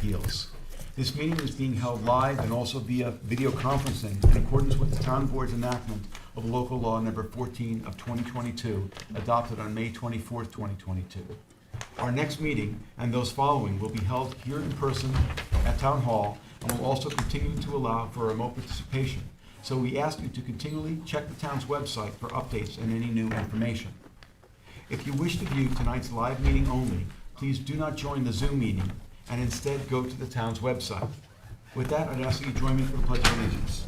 Appeals. This meeting is being held live and also via video conferencing in accordance with the Town Board's enactment of Local Law Number 14 of 2022, adopted on May 24th, 2022. Our next meeting and those following will be held here in person at Town Hall and will also continue to allow for remote participation. So we ask you to continually check the town's website for updates and any new information. If you wish to view tonight's live meeting only, please do not join the Zoom meeting and instead go to the town's website. With that, I'd ask that you join me for the Pledge of Allegiance.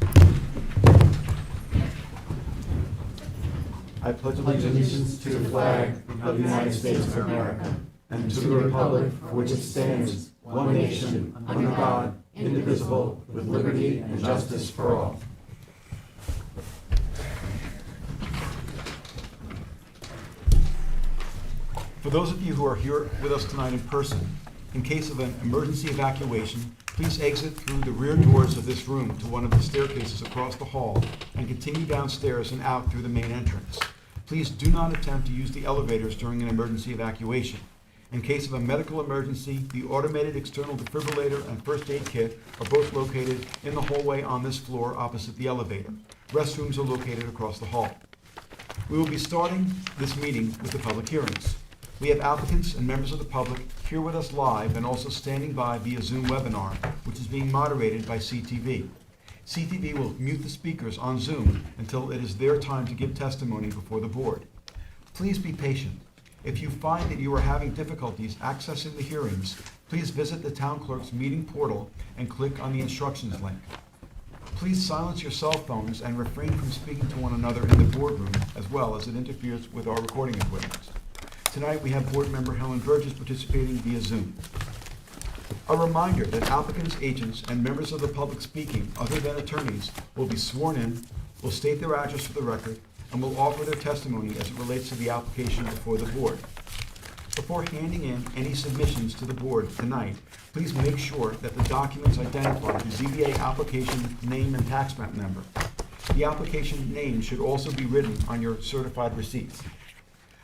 I pledge allegiance to the flag of the United States of America and to the republic for which it stands, one nation, under God, indivisible, with liberty and justice for all. For those of you who are here with us tonight in person, in case of an emergency evacuation, please exit through the rear doors of this room to one of the staircases across the hall and continue downstairs and out through the main entrance. Please do not attempt to use the elevators during an emergency evacuation. In case of a medical emergency, the automated external defibrillator and first aid kit are both located in the hallway on this floor opposite the elevator. Restrooms are located across the hall. We will be starting this meeting with the public hearings. We have applicants and members of the public here with us live and also standing by via Zoom webinar, which is being moderated by CTV. CTV will mute the speakers on Zoom until it is their time to give testimony before the board. Please be patient. If you find that you are having difficulties accessing the hearings, please visit the town clerk's meeting portal and click on the instructions link. Please silence your cell phones and refrain from speaking to one another in the boardroom, as well as it interferes with our recording equipment. Tonight, we have board member Helen Burgess participating via Zoom. A reminder that applicants, agents, and members of the public speaking, other than attorneys, will be sworn in, will state their address for the record, and will offer their testimony as it relates to the application before the board. Before handing in any submissions to the board tonight, please make sure that the documents identify the ZBA application name and tax map number. The application name should also be written on your certified receipts.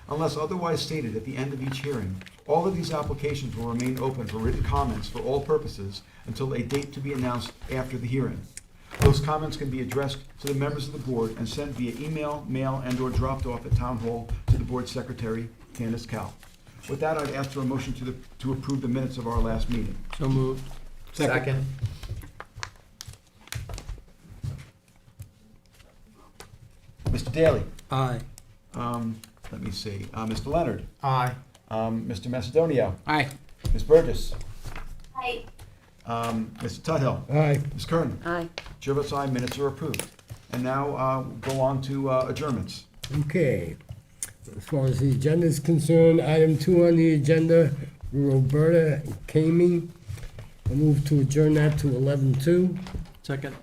Unless otherwise stated at the end of each hearing, all of these applications will remain open for written comments for all purposes until a date to be announced after the hearing. Those comments can be addressed to the members of the board and sent via email, mail, and/or dropped off at Town Hall to the board secretary, Candace Cowell. With that, I'd ask for a motion to approve the minutes of our last meeting. So moved. Second. Mr. Daly. Aye. Let me see. Mr. Leonard. Aye. Mr. Macedonio. Aye. Ms. Burgess. Aye. Mr. Tudhill. Aye. Ms. Kern. Aye. Chair votes aye, minutes are approved. And now go on to adjournments. Okay. As far as the agenda is concerned, item 2 on the agenda, Roberta Kamey. I move to adjourn that to 11:02. Second.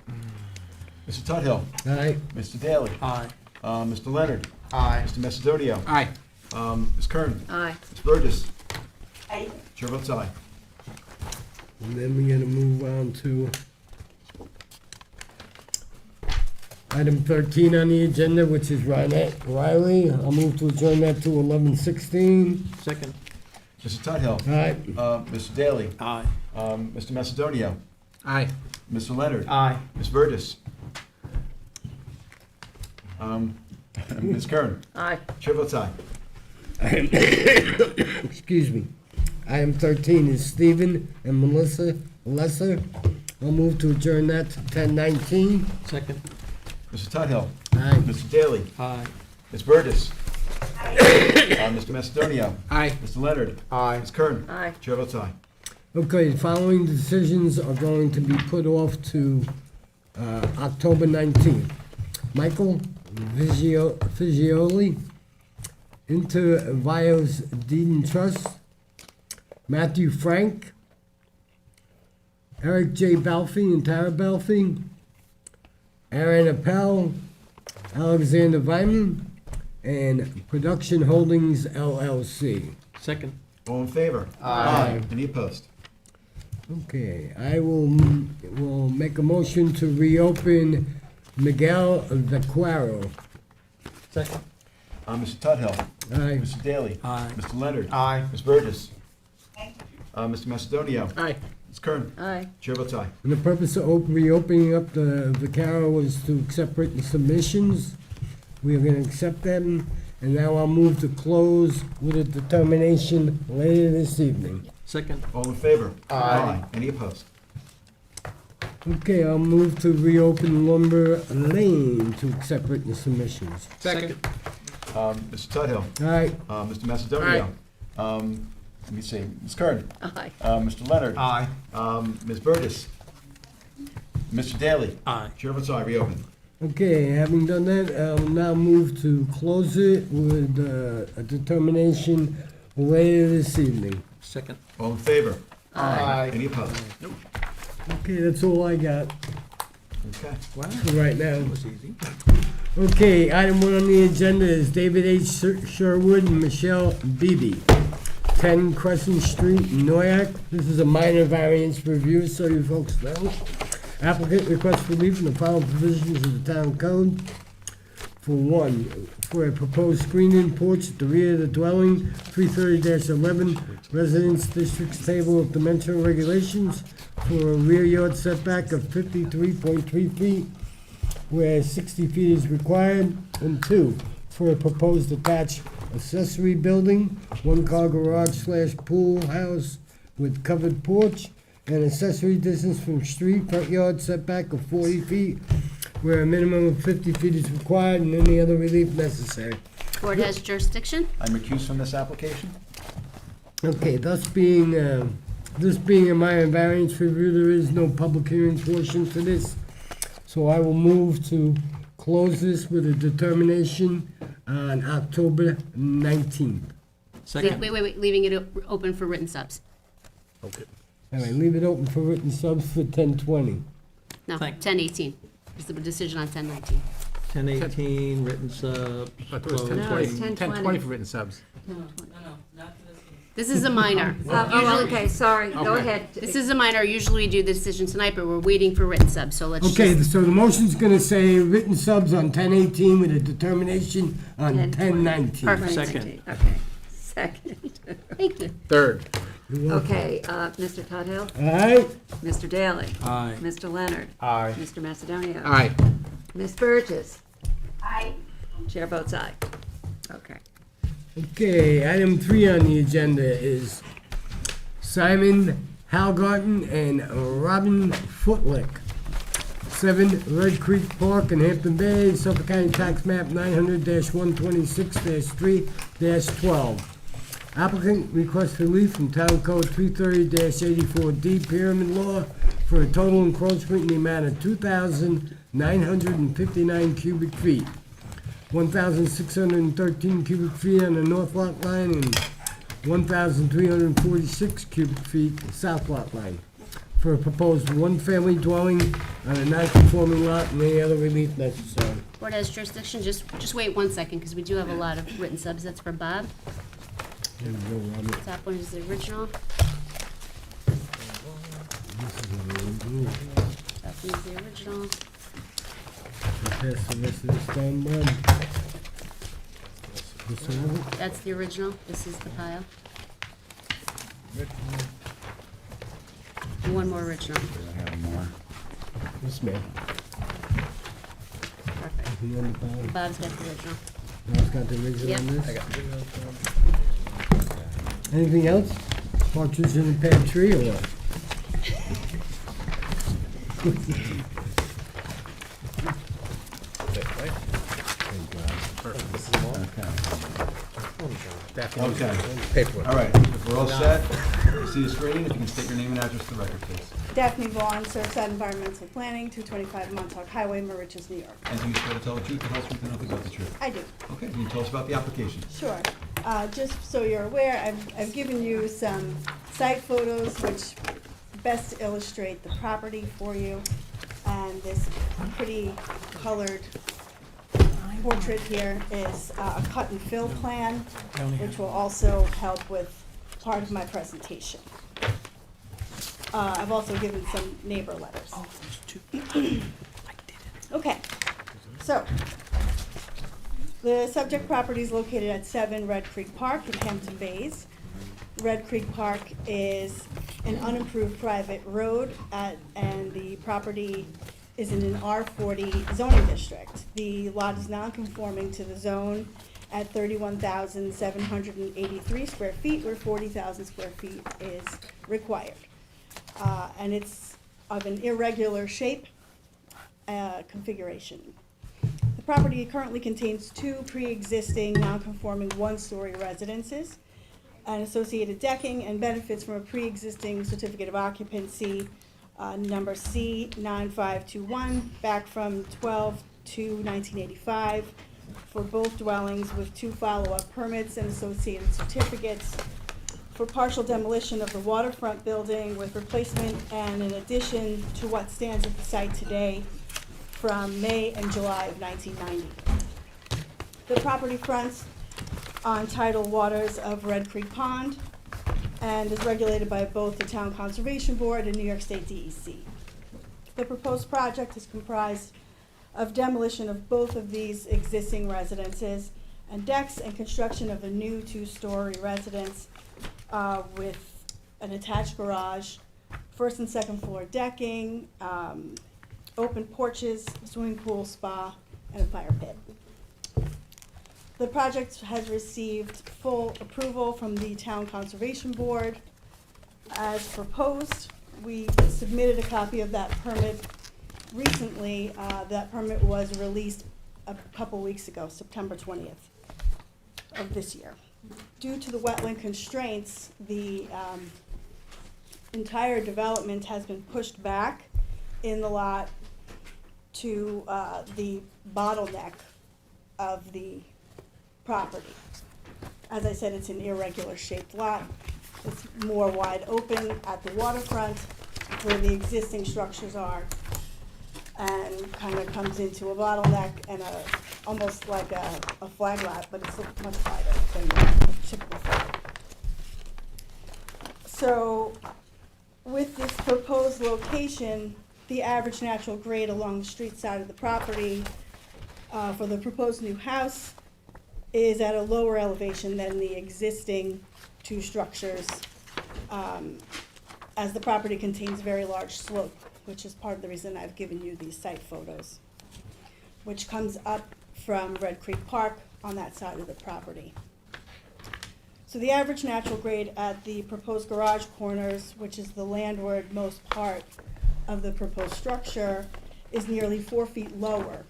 Mr. Tudhill. Aye. Mr. Daly. Aye. Mr. Leonard. Aye. Mr. Macedonio. Aye. Ms. Kern. Aye. Ms. Burgess. Aye. Chair votes aye. And then we're gonna move on to item 13 on the agenda, which is Ronette Riley. I'll move to adjourn that to 11:16. Second. Mr. Tudhill. Aye. Mr. Daly. Aye. Mr. Macedonio. Aye. Mr. Leonard. Aye. Ms. Burgess. Ms. Kern. Aye. Chair votes aye. Excuse me. Item 13 is Stephen and Melissa Lesser. I'll move to adjourn that to 10:19. Second. Mr. Tudhill. Aye. Mr. Daly. Aye. Ms. Burgess. Mr. Macedonio. Aye. Mr. Leonard. Aye. Ms. Kern. Aye. Chair votes aye. Okay, the following decisions are going to be put off to October 19th. Michael Figioli, Inter Vios Deed and Trust. Matthew Frank, Eric J. Balfi and Tara Balfi, Aaron Appel, Alexander Vyman, and Production Holdings LLC. Second. All in favor? Aye. Any opposed? Okay, I will make a motion to reopen Miguel Vaquero. Second. Mr. Tudhill. Aye. Mr. Daly. Aye. Mr. Leonard. Aye. Ms. Burgess. Mr. Macedonio. Aye. Ms. Kern? Aye. Chair votes aye. And the purpose of reopening up the VCARA was to accept written submissions. We are gonna accept them, and now I'll move to close with a determination later this evening. Second. All in favor? Aye. Any opposed? Okay, I'll move to reopen Lumber Lane to accept written submissions. Second. Mr. Tudhill? All right, Mr. Macedonia? Let me see, Ms. Kern? Aye. Mr. Leonard? Aye. Ms. Burgess? Mr. Daly? Aye. Chair votes aye, reopen. okay, having done that, I'll now move to close it with a determination later this evening. Second. All in favor? Aye. Any opposed? Okay, that's all I got Okay. Wow, for right now. that was easy. Okay, item 1 on the agenda is David H. Sherwood and Michelle Beebe, 10 Crescent Street, Noyak. This is a minor variance review, so you folks know. Applicant requests relief from the following provisions of the town code. For one, for a proposed screened-in porch at the rear of the dwelling, 330-11, Residence District's Table of Dimensional Regulations, for a rear yard setback of 53.3 feet, where 60 feet is required. And 2, for a proposed attached accessory building, 1-car garage/pool house with covered porch, and accessory distance from street, front yard setback of 40 feet, where a minimum of 50 feet is required, and any other relief necessary. Board has jurisdiction. I'm recused from this application. Okay, this being a minor variance review, there is no public hearing portion for this. So I will move to close this with a determination on October 19th. Second. Wait, leaving it open for written subs. Okay. All right, leave it open for written subs for 10:20. No, Thank- 10:18 is the decision on 10:19. 10:18, written subs. I thought it was closing. No, it's 10:20. 10:20 for written subs. This is a minor. Oh, okay, sorry, go Okay. ahead. This is a minor. Usually we do the decision tonight, but we're waiting for written subs, so let's Okay, just. so the motion's gonna say written subs on 10:18 with a determination on 10:20. 10:19. Perfect. Second. Okay, second. Thank you. Third. Okay, Mr. Tudhill, All right, Mr. Daly, Aye. Mr. Leonard, Aye. Mr. Macedonia. Aye. Ms. Burgess, Aye. chair votes aye. Okay. okay, item 3 on the agenda is Simon Halgarten and Robin Footlick, 7 Red Creek Park in Hampton Bay, Suffolk County Tax Map 900-126-3-12. Applicant requests relief from Town Code 330-84D Pyramid Law for a total encroachment in the amount of 2,959 cubic feet, 1,613 cubic feet on the north lot line and 1,346 cubic feet south lot line, for a proposed one-family dwelling on a non-conforming lot and any other relief necessary. Board has jurisdiction. Just wait 1 second, because we do have a lot of written subs. That's for Bob. There you go, Robert. Top one is the original. That one is the original. Pass the rest of this down, Bob. This one? That's the original. This is the pile. And one more original. This man. Perfect. You on the bottom? Bob's got the original. Bob's got the original Yep. on this? Anything else? Partridge in a pear tree or what? Okay. Paperwork. All right, if we're all set, see the screen, if you can state your name and address for the record, please. Daphne Vaughn, Surfside Environmental Planning, 225 Montauk Highway, Mauritius, New York. And do you swear to tell the truth, the whole truth, and nothing but the truth? I do, Okay, can you tell us about the application? sure. Just so you're aware, I've given you some site photos which best illustrate the property for you. And this pretty colored portrait here is a cut and fill plan, which will also help with part of my presentation. I've also given some neighbor letters. Okay, so, the subject property is located at 7 Red Creek Park in Hampton Bays. Red Creek Park is an unimproved private road and the property is in an R40 zoning district. The lot is non-conforming to the zone at 31,783 square feet, where 40,000 square feet is required. And it's of an irregular shape, configuration. The property currently contains two pre-existing non-conforming one-story residences and associated decking, and benefits from a pre-existing certificate of occupancy, number C9521, back from 12/2/1985, for both dwellings, with two follow-up permits and associated certificates for partial demolition of the waterfront building with replacement and in addition to what stands at the site today from May and July of 1990. The property fronts on tidal waters of Red Creek Pond and is regulated by both the Town Conservation Board and New York State DEC. The proposed project is comprised of demolition of both of these existing residences and decks, and construction of a new two-story residence with an attached garage, first and second floor decking, open porches, swimming pool, spa, and a fire pit. The project has received full approval from the Town Conservation Board as proposed. We submitted a copy of that permit recently. That permit was released a couple weeks ago, September 20th of this year. Due to the wetland constraints, the entire development has been pushed back in the lot to the bottleneck of the property. As I said, it's an irregular shaped lot. It's more wide open at the waterfront where the existing structures are, and kind of comes into a bottleneck and almost like a flag lot, but it's much wider than the typical flag. So with this proposed location, the average natural grade along the street side of the property for the proposed new house is at a lower elevation than the existing two structures, as the property contains very large slope, which is part of the reason I've given you these site photos, which comes up from Red Creek Park on that side of the property. So the average natural grade at the proposed garage corners, which is the landward most part of the proposed structure, is nearly 4 feet lower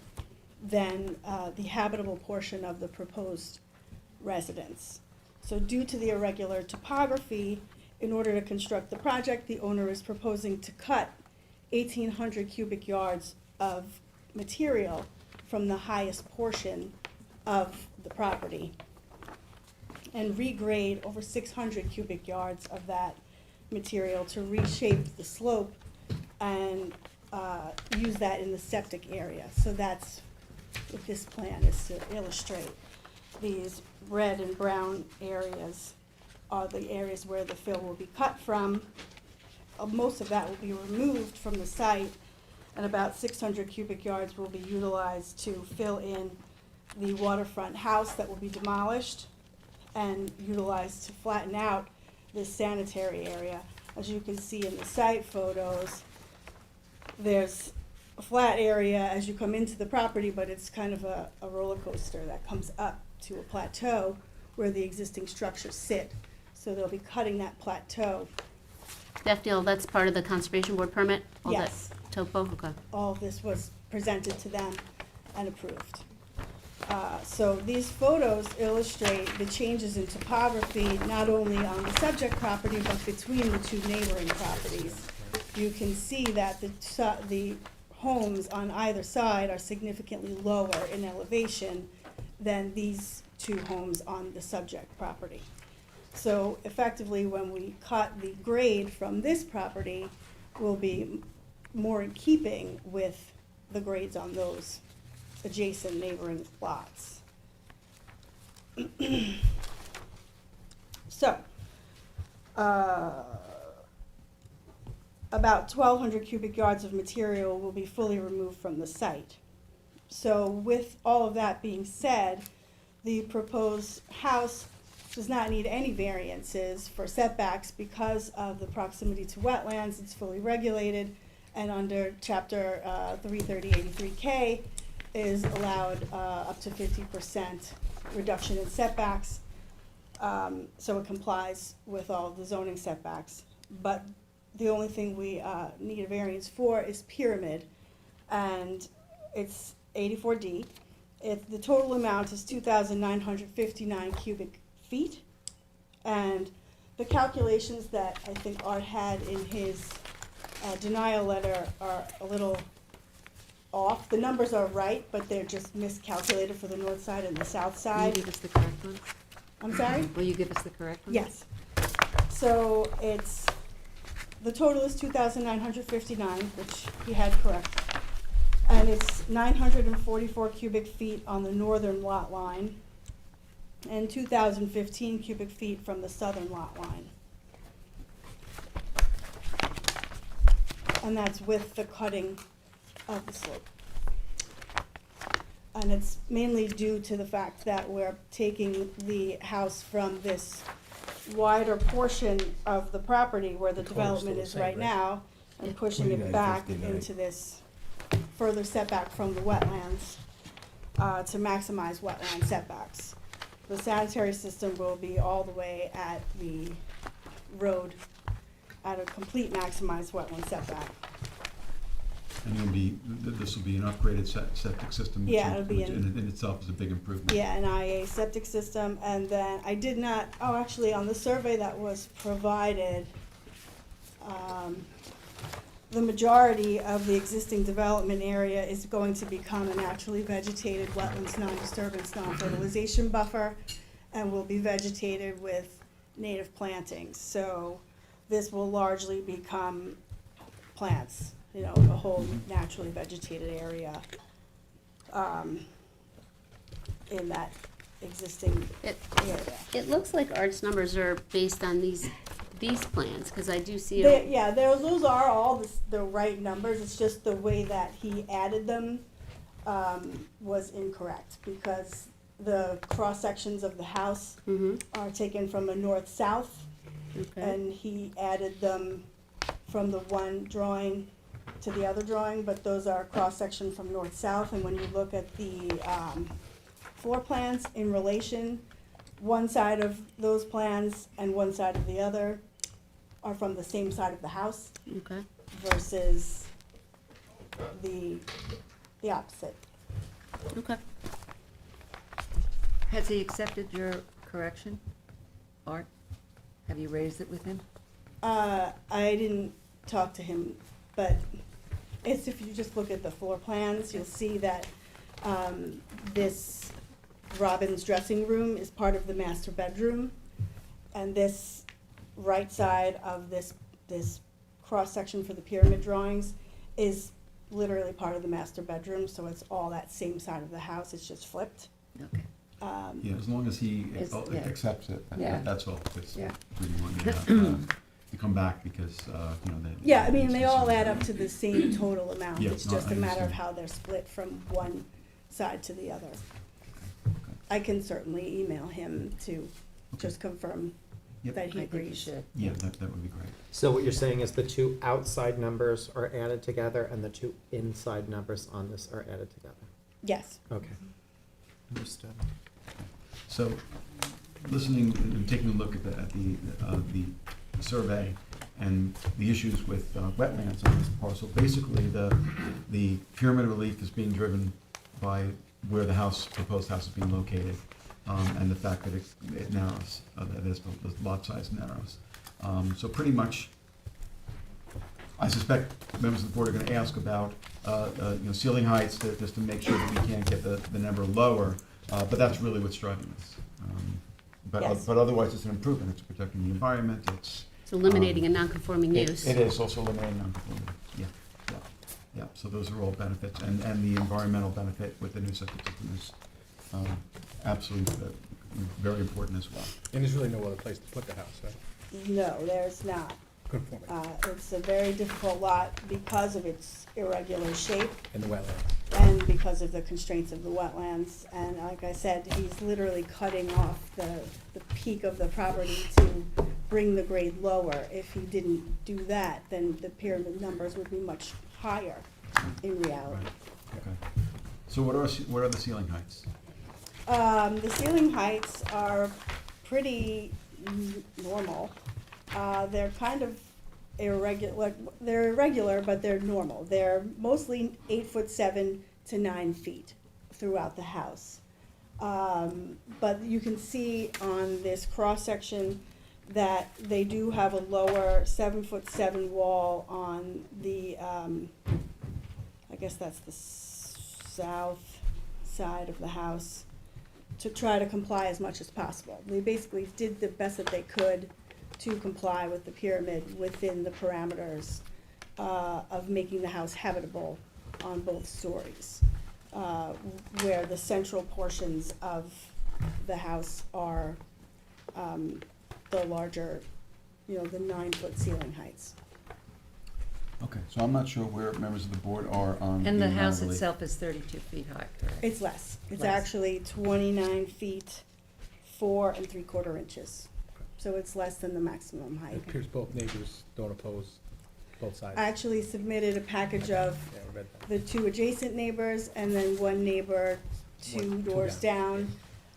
than the habitable portion of the proposed residence. So due to the irregular topography, in order to construct the project, the owner is proposing to cut 1,800 cubic yards of material from the highest portion of the property and regrade over 600 cubic yards of that material to reshape the slope and use that in the septic area. So that's what this plan is to illustrate. These red and brown areas are the areas where the fill will be cut from. Most of that will be removed from the site, and about 600 cubic yards will be utilized to fill in the waterfront house that will be demolished and utilized to flatten out this sanitary area. As you can see in the site photos, there's a flat area as you come into the property, but it's kind of a roller coaster that comes up to a plateau where the existing structures sit. So they'll be cutting that plateau. That deal, that's part of the Conservation Board permit? All that Yes. Topo, okay. All of this was presented to them and approved. So these photos illustrate the changes in topography, not only on the subject property, but between the two neighboring properties. You can see that the homes on either side are significantly lower in elevation than these two homes on the subject property. So effectively, when we cut the grade from this property, will be more in keeping with the grades on those adjacent neighboring lots. So, about 1,200 cubic yards of material will be fully removed from the site. So with all of that being said, the proposed house does not need any variances for setbacks because of the proximity to wetlands. It's fully regulated, and under chapter 33083K is allowed up to 50% reduction in setbacks. So it complies with all the zoning setbacks. But the only thing we need a variance for is pyramid, and it's 84D. The total amount is 2,959 cubic feet, and the calculations that I think Art had in his denial letter are a little off. The numbers are right, but they're just miscalculated for the north side and the south Will side. you give us the correct one? I'm sorry? Will you give us the correct one? Yes. So the total is 2,959, which he had correct. And it's 944 cubic feet on the northern lot line and 2,015 cubic feet from the southern lot line. And that's with the cutting of the slope. And it's mainly due to the fact that we're taking the house from this wider portion of the property where the development is right now and pushing it back into this further setback from the wetlands to maximize wetland setbacks. The sanitary system will be all the way at the road at a complete maximized wetland setback. And this will be an upgraded septic system, which Yeah, it'll be in itself is a big improvement. Yeah, an IA septic system, and then I did not, actually, on the survey that was provided, the majority of the existing development area is going to become a naturally vegetated wetlands, non-disturbance, non-fertilization buffer, and will be vegetated with native plantings. So this will largely become plants, a whole naturally vegetated area in that existing area. It looks like Art's numbers are based on these plans, because I do see. Yeah, those are all the right numbers. It's just the way that he added them was incorrect, because the cross sections of the house are taken from a north-south, and he added them from the one drawing to the other drawing, but those are cross-section from north-south, and when you look at the floor plans in relation, one side of those plans and one side of the other are from the same side of the house Okay. versus the opposite. Okay. Has he accepted your correction, Art? Have you raised it with him? I didn't talk to him, but if you just look at the floor plans, you'll see that this Robin's dressing room is part of the master bedroom, and this right side of this cross-section for the pyramid drawings is literally part of the master bedroom, so it's all that same side of the house, it's just flipped. Okay. Yeah, as long as he Yeah. accepts it, Yeah. that's all. It's Yeah. really wanting to come back because, Yeah, I mean, they all add up to the same total amount, Yeah, it's no, just I a matter of understand. how they're split from one side to the other. I can certainly email him to just confirm Yep. that I he think you agrees. should. Yeah, that would be great. So what you're saying is the two outside numbers are added together and the two inside numbers on this are added together? Yes. Okay. Understood. So, listening and taking a look at the survey and the issues with wetlands on this parcel, basically the pyramid relief is being driven by where the proposed house is being located, and the fact that it narrows, that is, the lot size narrows. So pretty much, I suspect members of the board are gonna ask about, ceiling heights, just to make sure that we can't get the number lower, but that's really what's driving this. Yes. But otherwise, it's an improvement, it's protecting the environment, it's. So eliminating a non-conforming use. It is also eliminating non-conforming, yeah, so those are all benefits, and the environmental benefit with the new septic system is absolutely very important as well. And there's really no other place to put the house, right? No, there's not. Conforming It's a very difficult lot because of its irregular shape in the wetland. and because of the constraints of the wetlands. And like I said, he's literally cutting off the peak of the property to bring the grade lower. If he didn't do that, then the pyramid numbers would be much higher in reality. Okay. So what are the ceiling heights? The ceiling heights are pretty normal. They're kind of irregular, they're irregular, but they're normal. They're mostly 8'7" to 9 feet throughout the house. But you can see on this cross-section that they do have a lower 7'7" wall on the, I guess that's the south side of the house, to try to comply as much as possible. They basically did the best that they could to comply with the pyramid within the parameters of making the house habitable on both stories, where the central portions of the house are the larger, the 9-foot ceiling heights. Okay, so I'm not sure where members of the board are on. And the amount of house relief. itself is 32 feet high, correct? It's less. It's Less. actually 29 feet, 4 3/4 inches. So it's less than the maximum It height. appears both neighbors don't oppose both sides. I actually submitted a package of Yeah, I read that. the 2 adjacent neighbors and then one neighbor two Two doors down.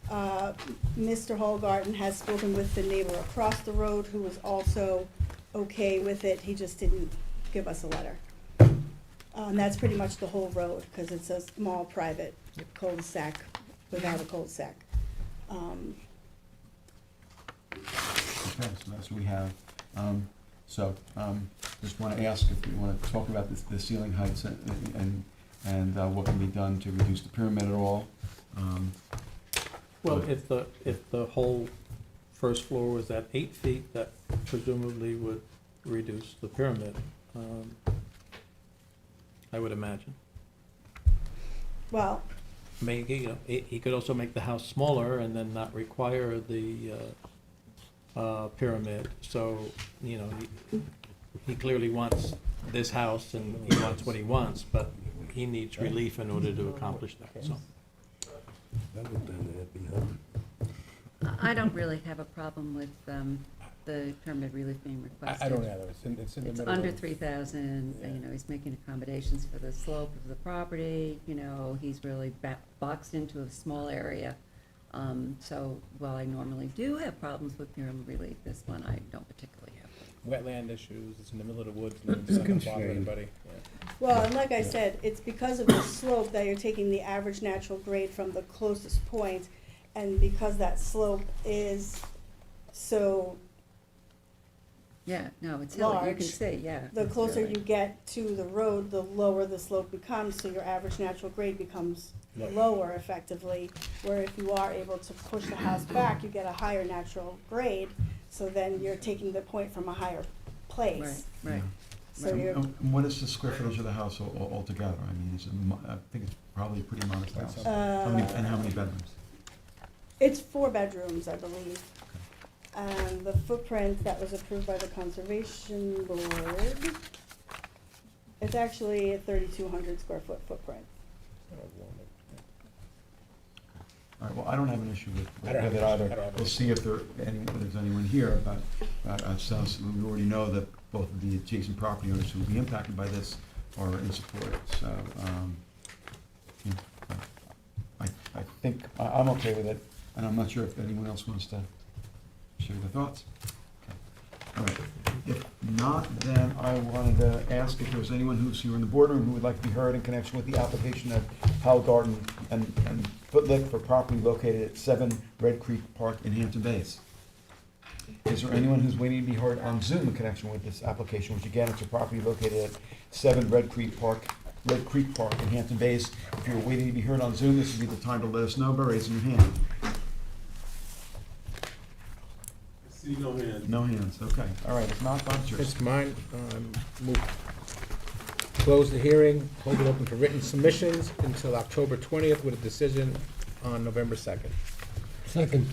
Mr. Holgarten has spoken with the neighbor across the road who was also okay with it. He just didn't give us a letter. And that's pretty much the whole road, because it's a small private cul-de-sac without a cul-de-sac. Okay, so that's what we have. Just want to ask if you want to talk about the ceiling heights and what can be done to reduce the pyramid at all. Well, if the whole first floor was at 8 feet, that presumably would reduce the pyramid, I would imagine. Well, He could also make the house smaller and then not require the pyramid. So, he clearly wants this house and he wants what he wants, but he needs relief in order to accomplish that, so. I don't really have a problem with the pyramid relief being requested. I don't either. It's in the It's middle. under of- 3,000, he's making accommodations for the slope of the property, he's really boxed into a small area. So while I normally do have problems with pyramid relief, this one I don't particularly have. Wetland issues, it's in the middle of the woods, and it's not gonna bother anybody. Yeah. well, and like I said, it's because of the slope that you're taking the average natural grade from the closest point, and because that slope is so, Yeah, no, it's hilly, you can Large. see, yeah. the it's closer really- you get to the road, the lower the slope becomes, so your average natural grade becomes Lower. lower effectively, where if you are able to push the house back, you get a higher natural grade, so then you're taking the point from a higher place. Right, right. So And- you're, and what is the square footage of the house altogether? I mean, I think it's probably a pretty modest house. How many bedrooms? it's 4 bedrooms, I believe. And the footprint that was approved by the conservation board, it's actually a 3,200 square foot footprint. All right, well, I don't have an issue with I don't have it an issue. either. I don't have an We'll see if there's anyone here, but it sounds, we already know that both of the adjacent property owners who will be impacted by this are in support, so, I think, I'm okay with it, and I'm not sure if anyone else wants to share their thoughts. Okay. All right, if not, then I wanted to ask if there was anyone who's here in the boardroom who would like to be heard in connection with the application of Hal Garden and Footlick for property located at 7 Red Creek Park in Hampton Bays. Is there anyone who's waiting to be heard on Zoom in connection with this application, which again, it's a property located at 7 Red Creek Park in Hampton Bays? If you're waiting to be heard on Zoom, this would be the time to let us know by raising your hand. See no hands. No hands, okay. All right, if not, Bob, it's yours. It's mine. Close the hearing, hold it open for written submissions until October 20th with a decision on November 2nd. Second.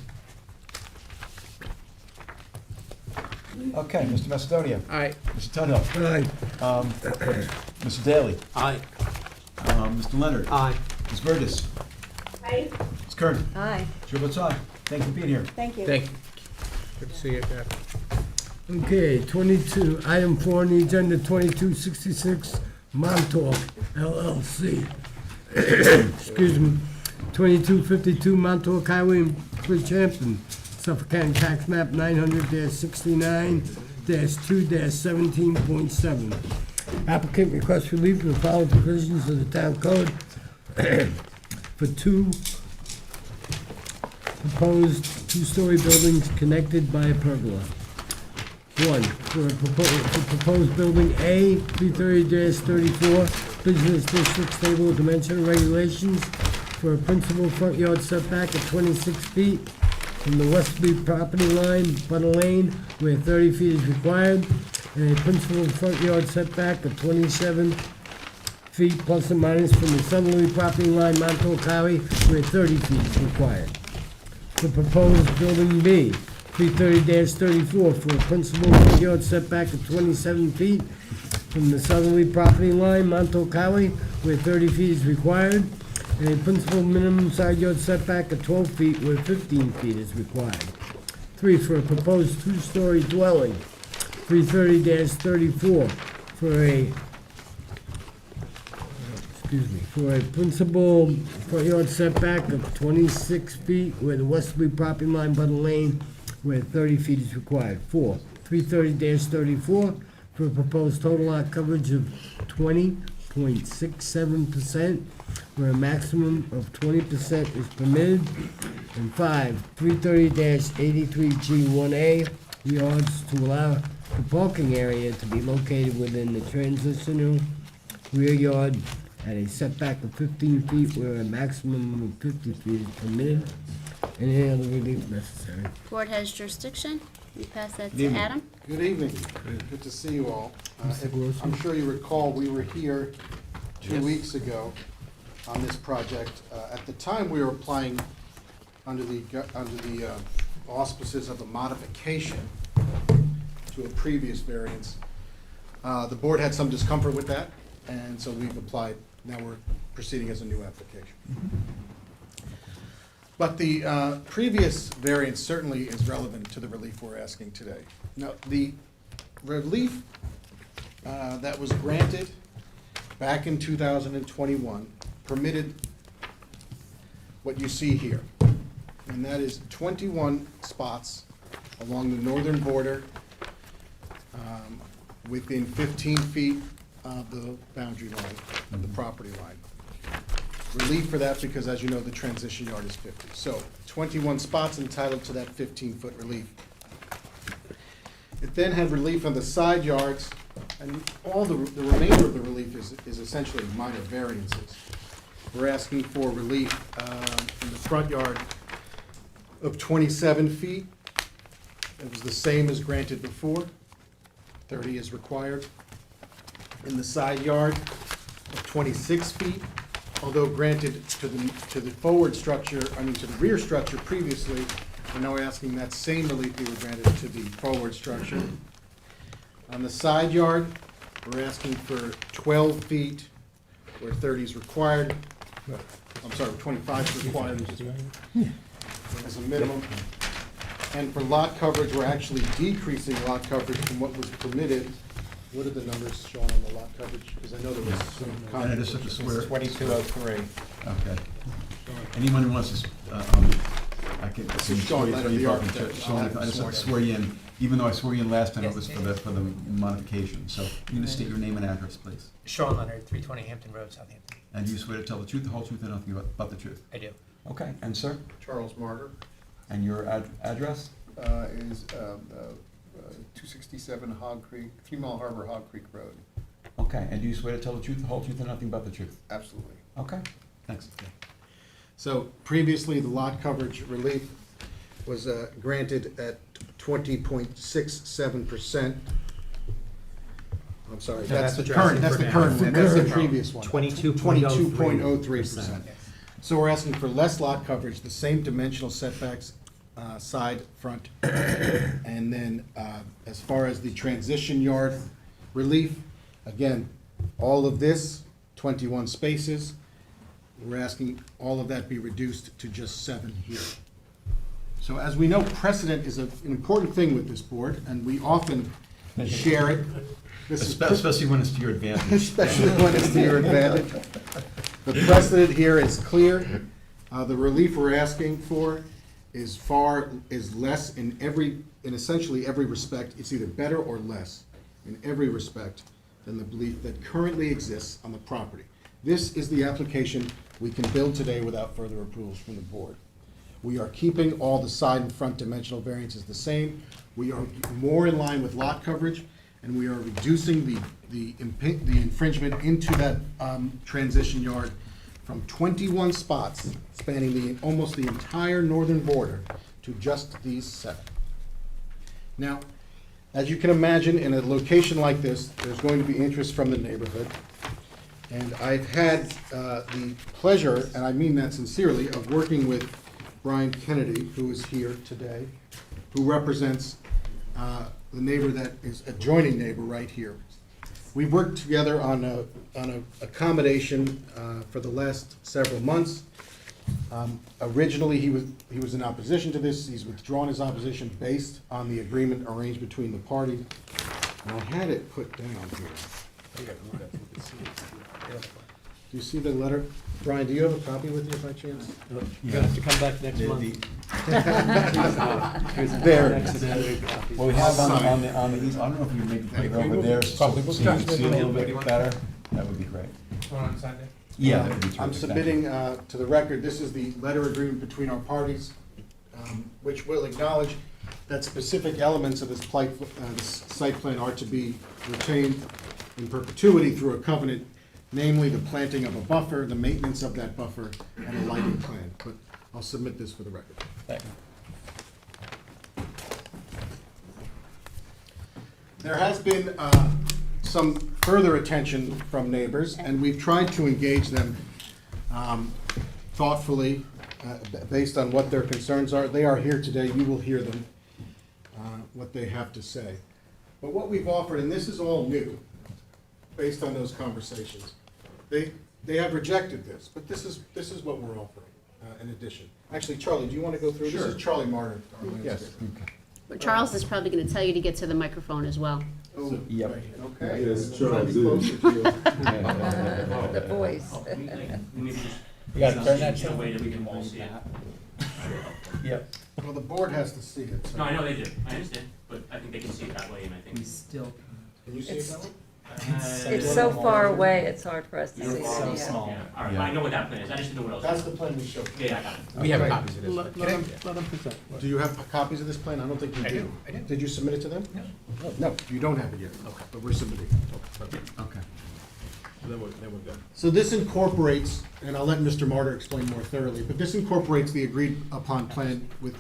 Okay, Mr. Macedonia. Aye. Mr. Tudhill. Aye. Mr. Daly. Aye. Mr. Leonard. Aye. Ms. Burgess. Aye. Ms. Kern. Aye. Chair votes aye. Thank you for being here. Thank you. Thank you. Good to see you, Jeff. Okay, 22, item 4 on the agenda, 2266 Montauk LLC. Excuse me. 2252 Montauk Highway in Bridgehampton, Suffolk County Tax Map 900-69-2-17.7. Applicant requests relief from the following provisions of the town code for two proposed two-story buildings connected by a pergola. One, for proposed building A, 330-34, business district stable dimensional regulations for a principal front yard setback of 26 feet from the westerly property line, Butter Lane, where 30 feet is required, and a principal front yard setback of 27 feet plus or minus from the southerly property line, Montauk Highway, where 30 feet is required. The proposed building B, 330-34, for a principal front yard setback of 27 feet from the southerly property line, Montauk Highway, where 30 feet is required, and a principal minimum side yard setback of 12 feet where 15 feet is required. 3, for a proposed two-story dwelling, 330-34, for a principal front yard setback of 26 feet where the westerly property line, Butter Lane, where 30 feet is required. 4, 330-34, for a proposed total lot coverage of 20.67%, where a maximum of 20% is permitted. And 5, 330-83G1A, yards to allow the parking area to be located within the transitional rear yard at a setback of 15 feet where a maximum of 50 feet is permitted, and any other relief necessary. Board has jurisdiction. We pass that Good to evening. Adam. Good evening. Good to see you all. Mr. Grossman? I'm sure you recall, we were here 2 weeks ago on this project. At the time, we were applying under the auspices of a modification to a previous variance. The board had some discomfort with that, and so we've applied. Now we're proceeding as a new application. But the previous variance certainly is relevant to the relief we're asking today. Now, the relief that was granted back in 2021 permitted what you see here, and that is 21 spots along the northern border within 15 feet of the boundary line, of the property line. Relief for that because, as you know, the transition yard is 50. So 21 spots entitled to that 15-foot relief. It then had relief on the side yards, and all the remainder of the relief is essentially minor variances. We're asking for relief in the front yard of 27 feet. It was the same as granted before. 30 is required. In the side yard of 26 feet, although granted to the forward structure, to the rear structure previously, we're now asking that same relief be granted to the forward structure. On the side yard, we're asking for 12 feet where 30 is required. I'm sorry, 25 is required as a minimum. And for lot coverage, we're actually decreasing lot coverage from what was permitted. What are the numbers shown on the lot coverage? Because I know there was some And it is such a square. 2203. Okay. Anyone who wants to, I can. This is Sean Leonard, the architect. Sean, I just have to swear you in, even though I swore you in last time, it was for the modification. So you're gonna state your name and address, please. Sean Leonard, 320 Hampton Road, Southampton. And do you swear to tell the truth, the whole truth, and nothing but the truth? I do. Okay, and sir? Charles Martyr And your address? is 267 Hog Creek, 3 Mile Harbor, Hog Creek Road. Okay, and do you swear to tell the truth, the whole truth, and nothing but the truth? Absolutely. Okay, thanks. So previously, the lot coverage relief was granted at 20.67%. I'm sorry, that's the current, that's the current one, that's the previous one. 22.03%. 22.03%. So we're asking for less lot coverage, the same dimensional setbacks side, front. And then as far as the transition yard relief, again, all of this, 21 spaces, we're asking all of that be reduced to just 7 here. So as we know, precedent is an important thing with this board, and we often share it. This is Especially when it's to your advantage. especially when it's to your advantage. The precedent here is clear. The relief we're asking for is less in essentially every respect. It's either better or less in every respect than the belief that currently exists on the property. This is the application we can build today without further approvals from the board. We are keeping all the side and front dimensional variances the same. We are more in line with lot coverage, and we are reducing the infringement into that transition yard from 21 spots spanning almost the entire northern border to just these 7. Now, as you can imagine, in a location like this, there's going to be interest from the neighborhood. And I've had the pleasure, and I mean that sincerely, of working with Brian Kennedy, who is here today, who represents the neighbor that is adjoining neighbor right here. We've worked together on a accommodation for the last several months. Originally, he was in opposition to this. He's withdrawn his opposition based on the agreement arranged between the parties. And I had it put down here. Do you see the letter? Brian, do you have a copy with you by chance? You're gonna have to come back next month. It's there. Well, we have on the east, I don't know if you maybe put it over there, so you can see a little bit better. That would be great. One on Sunday? Yeah, that would be terrific. I'm submitting to the record, this is the letter agreement between our parties, which will acknowledge that specific elements of this site plan are to be retained in perpetuity through a covenant, namely the planting of a buffer, the maintenance of that buffer, and a lighting plan. But I'll submit this for the record. Thank you. There has been some further attention from neighbors, and we've tried to engage them thoughtfully based on what their concerns are. They are here today. You will hear them, what they have to say. But what we've offered, and this is all new, based on those conversations, they have rejected this, but this is what we're offering in addition. Actually, Charlie, do you want to go through? This is Charlie Martin, our landscaper. Yes. But Charles is probably gonna tell you to get to the microphone as well. Oh, Yep. right, okay. Yes, Trying to be Charles closer to you. The voice. You gotta turn that in a way that we can all see it. Yep. Well, the board has to see it. so- No, I know they do, I understand, but I think they can see it that way, and I think. Can you see it that way? It's so far away, it's hard for us to see. It's so Yeah. small. Yeah, all right, I know what that plan is, I just didn't know what else. That's the plan we showed. Yeah, I got it. We have Okay. copies of this. Let them present. Do you have copies of this plan? I don't think you do. I do. Did you submit it to them? No. No, you don't have it yet. Okay. But we're submitting. Okay. Then we're good. So this incorporates, and I'll let Mr. Martyr explain more thoroughly, but this incorporates the agreed upon plan with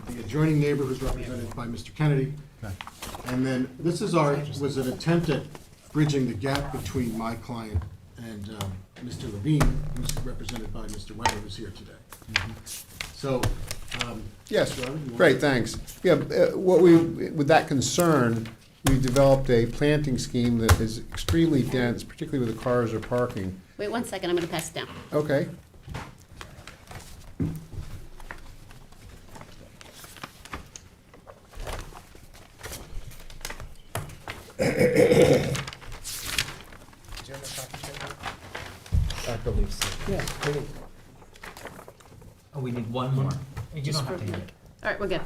the adjoining neighbor who's represented by Mr. Kennedy. Okay. And then this was an attempt at bridging the gap between my client and Mr. Levine, who's represented by Mr. Weber, who's here today. So, yes, Robin? you want- Great, thanks. Yeah, with that concern, we developed a planting scheme that is extremely dense, particularly where the cars are parking. Wait 1 second, I'm gonna pass it down. Okay. Do you have a copy, Joe? I believe so. Yeah. Oh, we need one more. You don't have to hand it. All right, we're good.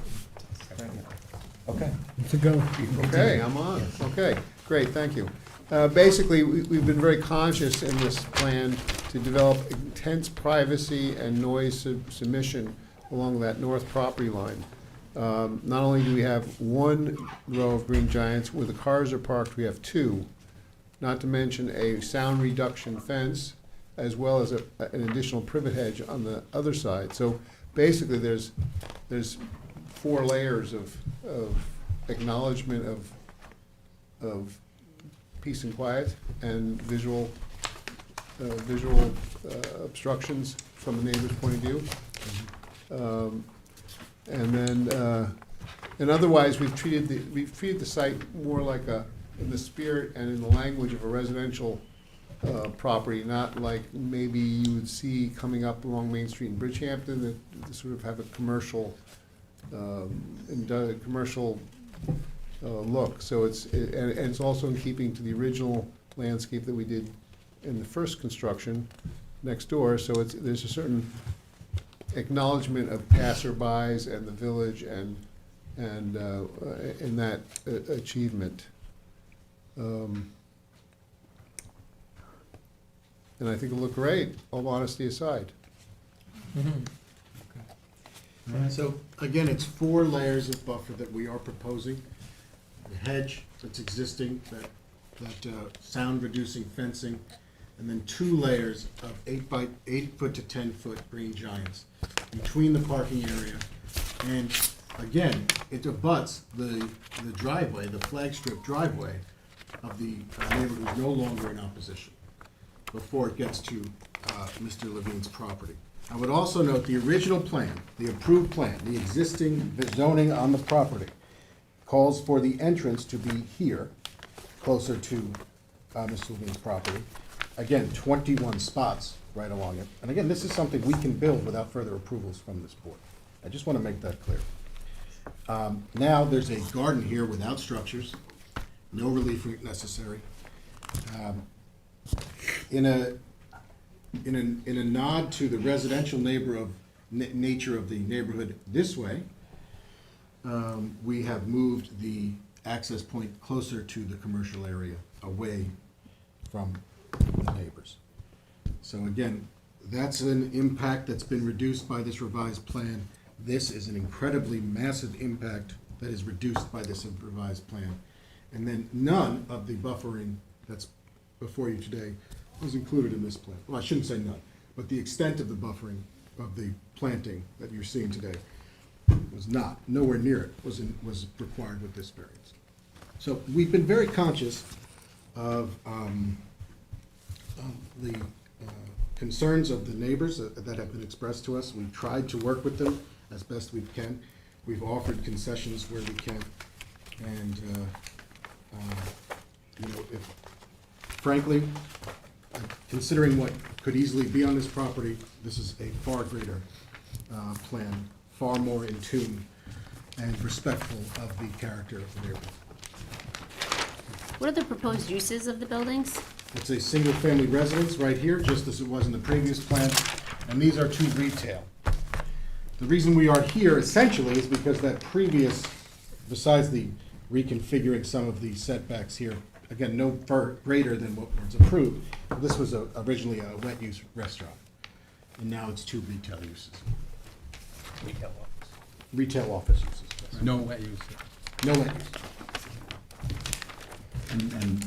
Okay. To go. Okay, I'm on. Okay, great, thank you. Basically, we've been very conscious in this plan to develop intense privacy and noise submission along that north property line. Not only do we have one row of green giants where the cars are parked, we have two, not to mention a sound reduction fence, as well as an additional privet hedge on the other side. So basically, there's 4 layers of acknowledgement of peace and quiet and visual obstructions from the neighbor's point of view. And then, and otherwise, we've treated the site more like in the spirit and in the language of a residential property, not like maybe you would see coming up along Main Street in Bridgehampton, that sort of have a commercial, commercial look. So and it's also in keeping to the original landscape that we did in the first construction next door. So there's a certain acknowledgement of passerbys and the village and in that achievement. And I think it'll look great, all honesty aside. So, again, it's 4 layers of buffer that we are proposing. The hedge that's existing, that sound-reducing fencing, and then 2 layers of 8 foot to 10 foot green giants between the parking area. And again, it abuts the driveway, the flag strip driveway of the neighbor who's no longer in opposition before it gets to Mr. Levine's property. I would also note the original plan, the approved plan, the existing zoning on the property calls for the entrance to be here, closer to Mr. Levine's property. Again, 21 spots right along it. And again, this is something we can build without further approvals from this board. I just want to make that clear. Now, there's a garden here without structures, no relief necessary. In a nod to the residential nature of the neighborhood this way, we have moved the access point closer to the commercial area, away from the neighbors. So again, that's an impact that's been reduced by this revised plan. This is an incredibly massive impact that is reduced by this revised plan. And then none of the buffering that's before you today was included in this plan. Well, I shouldn't say none, but the extent of the buffering of the planting that you're seeing today was not, nowhere near it was required with this variance. So we've been very conscious of the concerns of the neighbors that have been expressed to us. We've tried to work with them as best we can. We've offered concessions where we can. And, frankly, considering what could easily be on this property, this is a far greater plan, far more in tune and respectful of the character of the neighborhood. What are the proposed uses of the buildings? It's a single-family residence right here, just as it was in the previous plan, and these are 2 retail. The reason we are here essentially is because that previous, besides the reconfiguring some of the setbacks here, again, no greater than what was approved, this was originally a wet-use restaurant, and now it's 2 retail uses. Retail office. Retail office uses. Yes. No wet use. No wet use. And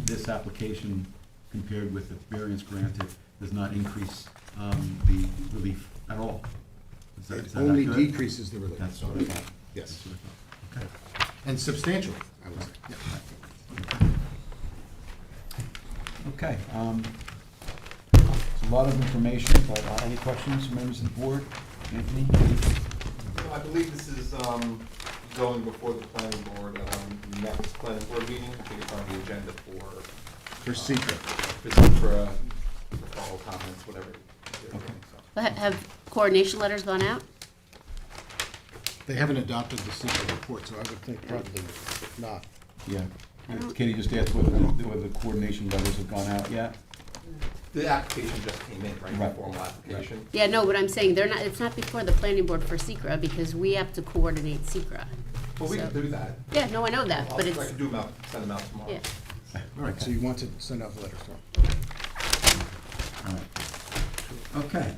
this application, compared with the variance granted, does not increase the relief at all? It only decreases the relief. That's what I thought. Yes. That's what I thought. Okay. And substantially, I would say. Yeah. Okay, it's a lot of information, but any questions, members of the board? Anthony? I believe this is going before the planning board next planning board meeting. I think it's on the agenda for secret. For follow comments, whatever. Okay. But have coordination letters gone out? They haven't adopted the secret report, so I would think probably not. Yeah. Katie just asked whether the coordination letters have gone out yet? The application just came in, right? Right. The formal application. Yeah, no, but I'm saying they're not, it's not before the planning board for SECRA because we have to coordinate SECRA. Well, we So- can do that. Yeah, no, I know that, but I it's, can do them out, send them out tomorrow. yeah. All right, so you want to send out the letters to them? All right. Okay.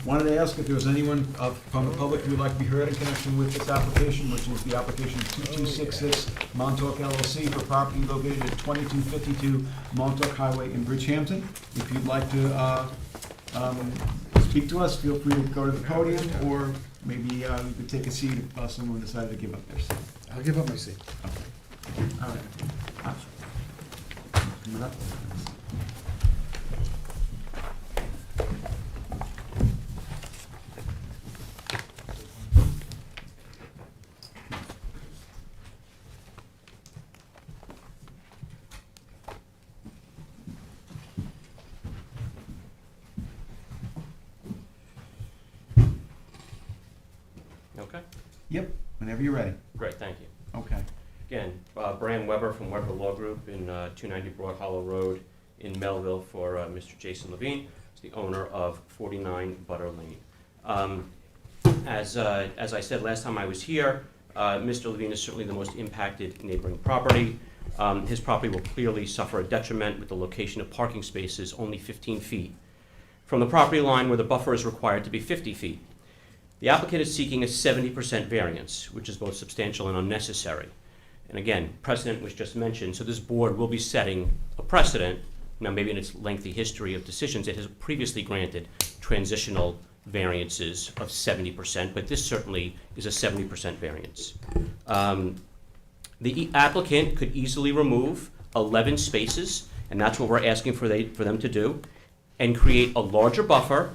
Wanted to ask if there was anyone from the public who would like to be heard in connection with this application, which is the application 2266 Montauk LLC for property located at 2252 Montauk Highway in Bridgehampton. If you'd like to speak to us, feel free to go to the podium, or maybe you could take a seat if someone decided to give up their seat. I'll give up my seat. Okay. All right. Coming up. Yep, whenever you're ready. Great, thank you. Okay. Again, Bram Weber from Weber Law Group in 290 Broad Hollow Road in Melville for Mr. Jason Levine, who's the owner of 49 Butter Lane. As I said last time I was here, Mr. Levine is certainly the most impacted neighboring property. His property will clearly suffer a detriment with the location of parking spaces only 15 feet from the property line where the buffer is required to be 50 feet. The applicant is seeking a 70% variance, which is both substantial and unnecessary. And again, precedent was just mentioned, so this board will be setting a precedent. Now, maybe in its lengthy history of decisions, it has previously granted transitional variances of 70%, but this certainly is a 70% variance. The applicant could easily remove 11 spaces, and that's what we're asking for them to do, and create a larger buffer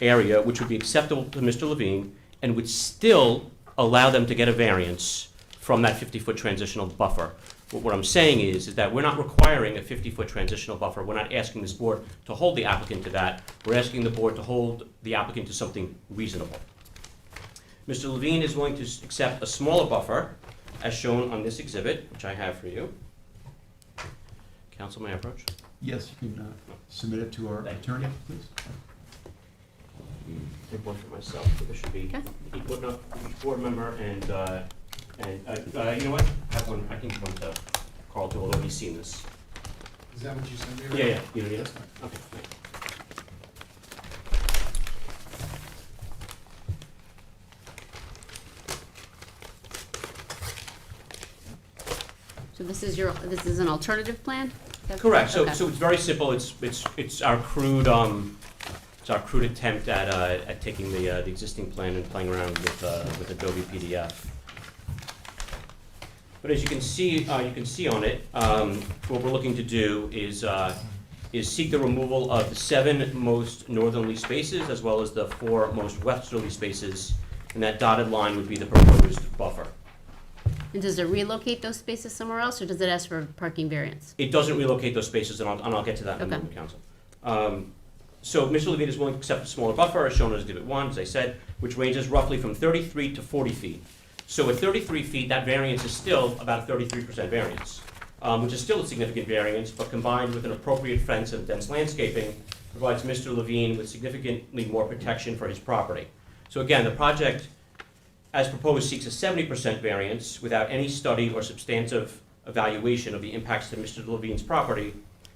area which would be acceptable to Mr. Levine and would still allow them to get a variance from that 50-foot transitional buffer. But what I'm saying is that we're not requiring a 50-foot transitional buffer. We're not asking this board to hold the applicant to that. We're asking the board to hold the applicant to something reasonable. Mr. Levine is willing to accept a smaller buffer, as shown on this exhibit, which I have for you. Counsel, may I approach? Yes, you can submit it to our attorney, please. Take one for myself, so this should be Okay. each board member, and you know what? I have one, I can give one to Carl too, although he's seen this. Is that what you sent me? Yeah, you don't need it? Okay, thank you. So this is an alternative plan? Correct, so Okay. it's very simple, it's our crude, attempt at taking the existing plan and playing around with Adobe PDF. But as you can see on it, what we're looking to do is seek the removal of the 7 most northerly spaces as well as the 4 most westerly spaces, and that dotted line would be the proposed buffer. And does it relocate those spaces somewhere else, or does it ask for a parking variance? It doesn't relocate those spaces, and I'll get to that in a Okay. moment, Counsel. So Mr. Levine is willing to accept a smaller buffer, as shown as Exhibit 1, as I said, which ranges roughly from 33 to 40 feet. So at 33 feet, that variance is still about a 33% variance, which is still a significant variance, but combined with an appropriate fence and dense landscaping, provides Mr. Levine with significantly more protection for his property. So again, the project, as proposed, seeks a 70% variance without any study or substantive evaluation of the impacts to Mr. Levine's property,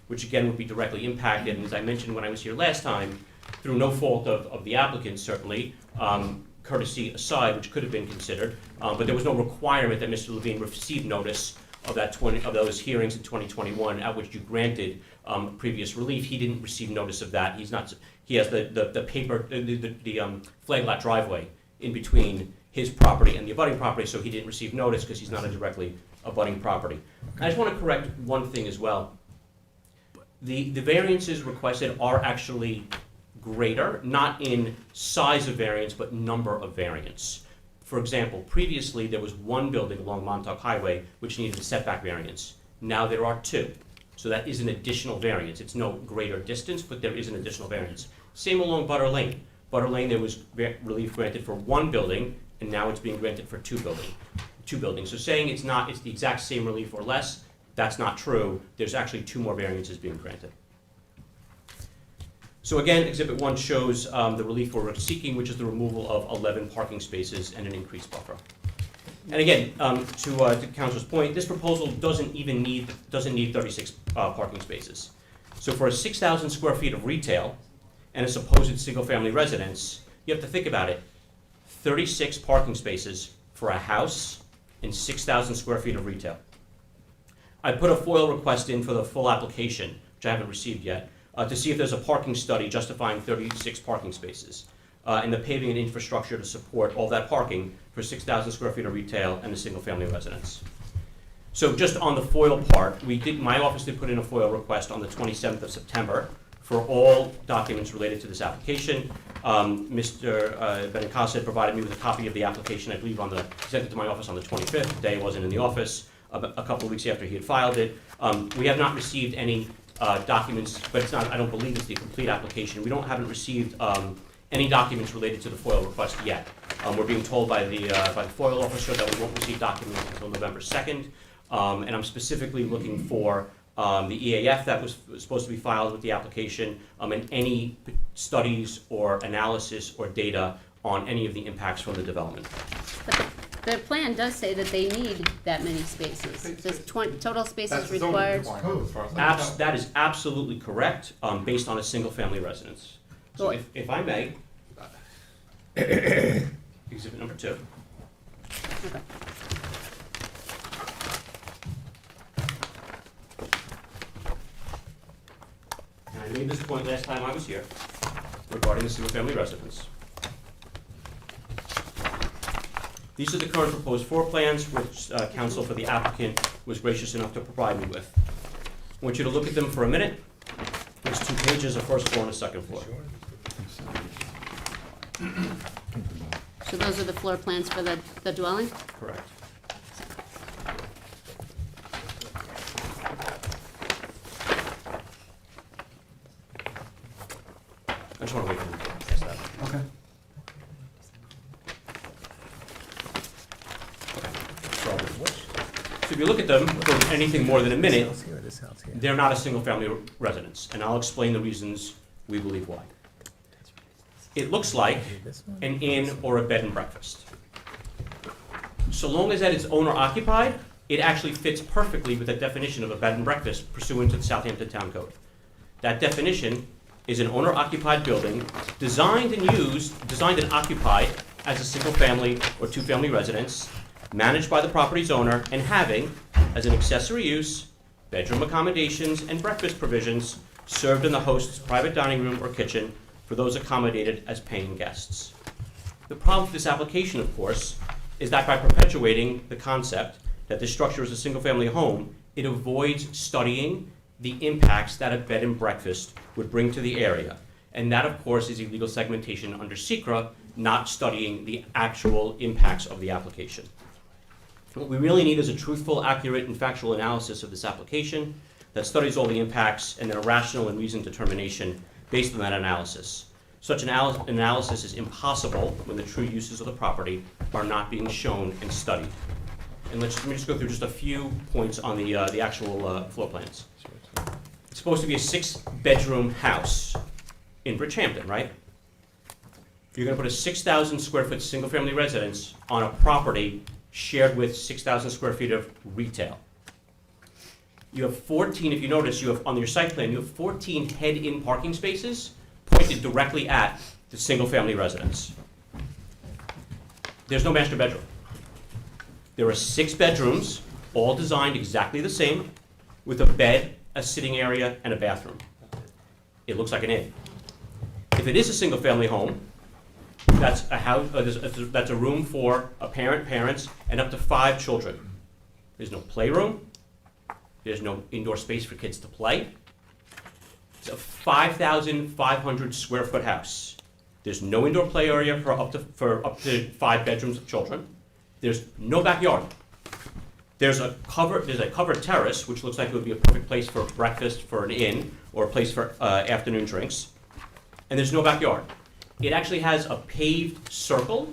which again would be directly impacted, and as I mentioned when I was here last time, through no fault of the applicant certainly, courtesy aside, which could have been considered, but there was no requirement that Mr. Levine receive notice of those hearings in 2021 at which you granted previous relief. He didn't receive notice of that. He has the paper, the flag lot driveway in between his property and the abutting property, so he didn't receive notice because he's not a directly abutting property. I just want to correct one thing as well. The variances requested are actually greater, not in size of variance, but number of variance. For example, previously there was 1 building along Montauk Highway which needed a setback variance. Now there are 2. So that is an additional variance. It's no greater distance, but there is an additional variance. Same along Butter Lane. Butter Lane, there was relief granted for 1 building, and now it's being granted for 2 buildings. So saying it's the exact same relief or less, that's not true. There's actually 2 more variances being granted. So again, Exhibit 1 shows the relief we're seeking, which is the removal of 11 parking spaces and an increased buffer. And again, to Council's point, this proposal doesn't need 36 parking spaces. So for a 6,000 square feet of retail and a supposed single-family residence, you have to think about it. 36 parking spaces for a house and 6,000 square feet of retail. I put a FOIL request in for the full application, which I haven't received yet, to see if there's a parking study justifying 36 parking spaces and the paving and infrastructure to support all that parking for 6,000 square feet of retail and a single-family residence. So just on the FOIL part, my office did put in a FOIL request on the 27th of September for all documents related to this application. Mr. Benincasa had provided me with a copy of the application, I believe sent it to my office on the 25th, the day I wasn't in the office, a couple of weeks after he had filed it. We have not received any documents, but I don't believe it's the complete application. We haven't received any documents related to the FOIL request yet. We're being told by the FOIL officer that we won't receive documents until November 2nd. And I'm specifically looking for the EAF that was supposed to be filed with the application, and any studies or analysis or data on any of the impacts from the development. But the plan does say that they need that many spaces. It says total spaces That's the zoning required. requirement as far as I know. That is absolutely correct, based on a single-family residence. So Well- if I may, exhibit number 2. Okay. And I made this point last time I was here regarding the single-family residence. These are the current proposed floor plans, which counsel for the applicant was gracious enough to provide me with. I want you to look at them for a minute. There's 2 pages, a first floor and a second floor. So those are the floor plans for the dwelling? Correct. I just want to wait for them to test that. Okay. So if you look at them for anything more than a minute, they're not a single-family residence, and I'll explain the reasons we believe why. It looks like an inn or a bed and breakfast. So long as that is owner-occupied, it actually fits perfectly with the definition of a bed and breakfast pursuant to the Southampton Town Code. That definition is an owner-occupied building designed and occupied as a single-family or two-family residence, managed by the property's owner, and having, as an accessory use, bedroom accommodations and breakfast provisions served in the host's private dining room or kitchen for those accommodated as paying guests. The problem with this application, of course, is that by perpetuating the concept that this structure is a single-family home, it avoids studying the impacts that a bed and breakfast would bring to the area. And that, of course, is illegal segmentation under SECRA, not studying the actual impacts of the application. What we really need is a truthful, accurate, and factual analysis of this application that studies all the impacts and then a rational and reasoned determination based on that analysis. Such an analysis is impossible when the true uses of the property are not being shown and studied. And let me just go through just a few points on the actual floor plans. It's supposed to be a 6-bedroom house in Bridgehampton, right? You're gonna put a 6,000 square foot single-family residence on a property shared with 6,000 square feet of retail. You have 14, if you notice, you have on your site plan, you have 14 head-in parking spaces pointed directly at the single-family residence. There's no master bedroom. There are 6 bedrooms, all designed exactly the same, with a bed, a sitting area, and a bathroom. It looks like an inn. If it is a single-family home, that's a house. That's a room for a parent, parents, and up to 5 children. There's no playroom. There's no indoor space for kids to play. It's a 5,500 square foot house. There's no indoor play area for up to 5 bedrooms of children. There's no backyard. There's a covered terrace, which looks like it would be a perfect place for breakfast for an inn or a place for afternoon drinks. And there's no backyard. It actually has a paved circle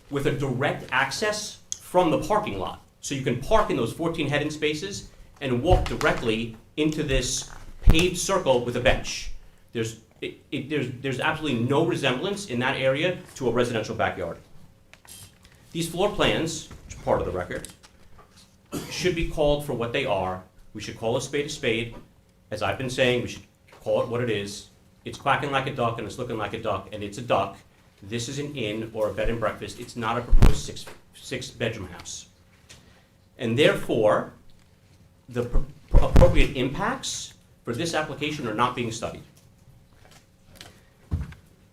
with a direct access from the parking lot. So you can park in those 14 head-in spaces and walk directly into this paved circle with a bench. There's absolutely no resemblance in that area to a residential backyard. These floor plans, which are part of the record, should be called for what they are. We should call a spade. As I've been saying, we should call it what it is. It's quacking like a duck and it's looking like a duck, and it's a duck. This is an inn or a bed and breakfast. It's not a proposed six bedroom house. And therefore, the appropriate impacts for this application are not being studied.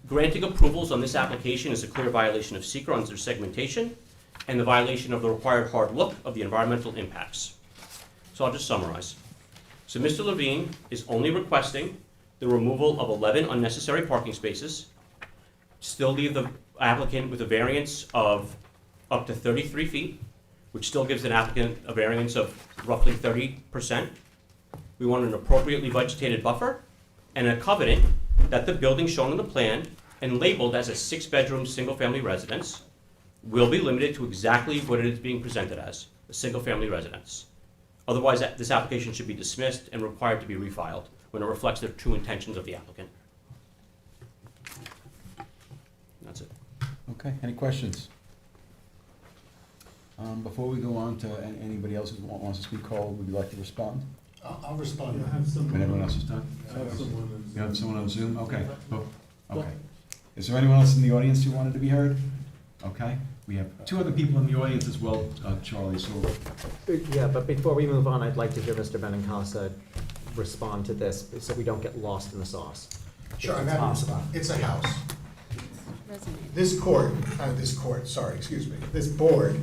Granting approvals on this application is a clear violation of SECRA under segmentation and the violation of the required hard look of the environmental impacts. So I'll just summarize. So Mr. Levine is only requesting the removal of 11 unnecessary parking spaces, still leave the applicant with a variance of up to 33 feet, which still gives an applicant a variance of roughly 30%. We want an appropriately vegetated buffer and a covenant that the building shown in the plan and labeled as a 6-bedroom, single-family residence will be limited to exactly what it is being presented as, a single-family residence. Otherwise, this application should be dismissed and required to be refiled when it reflects the true intentions of the applicant. That's it. Okay, any questions? Before we go on to anybody else who wants to speak, Carl, would you like to respond? I'll respond. I have someone. When everyone else is done? I have someone in- You have someone on Zoom? Okay. Oh, okay. Is there anyone else in the audience who wanted to be heard? Okay, we have 2 other people in the audience as well, Charlie, so. Yeah, but before we move on, I'd like to hear Mr. Benincasa respond to this, so we don't get lost in the sauce. Sure, If I'm it's happy to possible. respond. It's a house. Resonated. This board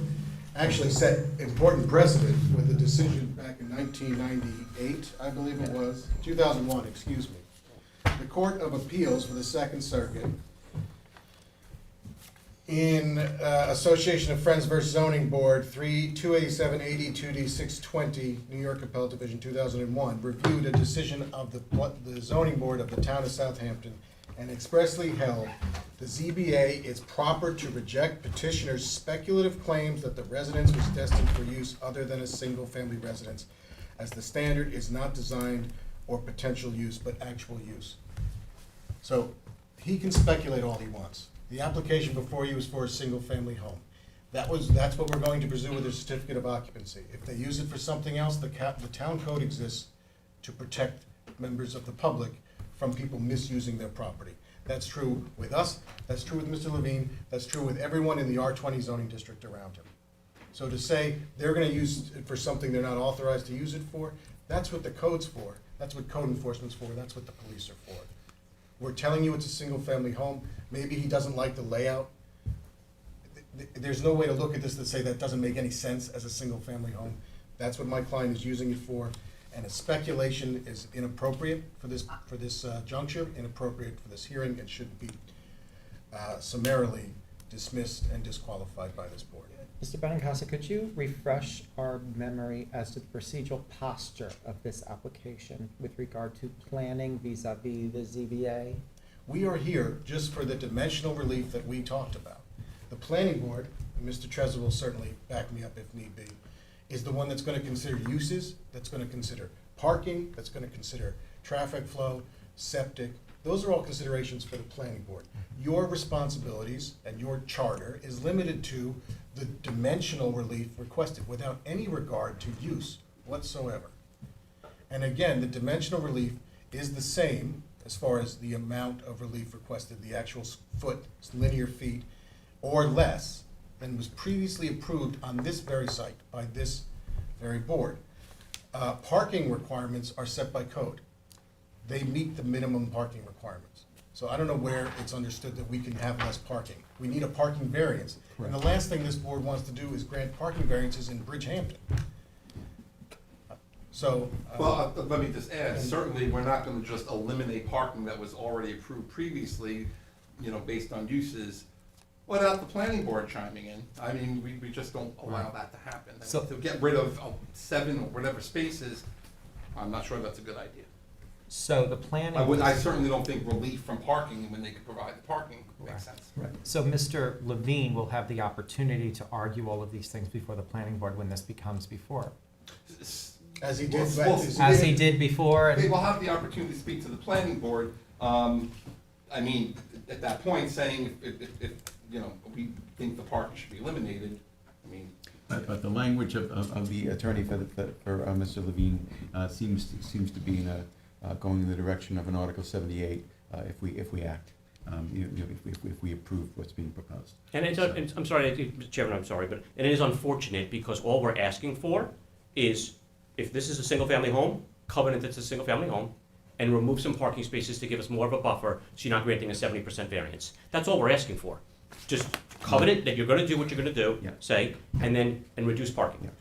actually set important precedent with a decision back in 1998, I believe it was, 2001, excuse me. The Court of Appeals for the Second Circuit, in Association of Friends versus Zoning Board, 28780 2D 620, New York Appellate Division, 2001, reviewed a decision of the zoning board of the town of Southampton and expressly held the ZBA is proper to reject petitioner's speculative claims that the residence was destined for use other than a single-family residence, as the standard is not designed or potential use, but actual use. So he can speculate all he wants. The application before you is for a single-family home. That's what we're going to pursue with a certificate of occupancy. If they use it for something else, the town code exists to protect members of the public from people misusing their property. That's true with us, that's true with Mr. Levine, that's true with everyone in the R20 zoning district around him. So to say they're gonna use it for something they're not authorized to use it for, that's what the code's for, that's what code enforcement's for, that's what the police are for. We're telling you it's a single-family home, maybe he doesn't like the layout. There's no way to look at this to say that doesn't make any sense as a single-family home. That's what my client is using it for, and a speculation is inappropriate for this juncture, inappropriate for this hearing, and should be summarily dismissed and disqualified by this board. Mr. Benincasa, could you refresh our memory as to the procedural posture of this application with regard to planning vis-à-vis the ZBA? We are here just for the dimensional relief that we talked about. The planning board, and Mr. Trezor will certainly back me up if need be, is the one that's gonna consider uses, that's gonna consider parking, that's gonna consider traffic flow, septic. Those are all considerations for the planning board. Your responsibilities and your charter is limited to the dimensional relief requested without any regard to use whatsoever. And again, the dimensional relief is the same as far as the amount of relief requested, the actual linear feet, or less than was previously approved on this very site by this very board. Parking requirements are set by code. They meet the minimum parking requirements. So I don't know where it's understood that we can have less parking. We need a parking variance. And the last thing this board wants to do is grant parking variances in Bridgehampton. So. Well, let me just add, certainly, we're not gonna just eliminate parking that was already approved previously, based on uses, without the planning board chiming in. I mean, we just don't allow that to happen. So- To get rid of 7 or whatever spaces, I'm not sure that's a good idea. So the planning. I certainly don't think relief from parking when they could provide the parking makes sense. Right. So Mr. Levine will have the opportunity to argue all of these things before the planning board when this becomes before. As he did. As he did before. They will have the opportunity to speak to the planning board. I mean, at that point, saying if we think the parking should be eliminated, I mean. But the language of the attorney for Mr. Levine seems to be going in the direction of an Article 78 if we act, if we approve what's being proposed. And I'm sorry, Mr. Chairman, I'm sorry, but it is unfortunate because all we're asking for is, if this is a single-family home, covenant it's a single-family home, and remove some parking spaces to give us more of a buffer, so you're not granting a 70% variance. That's all we're asking for. Just covenant that you're gonna do what you're gonna do, Yeah. say, and reduce parking.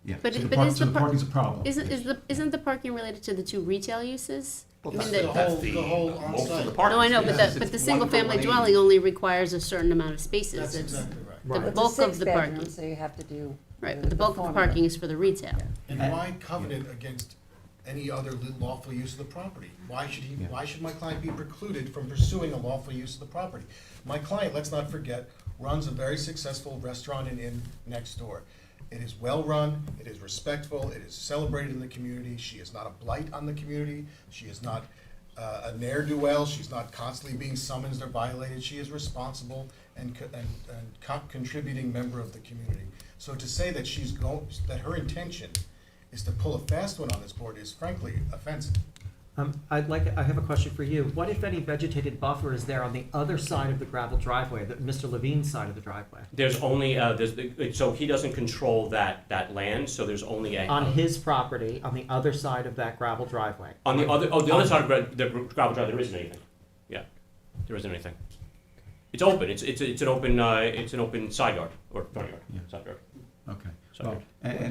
Yeah. But So is the the parking's a problem. Isn't the parking related to the 2 retail uses? I mean, That's the- the whole most of on-site. the parking No, I know, but spaces. the It's 1 single-family per dwelling only requires a certain amount of spaces. That's It's exactly right. the Right. It's a bulk of the 6-bedroom, parking. So you have to do. Right, but the bulk of the parking is for the retail. And my covenant against any other lawful use of the property. Why should Yeah. why should my client be precluded from pursuing a lawful use of the property? My client, let's not forget, runs a very successful restaurant and inn next door. It is well-run, it is respectful, it is celebrated in the community, she is not a blight on the community, she is not a ne'er-do-well, she's not constantly being summoned or violated, she is responsible and contributing member of the community. So to say that that her intention is to pull a fast one on this board is frankly offensive. I have a question for you. What, if any, vegetated buffer is there on the other side of the gravel driveway, Mr. Levine's side of the driveway? There's only, so he doesn't control that land, so there's only a. On his property, on the other side of that gravel driveway? On the other side of the gravel drive, there isn't anything. Yeah, there isn't anything. It's open, it's an open side yard, or front yard, Yeah. side yard. Okay. Side Well, yard.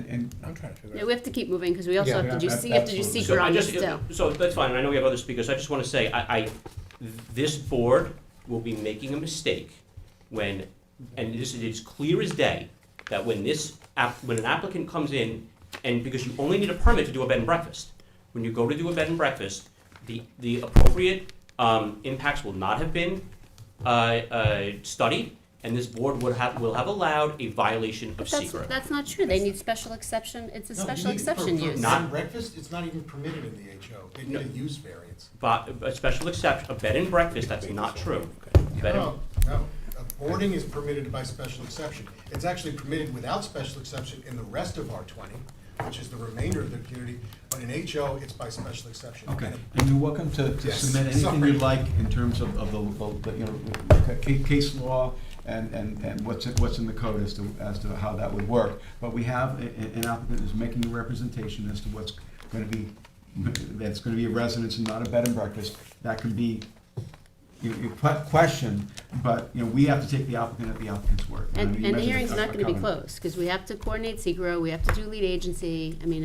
and I'm trying to figure Yeah, we have to keep moving, because we also Yeah, have to do, yeah, you have to do absolutely. secret on this still. So that's fine, and I know we have other speakers, I just wanna say, this board will be making a mistake when, and this is clear as day, that when when an applicant comes in, and because you only need a permit to do a bed and breakfast, when you go to do a bed and breakfast, the appropriate impacts will not have been studied, and this board will have allowed a violation of But secret. that's not true, they need special exception, it's a No, special for exception use. bed and breakfast, it's not even permitted in the HO, they need a use variance. But a special exception, a bed and breakfast, that's not true. Bed and- No, boarding is permitted by special exception. It's actually permitted without special exception in the rest of R20, which is the remainder of the community, but in HO, it's by special exception. Okay, and you're welcome to Yes, submit anything sorry. you'd like in terms of the case law and what's in the code as to how that would work. But we have an applicant who's making a representation as to what's gonna be, that's gonna be a residence and not a bed and breakfast. That can be questioned, but, we have to take the applicant at the applicant's word. I mean, you And the mentioned hearing's a not gonna be covenant. closed, because we have to coordinate secret, we have to do lead agency, I mean,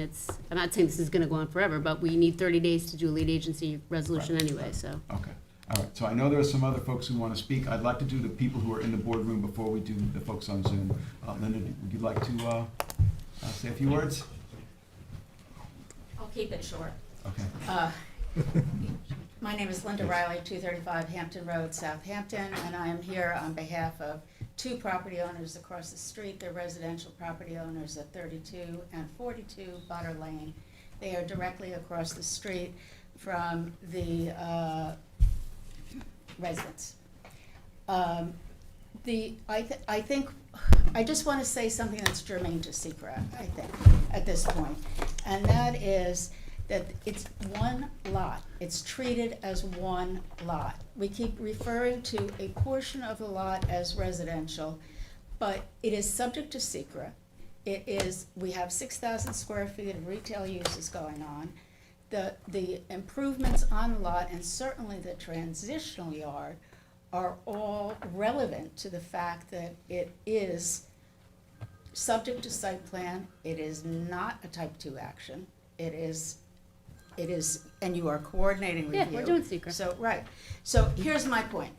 I'm not saying this is gonna go on forever, but we need 30 days to do lead agency resolution Right. anyway, so. Okay, all right, so I know there are some other folks who want to speak. I'd like to do the people who are in the boardroom before we do the folks on Zoom. Linda, would you like to say a few words? I'll keep it short. Okay. My name is Linda Riley, 235 Hampton Road, Southampton, and I am here on behalf of two property owners across the street. They're residential property owners at 32 and 42 Butter Lane. They are directly across the street from the residents. I just want to say something that's germane to secret, I think, at this point, and that is that it's one lot. It's treated as one lot. We keep referring to a portion of the lot as residential, but it is subject to secret. We have 6,000 square feet of retail uses going on. The improvements on the lot, and certainly the transitional yard, are all relevant to the fact that it is subject to site plan. It is not a type 2 action. It is, and you are coordinating review. Yeah, we're doing secret. So, right. So here's my point.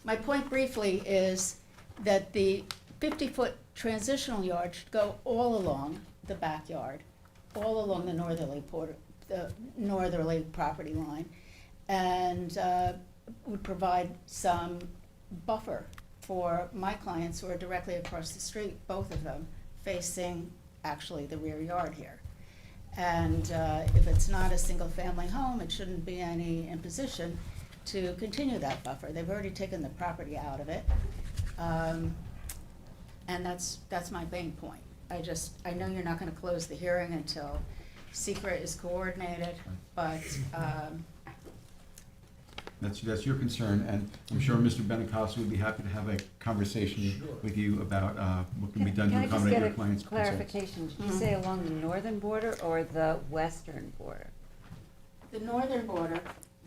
My point briefly is that the 50-foot transitional yard should go all along the backyard, all along the northerly property line, and would provide some buffer for my clients who are directly across the street, both of them facing actually the rear yard here. And if it's not a single-family home, it shouldn't be any imposition to continue that buffer. They've already taken the property out of it. And that's my main point. I know you're not gonna close the hearing until secret is coordinated, but, That's your concern, and I'm sure Mr. Benincasa would be happy to have a conversation with you about what can be done to accommodate your client's Can I concerns. just get a clarification? Did you say along the northern border or the western border? the northern border.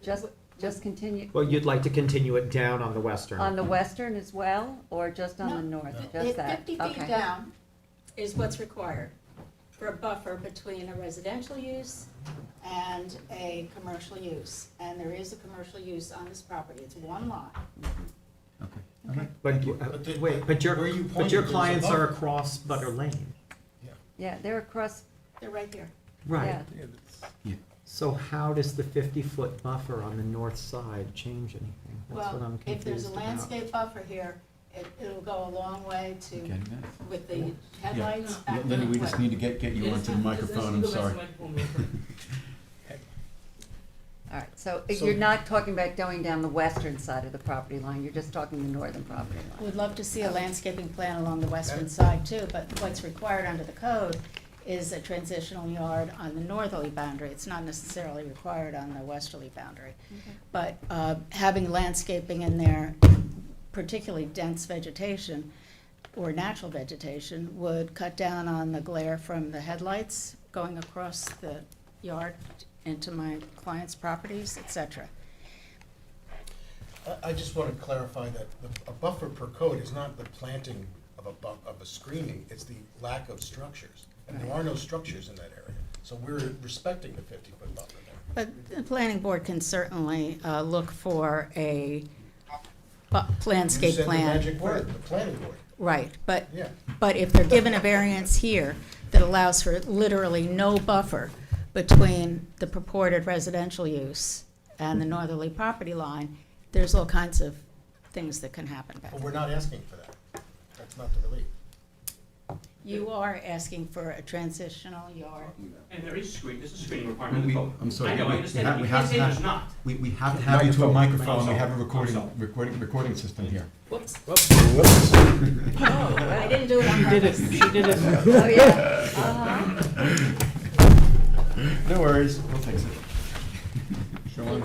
Just continue, Well, you'd like to continue it down on the western? on the western as well, or just on the north? Just that? 50 feet Okay. down is what's required for a buffer between a residential use and a commercial use. And there is a commercial use on this property. It's one lot. Okay, all right. But, Thank you. wait, but where you your pointed, clients there's a are buffer. across Butter Lane? Yeah, they're across, They're right there. Right. yeah. Yeah. So how does the 50-foot buffer on the north side change anything? That's what I'm Well, if there's a confused about. landscape buffer here, it'll go a long way to, Getting that? with the headlights. back Lenny, we that just way. need to get you onto the microphone, I'm sorry. All right, so So- you're not talking about going down the western side of the property line, you're just talking the northern property line? We'd love to see a landscaping plan along the western side too, but what's required under the code is a transitional yard on the northerly boundary. It's not necessarily required on the westerly boundary. But having landscaping in there, particularly dense vegetation or natural vegetation, would cut down on the glare from the headlights going across the yard into my client's properties, et cetera. I just want to clarify that a buffer per code is not the planting of a screening, it's the lack of structures. And there are no structures in that area, so we're respecting the 50-foot buffer there. But the planning board can certainly look for a landscape You said the plan. magic word, the planning board. Right, but, Yeah. but if they're given a variance here that allows for literally no buffer between the purported residential use and the northerly property line, there's all kinds of things that can happen back But there. we're not asking for that. That's not the relief. You are asking for a transitional yard. And there is there's a screening requirement in the code. I'm sorry. I know, I understand, that. We you have can't say to there's have- not. We have to have you to a microphone, we have a Also. recording system here. Whoops. I didn't do it on purpose. She did it. Oh, yeah. Uh-huh. No worries, we'll fix it. Sean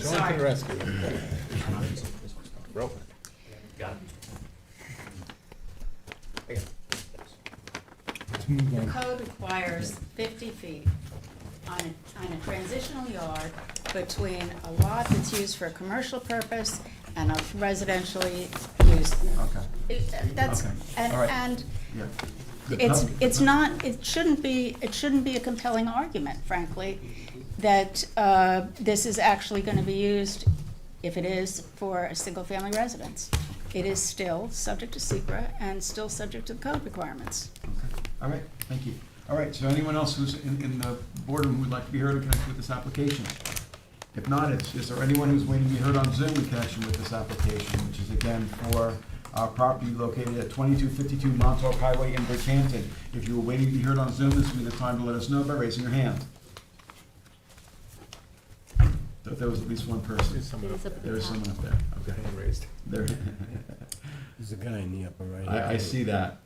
Sorry. to the rescue. Got it. The code requires 50 feet on a transitional yard between a lot that's used for a commercial purpose and a residentially used. Okay. That's, Okay. and, All right. and Yeah. it's not, it shouldn't be a compelling argument, frankly, that this is actually gonna be used, if it is, for a single-family residence. It is still subject to SECRA and still subject to the code requirements. Okay. All right, thank you. All right, so anyone else who's in the boardroom who would like to be heard in connection with this application? If not, is there anyone who's waiting to be heard on Zoom in connection with this application, which is again for our property located at 2252 Montauk Highway in Bridgehampton? If you were waiting to be heard on Zoom, this would be the time to let us know by raising your hand. So if there was at least one person. There's someone up there. There is someone up there. Okay. Hand raised. There. There's a guy in the upper right. I see that.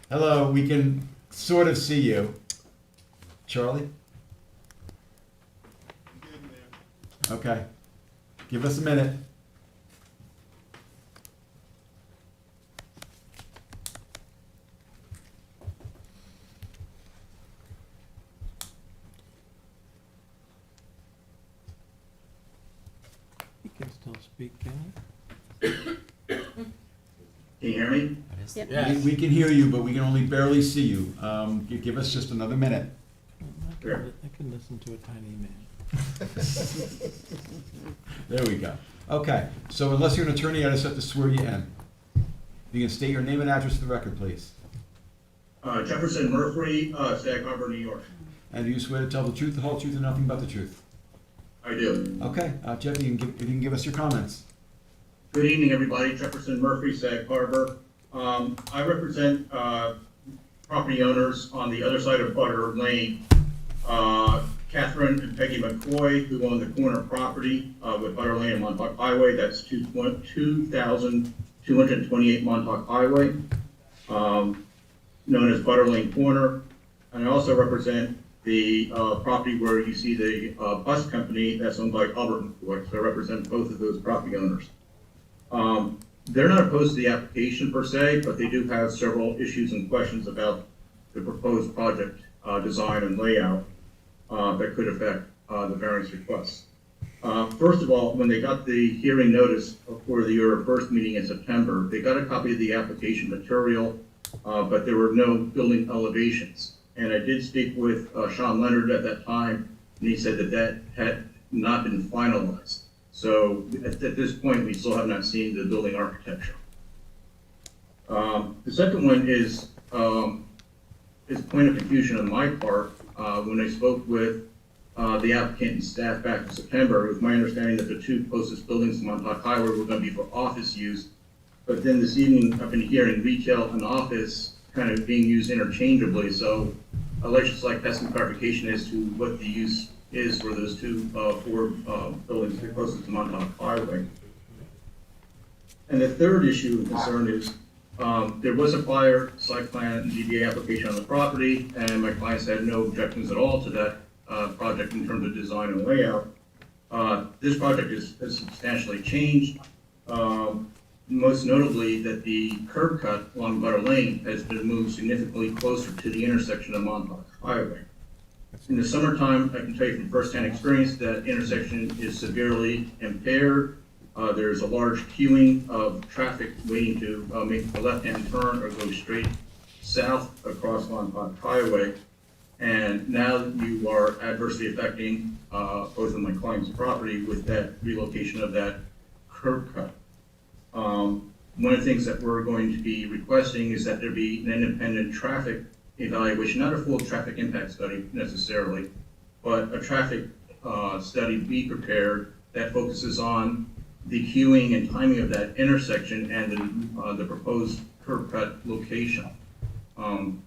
Hello, we can sort of see you. Charlie? Okay. Give us a minute. He can still speak, can Can you hear me? Yep. We can hear you, but we can only barely see you. Give us just another minute. he? Sure. I can listen to a tiny man. There we go. Okay, so unless you're an attorney, I just have to swear you in. You can state your name and address for the record, please. Jefferson Murphy, Sag Harbor, New York. And do you swear to tell the truth, the whole truth, and nothing but the truth? I do. Okay, Jeff, you can give us your comments. Good evening, everybody. Jefferson Murphy, Sag Harbor. I represent property owners on the other side of Butter Lane. Catherine and Peggy McCoy, who own the corner property with Butter Lane and Montauk Highway. That's 2,228 Montauk Highway, known as Butter Lane Corner. And I also represent the property where you see the bus company that's owned by Albert McCoy. So I represent both of those property owners. They're not opposed to the application per se, but they do have several issues and questions about the proposed project design and layout that could affect the variance requests. First of all, when they got the hearing notice for your first meeting in September, they got a copy of the application material, but there were no building elevations. And I did speak with Sean Leonard at that time, and he said that that had not been finalized. So at this point, we still have not seen the building architecture. The second one is a point of confusion on my part. When I spoke with the applicant and staff back in September. It was my understanding that the two closest buildings to Montauk Highway were going to be for office use. But then this evening, I've been hearing retail and office kind of being used interchangeably. So I'd just like to have some clarification as to what the use is for those two, four buildings that are closest to Montauk Highway. And the third issue of concern is there was a prior site plan and ZBA application on the property, and my clients had no objections at all to that project in terms of design and layout. This project has substantially changed. Most notably that the curb cut along Butter Lane has been moved significantly closer to the intersection of Montauk Highway. In the summertime, I can tell you from firsthand experience that intersection is severely impaired. There's a large queuing of traffic waiting to make a left-hand turn or go straight south across Montauk Highway. And now you are adversely affecting both of my client's property with that relocation of that curb cut. One of the things that we're going to be requesting is that there be an independent traffic evaluation, not a full traffic impact study necessarily, but a traffic study be prepared that focuses on the queuing and timing of that intersection and the proposed curb cut location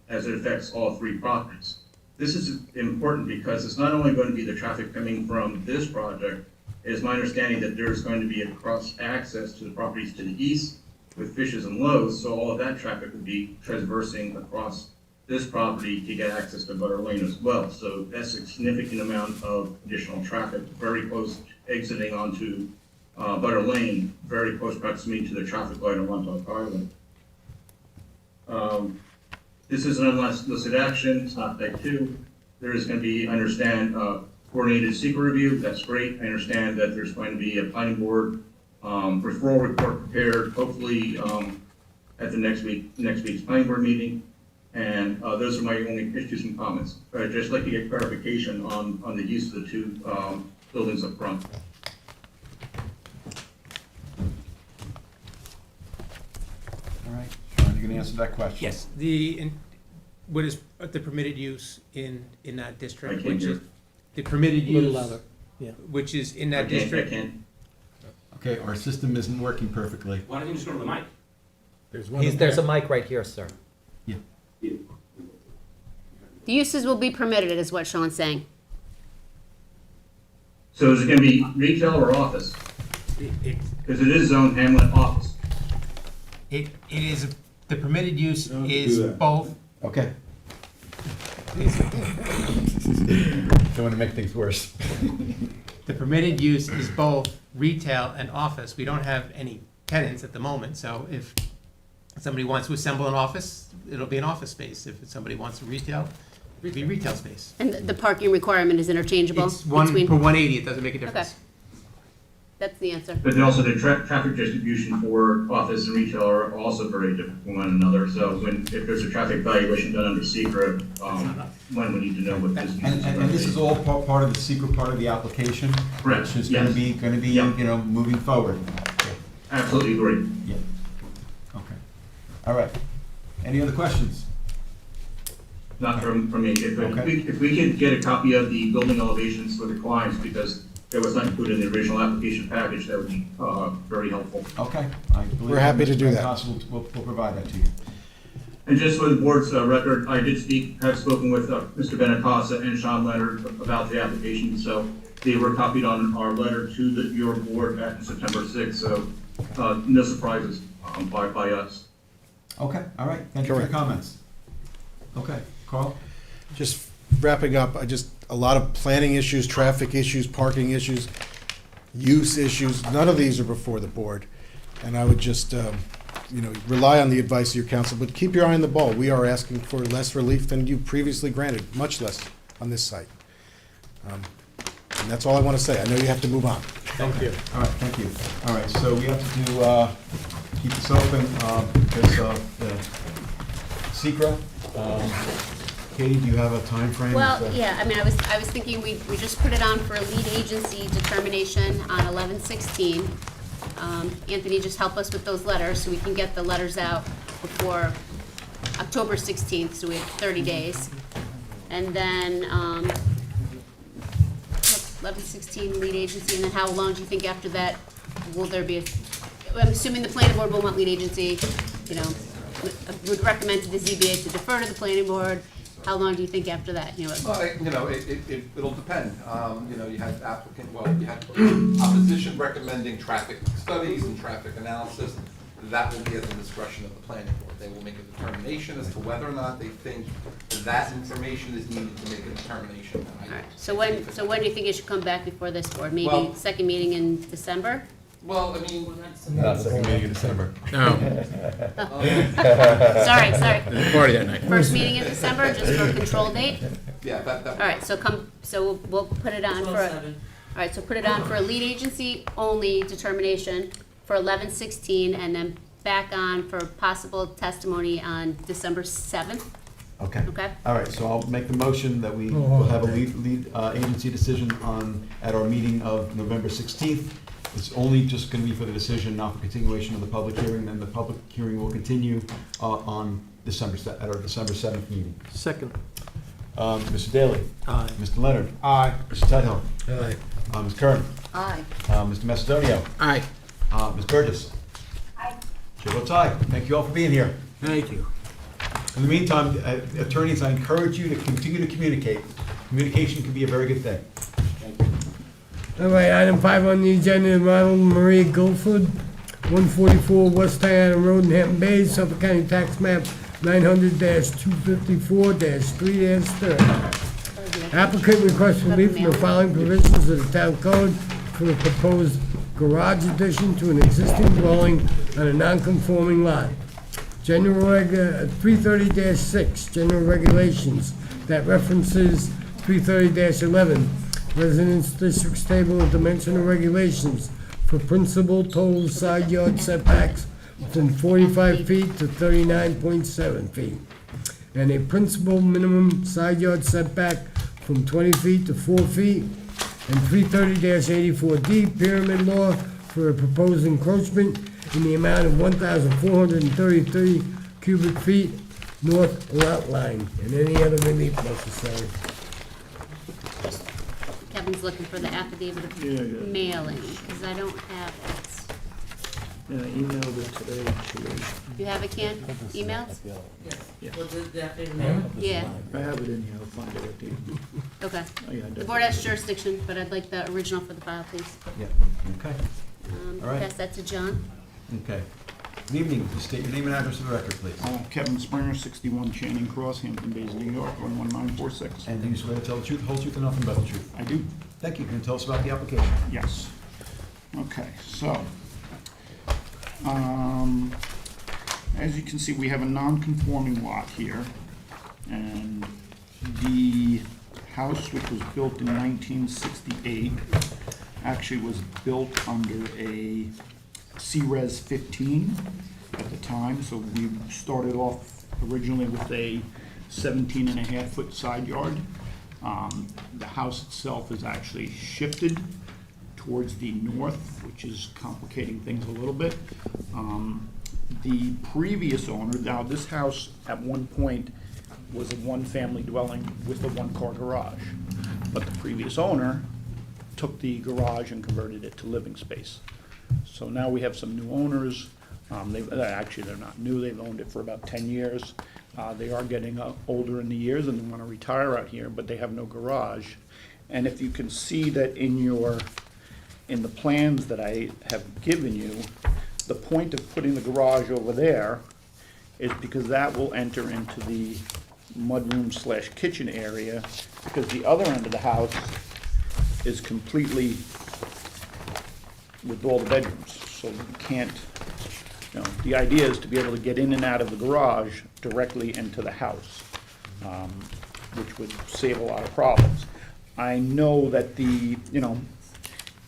as it affects all three properties. This is important because it's not only going to be the traffic coming from this project. It is my understanding that there's going to be a cross access to the properties to the east with Fishes and Lowe's, so all of that traffic will be traversing across this property to get access to Butter Lane as well. So that's a significant amount of additional traffic, very close exiting onto Butter Lane, very close proximity to the traffic light on Montauk Highway. This is an unsolicited action, it's not type 2. There is going to be, I understand, coordinated secret review, that's great. I understand that there's going to be a planning board referral report prepared, hopefully at the next week's planning board meeting. And those are my only issues and comments. But I'd just like to get clarification on the use of the two buildings up front. All right, Sean, you gonna answer that question? Yes, what is the permitted use in that district, I can't which hear. is, the permitted A little use, louder, yeah. which is in I that can't. district. Okay, our system isn't working perfectly. Why don't you just go to the mic? There's one up There's a there. mic right here, sir. The uses will be permitted, is what Sean's saying. So is it going to be retail or office? Because it is zone hamlet office. It is, the permitted use Don't is do that. both, Okay. Don't wanna make things worse. the permitted use is both retail and office. We don't have any tenants at the moment, so if somebody wants to assemble an office, it'll be an office space. If somebody wants to retail, it'll be retail space. And the parking requirement is interchangeable It's one between, per 180, it doesn't make a difference. Okay. That's the answer. But then also the traffic distribution for office and retail are also very different from one another. So if there's a traffic valuation done under secret, one would need to know what this means. And this is all part of the secret part of the application? Correct, Which is yes. gonna be, Yeah. you know, moving forward. Absolutely agree. Yeah. Okay. All right. Any other questions? Not from me. Okay. If we could get a copy of the building elevations for the clients, because that was not included in the original application package, that would be very helpful. Okay. I believe We're happy to Mr. do that. Pentecostal will provide that to you. And just for the board's record, I did have spoken with Mr. Benacasa and Sean Leonard about the application, so they were copied on our letter to your board back on September 6th, so no surprises by us. Okay, all right. Thank you for the Correct. comments. Okay, Carl? Just wrapping up, a lot of planning issues, traffic issues, parking issues, use issues, none of these are before the board. And I would just, rely on the advice of your counsel, but keep your eye on the ball. We are asking for less relief than you previously granted, much less on this site. And that's all I want to say. I know you have to move on. Thank you. All right, thank you. All right, so we have to do, keep this open because of the secret. Katie, do you have a time frame? Well, yeah, I mean, I was thinking we just put it on for a lead agency determination on 11/16. Anthony, just help us with those letters so we can get the letters out before October 16th, so we have 30 days. And then, 11/16 lead agency, and then how long do you think after that will there be I'm assuming the planning board will want lead agency, would recommend to the ZBA to defer to the planning board. How long do you think after that, Well, it'll depend. You had you had opposition recommending traffic studies and traffic analysis. That will be at the discretion of the planning board. They will make a determination as to whether or not they think that information is needed to make a determination. All right, so when do you think it should come back before this board? Maybe Well- second meeting in December? Well, I mean, Second meeting in December. Sorry. Party that night. First meeting in December, just for a control date? yeah, that. All right, so we'll put it on for, all right, so put it on for a lead agency only determination for 11/16, and then back on for possible testimony on December 7th, Okay. okay? All right, so I'll make the motion that we will have a lead agency decision at our meeting of November 16th. It's only just going to be for the decision, not for continuation of the public hearing, and the public hearing will continue on at our December 7th meeting. Second. Mr. Daly? Aye. Mr. Leonard? Aye. Mr. Tudhill? Aye. Ms. Curran? Aye. Mr. Macedonio? Aye. Ms. Burgess? Aye. Chair votes aye. Thank you all for being here. Thank you. In the meantime, attorneys, I encourage you to continue to communicate. Communication can be a very good thing. All right, item 5 on the agenda, Ronald Maria Guilford, 144 West Diana Road in Hampton Bays, Suffolk County Tax Map 900-254-3-30. Applicant requests relief from the following provisions of the town code for the proposed garage addition to an existing dwelling on a non-conforming lot. 330-6, general regulations that references 330-11, Residence District's table of dimensional regulations for principal total side yard setbacks within 45 feet to 39.7 feet. And a principal minimum side yard setback from 20 feet to 4 feet. And 330-84D pyramid law for a proposed encroachment in the amount of 1,433 cubic feet north lot line, and any other relief necessary. Kevin's looking for the affidavit of mailing, because I don't have it. Yeah, I emailed it today to You have it, Ken? Emails? you. Yeah, I have it in here, I'll find it at the. okay. Oh, yeah, The board has jurisdiction, but I'd like the original for the file, please. Yeah, okay, All right. Pass that to John. okay. Good evening, please state your name and address for the record, please. Kevin Springer, 61 Channing Cross, Hampton Bays, New York, 11946. And do you swear to tell the truth, the whole truth, and nothing but the truth? I do, Thank you. Can you tell us about the application? yes. Okay, so, as you can see, we have a non-conforming lot here. And the house, which was built in 1968, actually was built under a C-Res 15 at the time, so we started off originally with a 17.5-foot side yard. The house itself is actually shifted towards the north, which is complicating things a little bit. The previous owner, now this house at one point was a one-family dwelling with a one-car garage, but the previous owner took the garage and converted it to living space. So now we have some new owners. Actually, they're not new, they've owned it for about 10 years. They are getting older in the years and they want to retire out here, but they have no garage. And if you can see that in the plans that I have given you, the point of putting the garage over there is because that will enter into the mudroom/kitchen area, because the other end of the house is completely with all the bedrooms, so you can't, the idea is to be able to get in and out of the garage directly into the house, which would save a lot of problems. I know that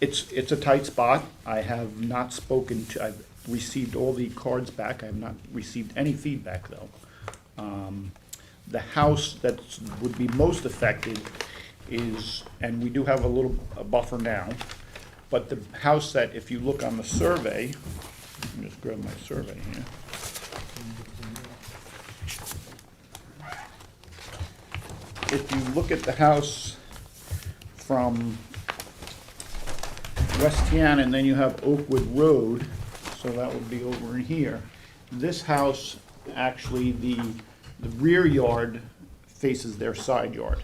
it's a tight spot. I have not I've received all the cards back. I have not received any feedback, though. The house that would be most affected is, and we do have a buffer now, but the house that, if you look on the survey, let me just grab my survey here. If you look at the house from West Tiana, and then you have Oakwood Road, so that would be over in here. This house, actually, the rear yard faces their side yard.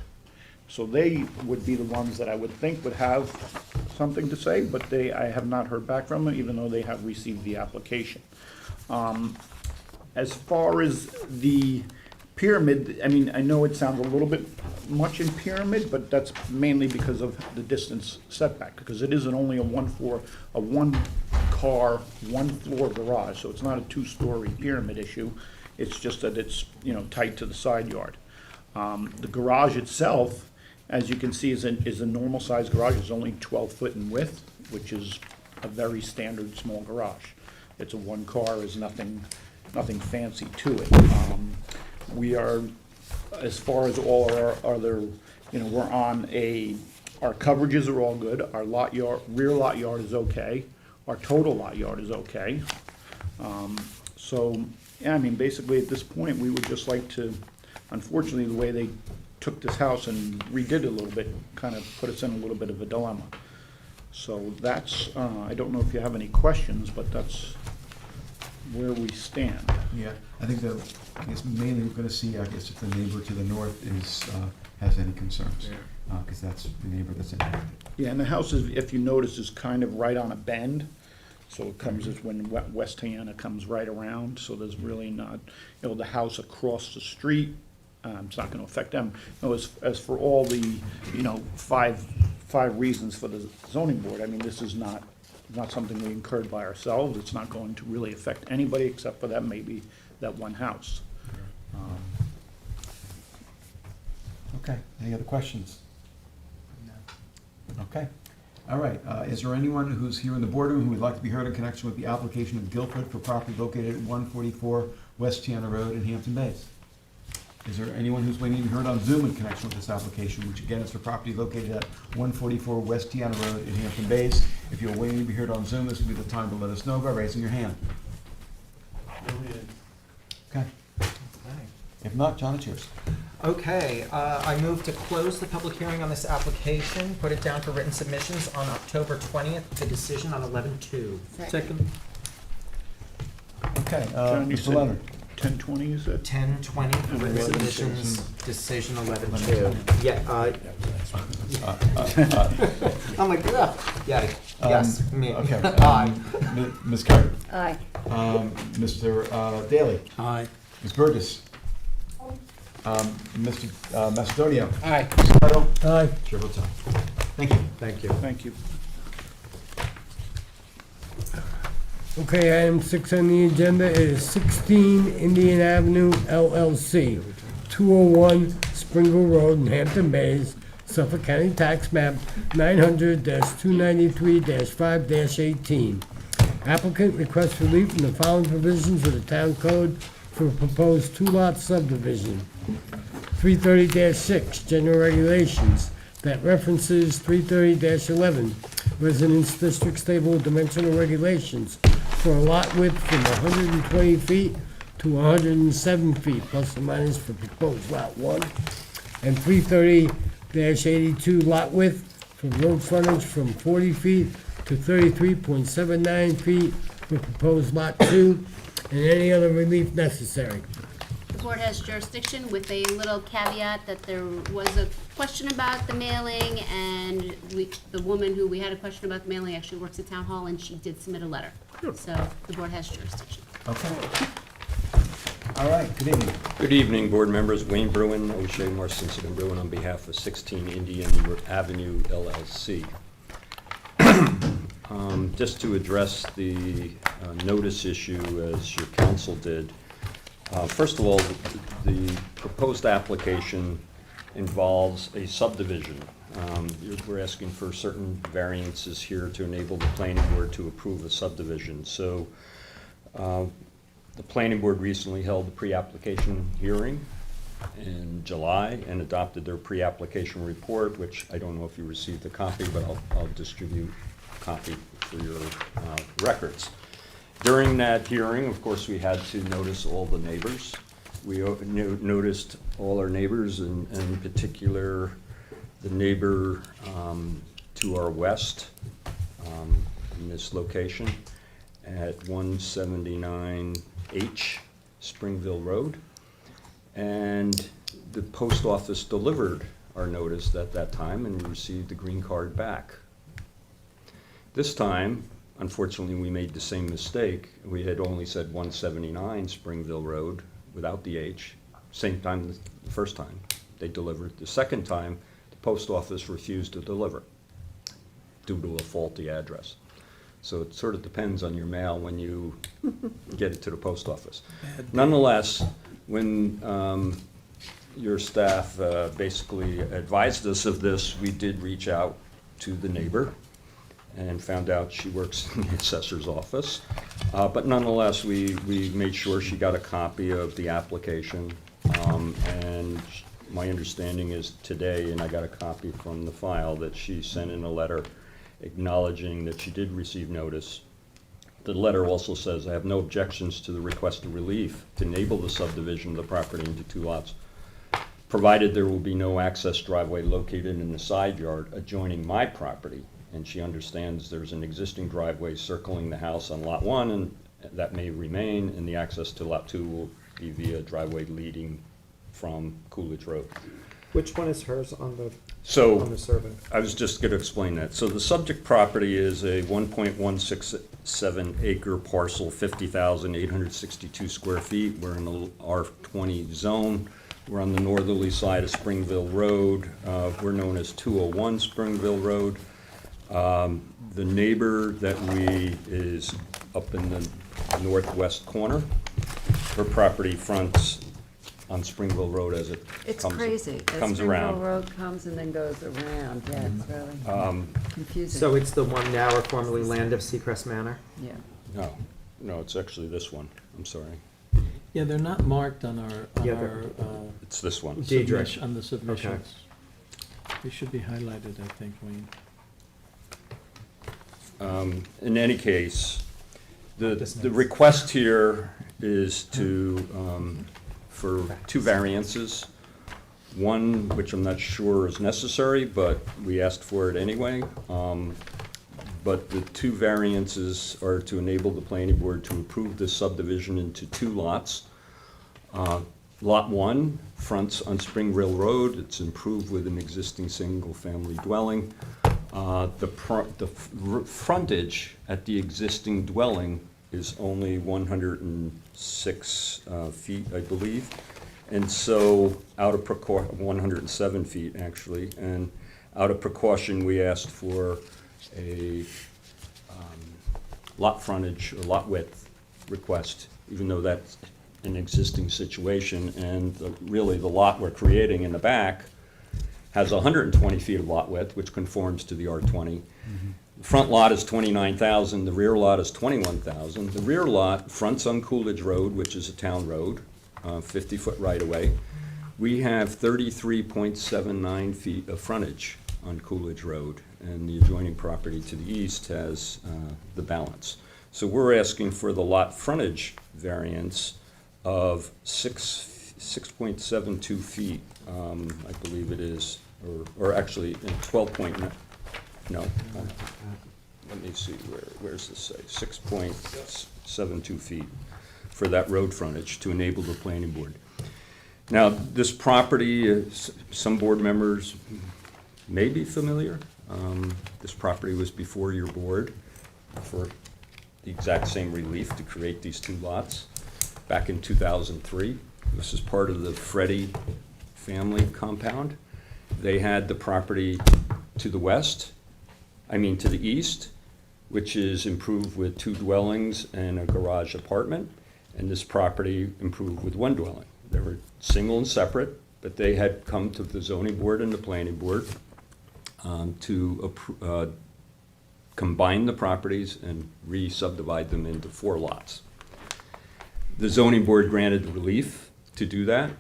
So they would be the ones that I would think would have something to say, but I have not heard back from them, even though they have received the application. As far as the pyramid, I mean, I know it sounds a little bit much in pyramid, but that's mainly because of the distance setback, because it isn't only a one-car, one-floor garage, so it's not a two-story pyramid issue. It's just that it's, tight to the side yard. The garage itself, as you can see, is a normal-sized garage. It's only 12 foot in width, which is a very standard small garage. It's a one-car, there's nothing fancy to it. We are, as far as all our other, we're on our coverages are all good. Our rear lot yard is okay. Our total lot yard is okay. Basically at this point, we would just like to, unfortunately, the way they took this house and redid it a little bit, kind of put us in a little bit of a dilemma. So that's, I don't know if you have any questions, but that's where we stand. Yeah, I think I guess mainly we're gonna see, I guess, if the neighbor to the north has any concerns, because that's the neighbor that's impacted. Yeah, and the house is, if you notice, is kind of right on a bend. So it comes as when West Tiana comes right around, so there's really not, the house across the street, it's not gonna affect them. As for all the, five reasons for the zoning board, I mean, this is not something we incurred by ourselves. It's not going to really affect anybody except for that, maybe that one house. Okay, any other questions? Okay, all right, is there anyone who's here in the boardroom who would like to be heard in connection with the application of Guilford for property located at 144 West Tiana Road in Hampton Bays? Is there anyone who's waiting to be heard on Zoom in connection with this application, which again is for property located at 144 West Tiana Road in Hampton Bays? If you're waiting to be heard on Zoom, this will be the time to let us know by raising your hand. Okay. If not, John, it's yours. Okay, I move to close the public hearing on this application, put it down for written submissions on October 20th, the decision on 11/2. Second. Okay, John, you Mr. said Leonard. 10:20, you said? 10/20, written 11/2. submissions, decision 11/2. Yeah, I'm like, ugh, yeah, yes, me. Okay. Aye. Ms. Carter. Aye. Mr. Daly. Aye. Ms. Burgess. Mr. Macedonio. Aye. Mr. Little. Aye. Chair votes aye. Thank you. Thank you. Thank you. Okay, item 6 on the agenda is 16 Indian Avenue LLC, 201 Springle Road in Hampton Bays, Suffolk County Tax Map 900-293-5-18. Applicant requests relief from the following provisions of the Town Code for a proposed two-lot subdivision. 330-6, General Regulations, that references 330-11, Residence District Stable Dimensional Regulations, for a lot width from 120 feet to 107 feet, plus or minus for proposed lot 1. And 330-82, lot width for road frontage from 40 feet to 33.79 feet for proposed lot 2, and any other relief necessary. The board has jurisdiction with a little caveat that there was a question about the mailing, and the woman who we had a question about the mailing actually works at Town Hall, and she did submit a letter. So the board has jurisdiction. Okay. All right, good evening. Good evening, board members. Wayne Bruin, O'Shea, Marcinson and Bruin on behalf of 16 Indian Avenue LLC. Just to address the notice issue as your counsel did. First of all, the proposed application involves a subdivision. We're asking for certain variances here to enable the planning board to approve a subdivision. So the planning board recently held a pre-application hearing in July and adopted their pre-application report, which I don't know if you received a copy, but I'll distribute a copy for your records. During that hearing, of course, we had to notice all the neighbors. We noticed all our neighbors, and in particular, the neighbor to our west, in this location at 179H Springville Road. And the post office delivered our notice at that time and received the green card back. This time, unfortunately, we made the same mistake. We had only said 179 Springville Road without the H. Same time the first time they delivered. The second time, the post office refused to deliver due to a faulty address. So it sort of depends on your mail when you get it to the post office. Nonetheless, when your staff basically advised us of this, we did reach out to the neighbor and found out she works in the assessor's office. But nonetheless, we made sure she got a copy of the application. And my understanding is today, and I got a copy from the file, that she sent in a letter acknowledging that she did receive notice. The letter also says, I have no objections to the request of relief to enable the subdivision of the property into 2 lots, provided there will be no access driveway located in the side yard adjoining my property. And she understands there's an existing driveway circling the house on lot 1, and that may remain, and the access to lot 2 will be via driveway leading from Coolidge Road. Which one is hers on the So, survey? I was just going to explain that. So the subject property is a 1.167 acre parcel, 50,862 square feet. We're in the R20 zone. We're on the northerly side of Springville Road. We're known as 201 Springville Road. The neighbor that is up in the northwest corner. Her property fronts on Springville Road as it It's comes crazy. comes around. Springville Road comes and then goes around, yeah, it's really confusing. So it's the one now or formerly land of Seacrest Manor? Yeah. No, it's actually this one. I'm sorry. Yeah, they're not marked on our, It's this one. on the submissions. They should be highlighted, I think, Wayne. In any case, the request here is for 2 variances. One, which I'm not sure is necessary, but we asked for it anyway. But the 2 variances are to enable the planning board to approve this subdivision into 2 lots. Lot 1 fronts on Springville Road. It's improved with an existing single-family dwelling. The frontage at the existing dwelling is only 106 feet, I believe. And so, 107 feet, actually. And out of precaution, we asked for a lot frontage or lot width request, even though that's an existing situation. And really, the lot we're creating in the back has 120 feet of lot width, which conforms to the R20. The front lot is 29,000, the rear lot is 21,000. The rear lot fronts on Coolidge Road, which is a town road, 50-foot right-of-way. We have 33.79 feet of frontage on Coolidge Road, and the adjoining property to the east has the balance. So we're asking for the lot frontage variance of 6.72 feet, I believe it is, or actually 12. Let me see, where's this say? 6.72 feet for that road frontage to enable the planning board. Now, this property, some board members may be familiar. This property was before your board for the exact same relief to create these 2 lots back in 2003. This is part of the Freddie family compound. They had the property to the west, to the east, which is improved with 2 dwellings and a garage apartment, and this property improved with 1 dwelling. They were single and separate, but they had come to the zoning board and the planning board to combine the properties and re-subdivide them into 4 lots. The zoning board granted relief to do that.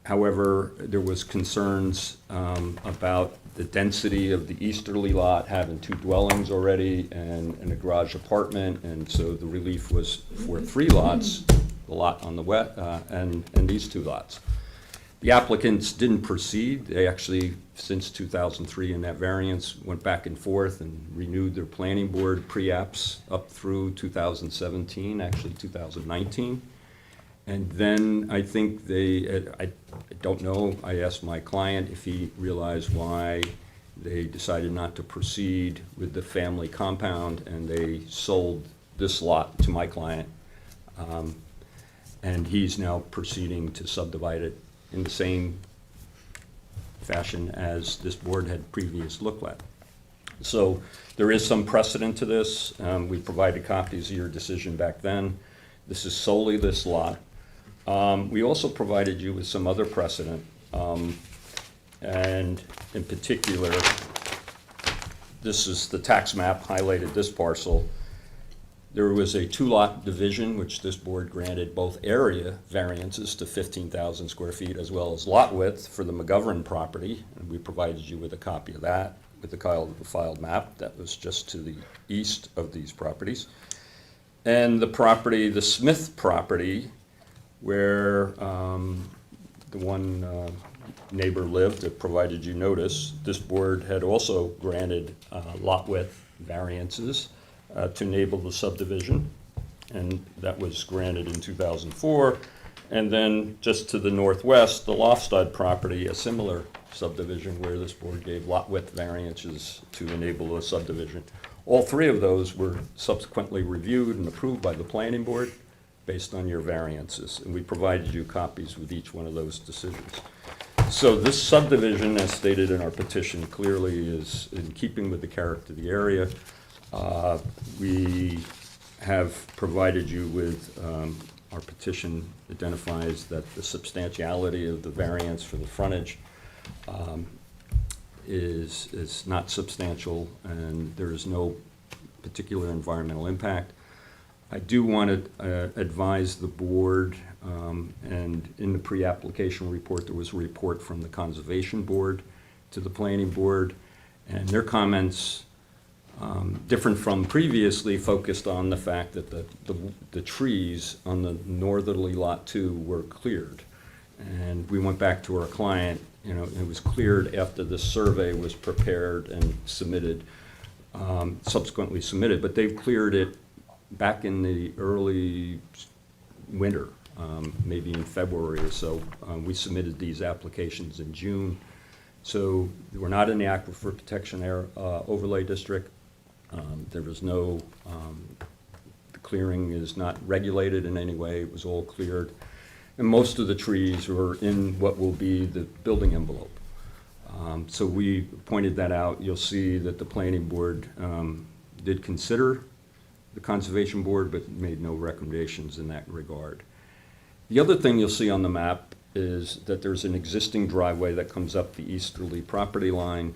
However, there was concerns about the density of the easterly lot having 2 dwellings already and a garage apartment, and so the relief was for 3 lots, the lot on the west and these 2 lots. The applicants didn't proceed. They actually, since 2003 in that variance, went back and forth and renewed their planning board pre-apps up through 2017, actually 2019. And then I think I don't know, I asked my client if he realized why they decided not to proceed with the family compound, and they sold this lot to my client. And he's now proceeding to subdivide it in the same fashion as this board had previously looked at. So there is some precedent to this. We provided copies of your decision back then. This is solely this lot. We also provided you with some other precedent, and in particular, this is the tax map highlighted this parcel. There was a two-lot division, which this board granted both area variances to 15,000 square feet as well as lot width for the McGovern property, and we provided you with a copy of that with the filed map. That was just to the east of these properties. And the property, the Smith property, where the one neighbor lived that provided you notice, this board had also granted lot width variances to enable the subdivision, and that was granted in 2004. And then just to the northwest, the Lofstad property, a similar subdivision where this board gave lot width variances to enable a subdivision. All three of those were subsequently reviewed and approved by the planning board based on your variances, and we provided you copies with each one of those decisions. So this subdivision, as stated in our petition, clearly is in keeping with the character of the area. We have provided you with, our petition identifies that the substantiality of the variance for the frontage is not substantial, and there is no particular environmental impact. I do want to advise the board, and in the pre-application report, there was a report from the Conservation Board to the Planning Board, and their comments, different from previously, focused on the fact that the trees on the northerly lot 2 were cleared. And we went back to our client, it was cleared after the survey was prepared and submitted, subsequently submitted, but they've cleared it back in the early winter, maybe in February or so. We submitted these applications in June. So we're not in the Aquifer Protection Area Overlay District. There was no, the clearing is not regulated in any way. It was all cleared. And most of the trees were in what will be the building envelope. So we pointed that out. You'll see that the Planning Board did consider the Conservation Board, but made no recommendations in that regard. The other thing you'll see on the map is that there's an existing driveway that comes up the easterly property line.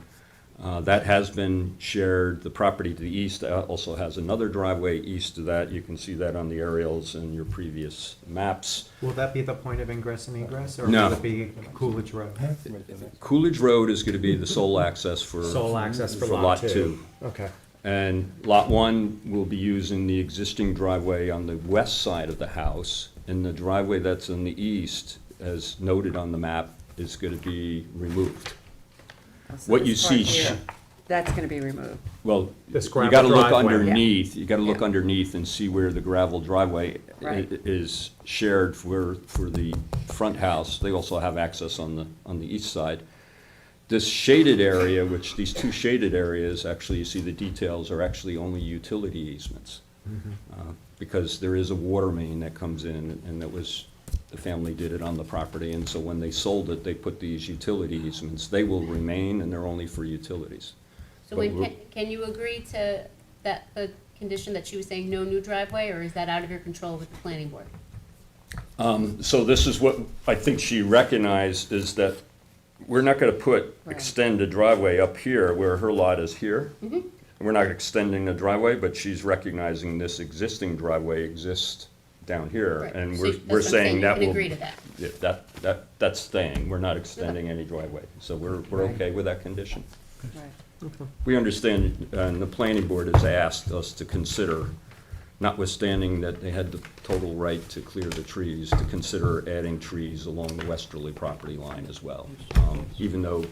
That has been shared. The property to the east also has another driveway east of that. You can see that on the aerials and your previous maps. Will that be the point of ingress and egress, or No. will it be Coolidge Road? Coolidge Road is going to be the sole access for lot 2. Okay. And lot 1 will be using the existing driveway on the west side of the house, and the driveway that's on the east, as noted on the map, is going to be removed. So What this you part see, here, that's gonna be removed. well, This you gravel gotta look driveway. underneath, you gotta look Yeah. underneath and see where the gravel driveway Right. is shared for the front house. They also have access on the east side. This shaded area, which these two shaded areas, actually, you see the details are actually only utility easements. Because there is a water main that comes in, and that was, the family did it on the property, and so when they sold it, they put these utility easements. They will remain, and they're only for utilities. So But when, we're- can you agree to that, the condition that she was saying, no new driveway, or is that out of your control with the planning board? So this is what I think she recognized, is that we're not gonna extend a driveway up here where her lot is here. We're not extending the driveway, but she's recognizing this existing driveway exists down here. Right. And So we're that's what I'm saying you that can will. agree to that. Yeah, that's staying. We're not extending any driveway. So we're okay with that condition. Right. We understand, and the planning board has asked us to consider notwithstanding that they had the total right to clear the trees, to consider adding trees along the westerly property line as well. Even though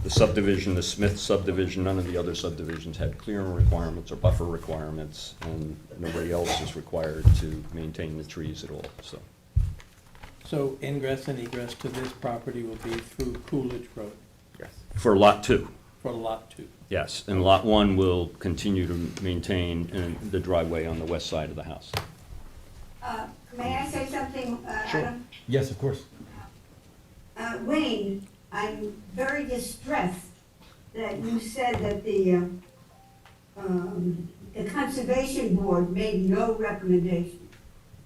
the subdivision, the Smith subdivision, none of the other subdivisions had clearing requirements or buffer requirements, and nobody else is required to maintain the trees at all, so. So ingress and egress to this property will be through Coolidge Road For Lot 2. for Lot 2. Yes, and Lot 1 will continue to maintain the driveway on the west side of the house. May I say something, Adam? Yes, of course. Wayne, I'm very distressed that you said that the Conservation Board made no recommendation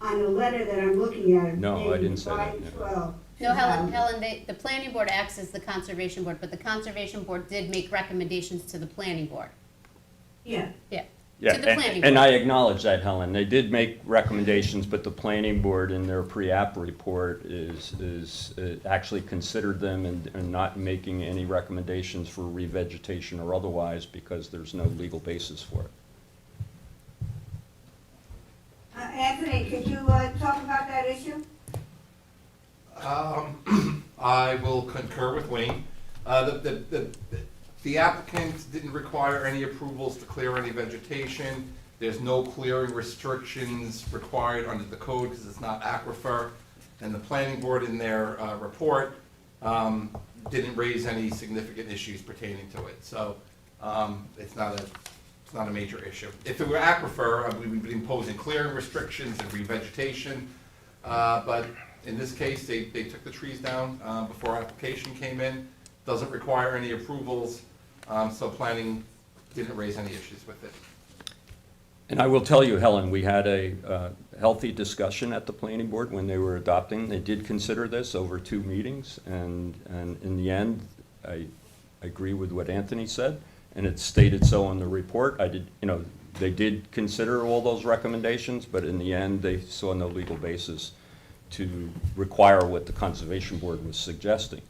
on the letter that I'm looking at. No, I didn't say that, dated yeah. 5/12. No, Helen, the planning board acts as the conservation board, but the conservation board did make recommendations to the planning board. Yeah. Yeah, Yeah, to the planning board. and I acknowledge that, Helen. They did make recommendations, but the planning board in their pre-app report actually considered them and not making any recommendations for revegetation or otherwise because there's no legal basis for it. Anthony, could you talk about that issue? I will concur with Wayne. The applicant didn't require any approvals to clear any vegetation. There's no clearing restrictions required under the code because it's not aquifer. And the planning board in their report didn't raise any significant issues pertaining to it. So it's not a major issue. If it were aquifer, we would be imposing clearing restrictions and revegetation. But in this case, they took the trees down before application came in. Doesn't require any approvals, so planning didn't raise any issues with it. And I will tell you, Helen, we had a healthy discussion at the planning board when they were adopting. They did consider this over 2 meetings, and in the end, I agree with what Anthony said, and it's stated so in the report. They did consider all those recommendations, but in the end, they saw no legal basis to require what the Conservation Board was suggesting.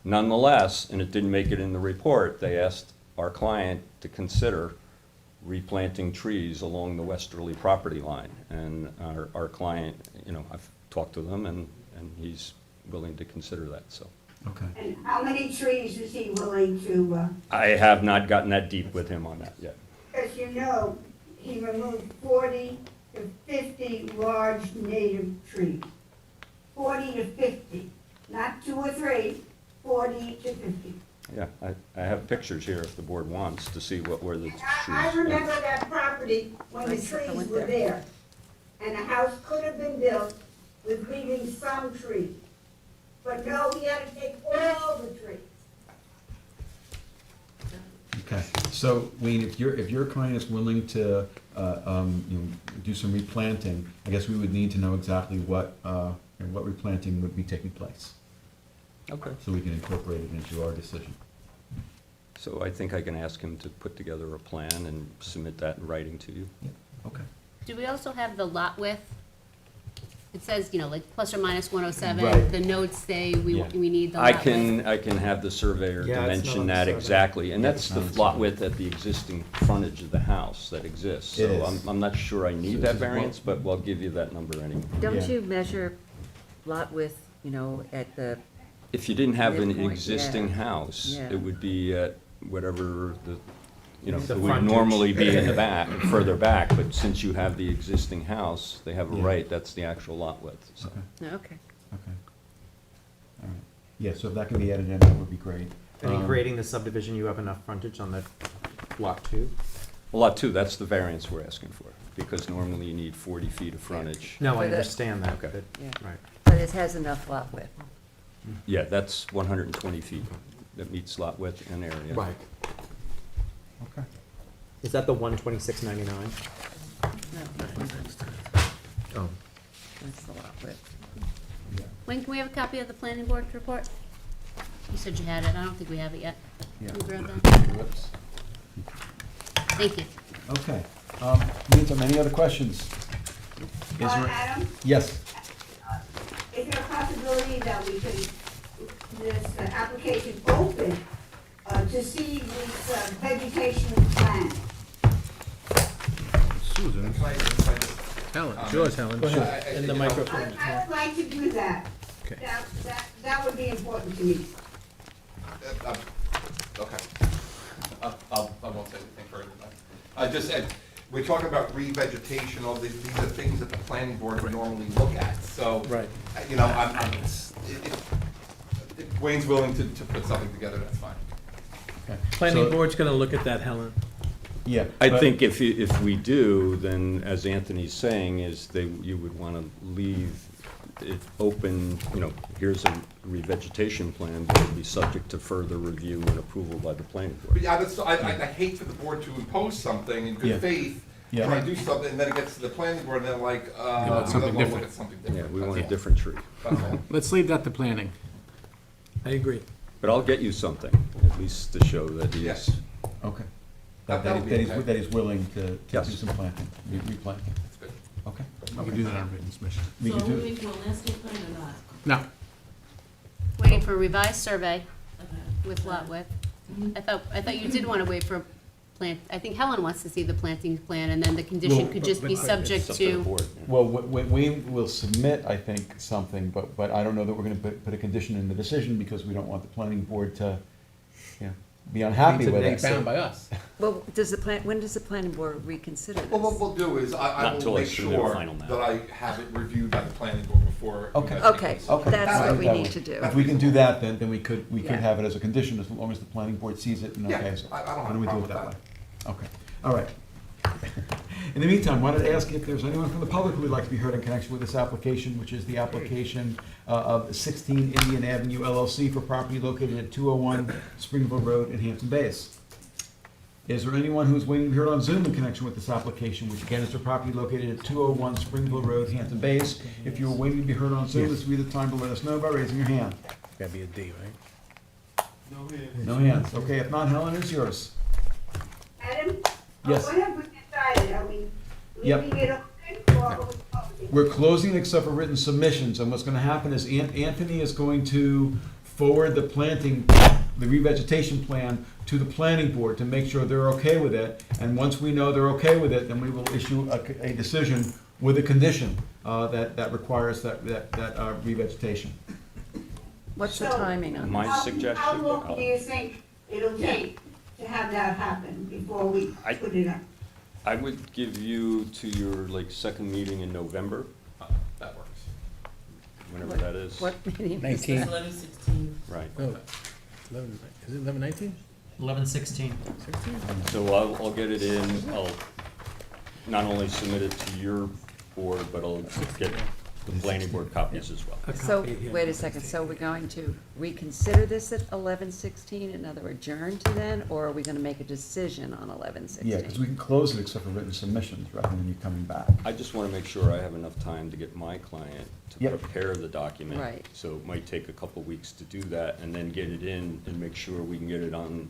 Nonetheless, and it didn't make it in the report, they asked our client to consider replanting trees along the westerly property line. And our client, I've talked to them, and he's willing to consider that, so. Okay. And how many trees is he willing to, I have not gotten that deep with him on that yet. as you know, he removed 40 to 50 large native trees. 40 to 50, not 2 or 3, 40 to 50. Yeah, I have pictures here if the board wants to see what were the trees. I remember that property when the trees were there, and a house could have been built with leaving some trees. But no, he had to take all the trees. Okay, so Wayne, if your client is willing to, do some replanting, I guess we would need to know exactly what replanting would be taking place. Okay. So we can incorporate it into our decision. So I think I can ask him to put together a plan and submit that in writing to you. Okay. Do we also have the lot width? It says, like plus or minus 107. Right. The notes say we Yeah. need the lot width. I can have the surveyor Yeah, it's not dimension on the that survey. exactly, and Yeah, that's it's the not on the lot survey. width at the existing frontage of the house that exists. It So is. I'm not sure I So need this that is what- variance, but we'll give you that number anyway. Don't Yeah. you measure lot width, at the, If you didn't have an Midpoint, existing yeah. house, Yeah. it would be at whatever The it would frontage. normally be in the back, further back, but since you have the existing house, they have a Yeah. right, that's the actual lot width, so. Okay, okay. okay. All right. Yeah, so if that can be added in, that would be great. And in creating the subdivision, you have enough frontage on the lot 2? Well, lot 2, that's the variance we're asking for, because normally you need 40 feet of frontage. No, I For the- understand that, Okay. but, Yeah. right. But it has enough lot width. Yeah, that's 120 feet. That meets lot width and area. Right. Okay. Is that the 126.99? No, Oh. that's the lot width. When can we have a copy of the planning board report? You said you had it. I don't think we have it yet. Yeah. Can you grab that? Whoops. Thank you. Okay. Meantime, any other questions? Is there- Adam, Yes. is there a possibility that we can, this application open to see this vegetation plan? Susan. Helen, it's yours, Helen. Go ahead, in the microphone. I would like to do that. Okay. That would be important to me. Okay. I won't say anything further than that. I just said, we're talking about revegetation, all these are things that the planning board would normally look at, so. Right. You know, if Wayne's willing to put something together, that's fine. Planning board's gonna look at that, Helen. Yeah. I but- think if we do, then as Anthony's saying, is you would want to leave it open, here's a revegetation plan that will be subject to further review and approval by the planning board. But yeah, I hate for the board to impose something in Yeah. good faith, Yeah. try to do something, and then it gets to the planning board, and they're like, we something want to look different. at something Yeah, different. we want a That's different tree. all. That's all. Let's leave that to planning. I agree. But I'll get you something, at least to show that he's. Yes. Okay. That would be okay. That he's willing to do Yes. some planting, replanting. That's good. Okay. We can do that on written submission. We can do, moving to a landscape plan or not? No. Waiting for a revised survey with lot width. I thought you did want to wait for a plant, I think Helen wants to see the planting plan, and then the condition could just be subject It's up to the to. board. well, we will submit, I think, something, but I don't know that we're gonna put a condition in the decision because we don't want the planning board to, be unhappy with it. Bound by us. Well, when does the planning board reconsider this? Well, what we'll do is, I Not will until I make submit a sure final map. that I have it reviewed by the planning board before. Okay. Okay, Okay. that's what we That need way. to do. If we can do that, then we could Yeah. have it as a condition, as long as the planning board sees it and Yeah, okays it. I don't have Why a don't we do problem it that way? with Okay, all right. In the meantime, wanted to ask if there's anyone from the public who would like to be heard in connection with this application, which is the application of 16 Indian Avenue LLC for property located at 201 Springville Road in Hampton Bays. Is there anyone who's waiting to be heard on Zoom in connection with this application, which again is for property located at 201 Springville Road, Hampton Bays? If you're waiting to be heard on Zoom, this will be the time to let us know by raising your hand. Gotta be a D, right? No hands. Okay, if not, Helen, it's yours. Adam? Yes. What have we decided? Are we Yep. leaving it open or are we closing? We're closing except for written submissions, and what's gonna happen is Anthony is going to forward the revegetation plan to the planning board to make sure they're okay with it, and once we know they're okay with it, then we will issue a decision with a condition, that requires that revegetation. What's the So, timing on My this? suggestion. How long do you think it'll take to have that happen before we put it up? I would give you to your second meeting in November, That works. whenever that is. What meeting is 19. that? 11/16. Right. Oh, 11, is it 11/19? 11/16. So I'll get it in, I'll not only submit it to your board, but I'll get the planning board copies as well. So, wait a second, so we're going to reconsider this at 11/16, another adjourn to then, or are we gonna make a decision on 11/16? Yeah, because we can close it except for written submissions, rather than you coming back. I just want to make sure I have enough time to get my client to Yep. prepare the document. Right. So it might take a couple weeks to do that, and then get it in and make sure we can get it on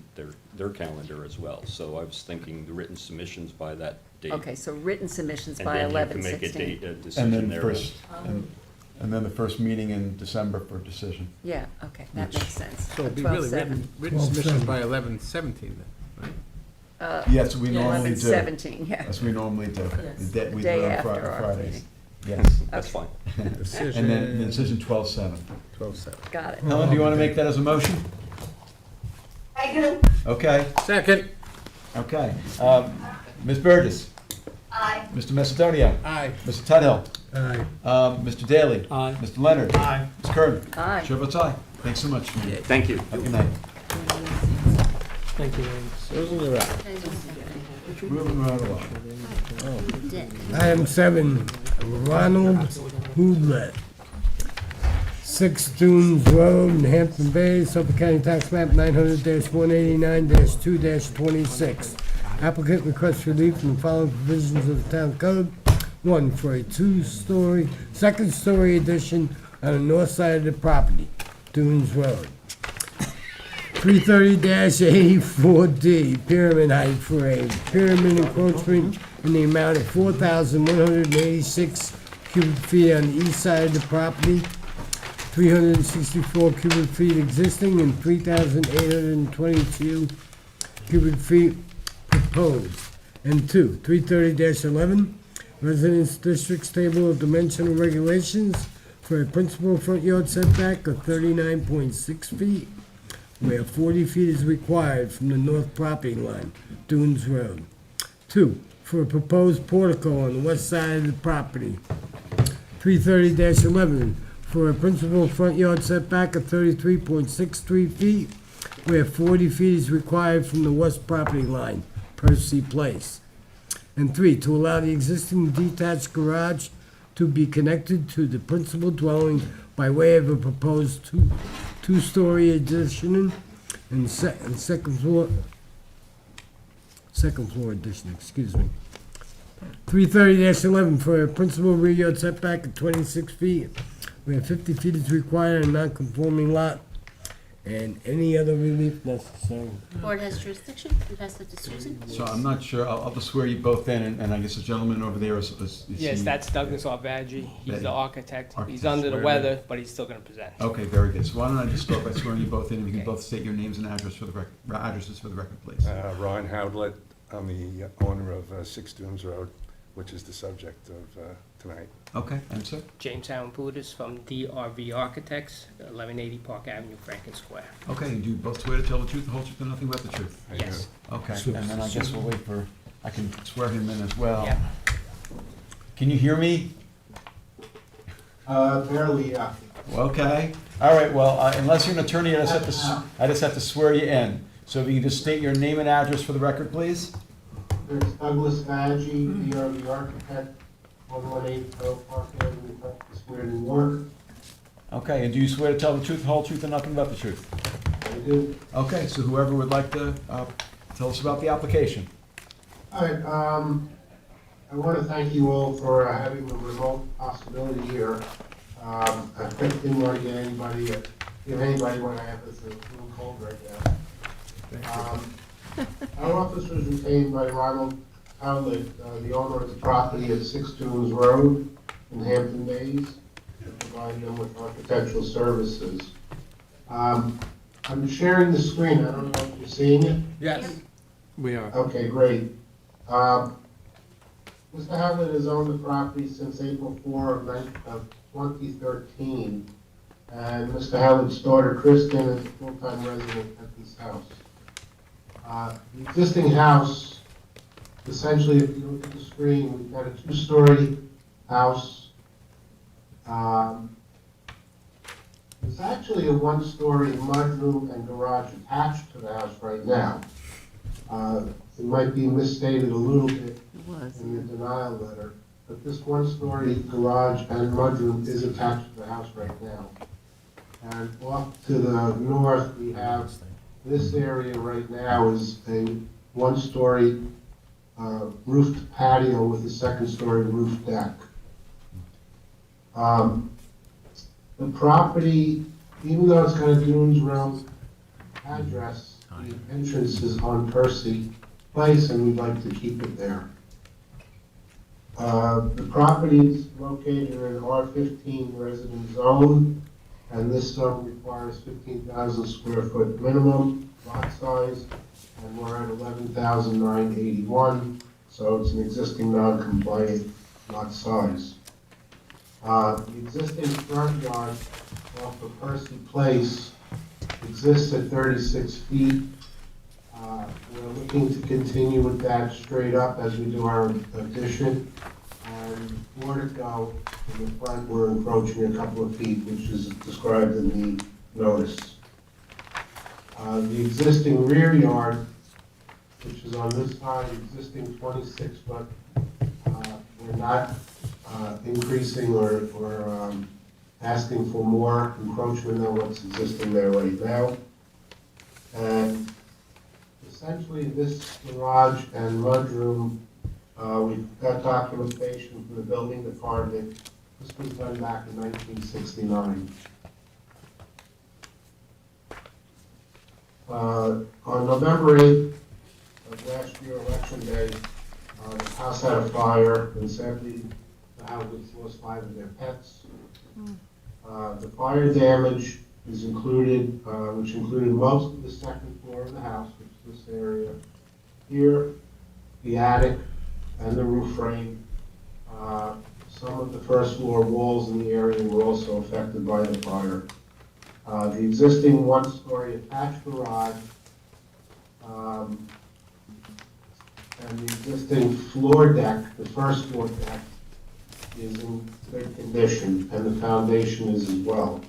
their calendar as well. So I was thinking the written submissions by that date. Okay, so written submissions And by then you 11/16. can make a And decision then there. first, and then the first meeting in December for decision. Yeah, okay, that makes sense. So it'd be 12/7. really written submissions by 11/17 then, right? Yes, we normally do. 11/17, yeah. That's what we normally do. Yes. We Day do it on after our Fridays. meeting. Yes. That's Okay. fine. And then the decision 12/7. 12/7. Got it. Helen, do you want to make that as a motion? I do. Okay, Second. okay. Ms. Burgess? Aye. Mr. Macedonia? Aye. Mr. Tudhill? Aye. Mr. Daly? Aye. Mr. Leonard? Aye. Ms. Curran? Aye. Chair votes aye. Thanks so much. Thank you. Have a good night. Thank you, Wayne. Susan, you're up. Moving right along. Item 7, Ronald Hoodlet, 6 Dunes Road in Hampton Bays, Suffolk County Tax Map 900-189-2-26. Applicant requests relief from the following provisions of the town code. 1, for a second-story addition on the north side of the property, Dunes Road. 330-84D, pyramid height for a pyramid encroachment in the amount of 4,186 cubic feet on the east side of the property, 364 cubic feet existing and 3,822 cubic feet proposed. And 2, 330-11, Residence Districts Table of Dimensional Regulations for a principal front yard setback of 39.6 feet, where 40 feet is required from the north property line, Dunes Road. 2, for a proposed portico on the west side of the property. 330-11, for a principal front yard setback of 33.63 feet, where 40 feet is required from the west property line, Percy Place. And 3, to allow the existing detached garage to be connected to the principal dwelling by way of a proposed two-story addition and second floor addition, excuse me. 330-11 for a principal rear yard setback of 26 feet, where 50 feet is required in a non-conforming lot, and any other relief necessary. Board has jurisdiction, and pass it to Susan. So I'm not sure, I'll just swear you both in, and I guess the gentleman over there is Yes, he- that's Douglas Arvadji. He's the architect. He's Architect, under the swear in. weather, but he's still gonna present. Okay, very good. So why don't I just start by swearing you both in, and you can both state your names and addresses for the record, please. Ron Howlett, I'm the owner of 6 Dunes Road, which is the subject of tonight. Okay, and sir? James Allen Budis from DRV Architects, 1180 Park Avenue, Franklin Square. Okay, and do you both swear to tell the truth, the whole truth, and nothing but the truth? I Yes. Okay, and then I guess we'll wait for, I can swear him in as well. Yeah. Can you hear me? Barely, yeah. Okay, all right, well, unless you're an attorney, I just have to swear you in. So if you can just state your name and address for the record, please? There's Douglas Vadji, DRV Architect, 118 Park Avenue, Franklin Square, New York. Okay, and do you swear to tell the truth, the whole truth, and nothing but the truth? I do. Okay, so whoever would like to tell us about the application. All right, I want to thank you all for having the remote possibility here. I didn't want to get anybody, give anybody what I have, it's a little cold right now. Our office was retained by Ronald Howlett, the owner of the property at 6 Dunes Road in Hampton Bays, to provide them with architectural services. I'm sharing the screen, I don't know if you're seeing it. Yes, we are. Okay, great. Mr. Howlett has owned the property since April 4 of 2013, and Mr. Howlett's daughter Kristen is a full-time resident at this house. The existing house, essentially, if you look at the screen, we've got a 2-story house. It's actually a 1-story mudroom and garage attached to the house right now. It might be misstated a little bit in the denial letter, but this 1-story garage and mudroom is attached to the house right now. And off to the north, we have this area right now is a 1-story roofed patio with a 2nd-story roof deck. The property, even though it's got a Dunes Road address, the entrance is on Percy Place, and we'd like to keep it there. The property is located in an R15 resident zone, and this zone requires 15,000 square foot minimum lot size, and we're at 11,981, so it's an existing non-compliant lot size. The existing front yard off of Percy Place exists at 36 feet. We're looking to continue with that straight up as we do our addition. And portico in the front, we're encroaching a couple of feet, which is described in the notice. The existing rear yard, which is on this side, existing 26-foot, we're not increasing or asking for more encroachment than what's existing there right now. And essentially, this garage and mudroom, we've got documentation from the building department. This was done back in 1969. On November 8th of last year, election day, the house had a fire, and sadly, the house lost 5 of their pets. The fire damage is included, which included most of the 2nd floor of the house, which is this area here, the attic and the roof frame. Some of the first floor walls in the area were also affected by the fire. The existing one-story attached garage and the existing floor deck, the first floor deck, is in good condition, and the foundation is as well.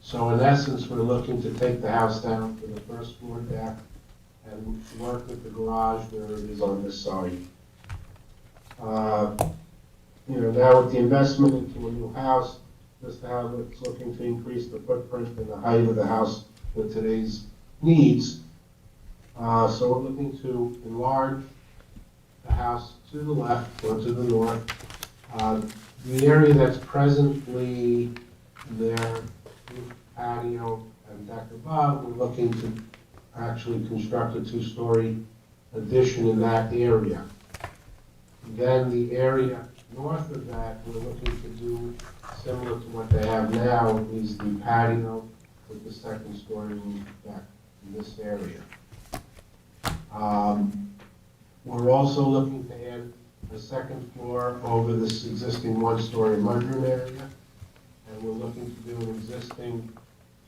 So in essence, we're looking to take the house down to the first floor deck and work with the garage where it is on this side. Now with the investment into a new house, this house is looking to increase the footprint and the height of the house with today's needs. So we're looking to enlarge the house to the left or to the north. The area that's presently their roof patio and deck above, we're looking to actually construct a two-story addition in that area. Then the area north of that, we're looking to do similar to what they have now, is the patio with the second story roof deck in this area. We're also looking to add a second floor over this existing one-story mudroom area. And we're looking to do an existing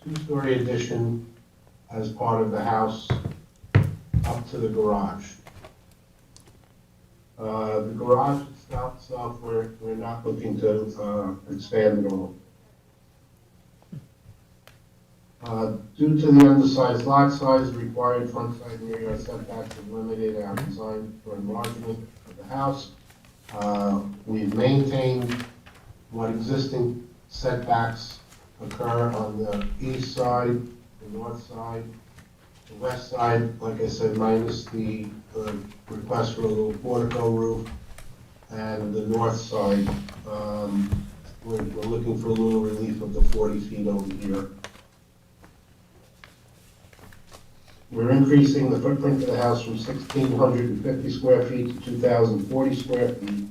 two-story addition as part of the house up to the garage. The garage itself, we're not looking to expand at all. Due to the undersized lot size, required front side and rear yard setbacks have limited our design for enlargement of the house. We've maintained what existing setbacks occur on the east side, the north side, the west side, like I said, minus the request for a little portico roof, and the north side, we're looking for a little relief of the 40 feet over here. We're increasing the footprint of the house from 1,650 square feet to 2,040 square feet.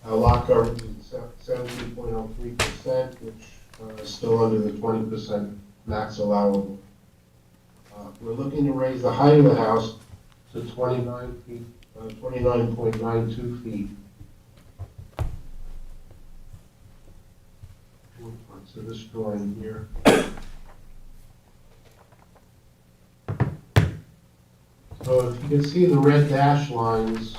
Our lot coverage is 17.03%, which is still under the 20% max allowable. We're looking to raise the height of the house to 29.92 feet. So this drawing here. So if you can see the red dash lines,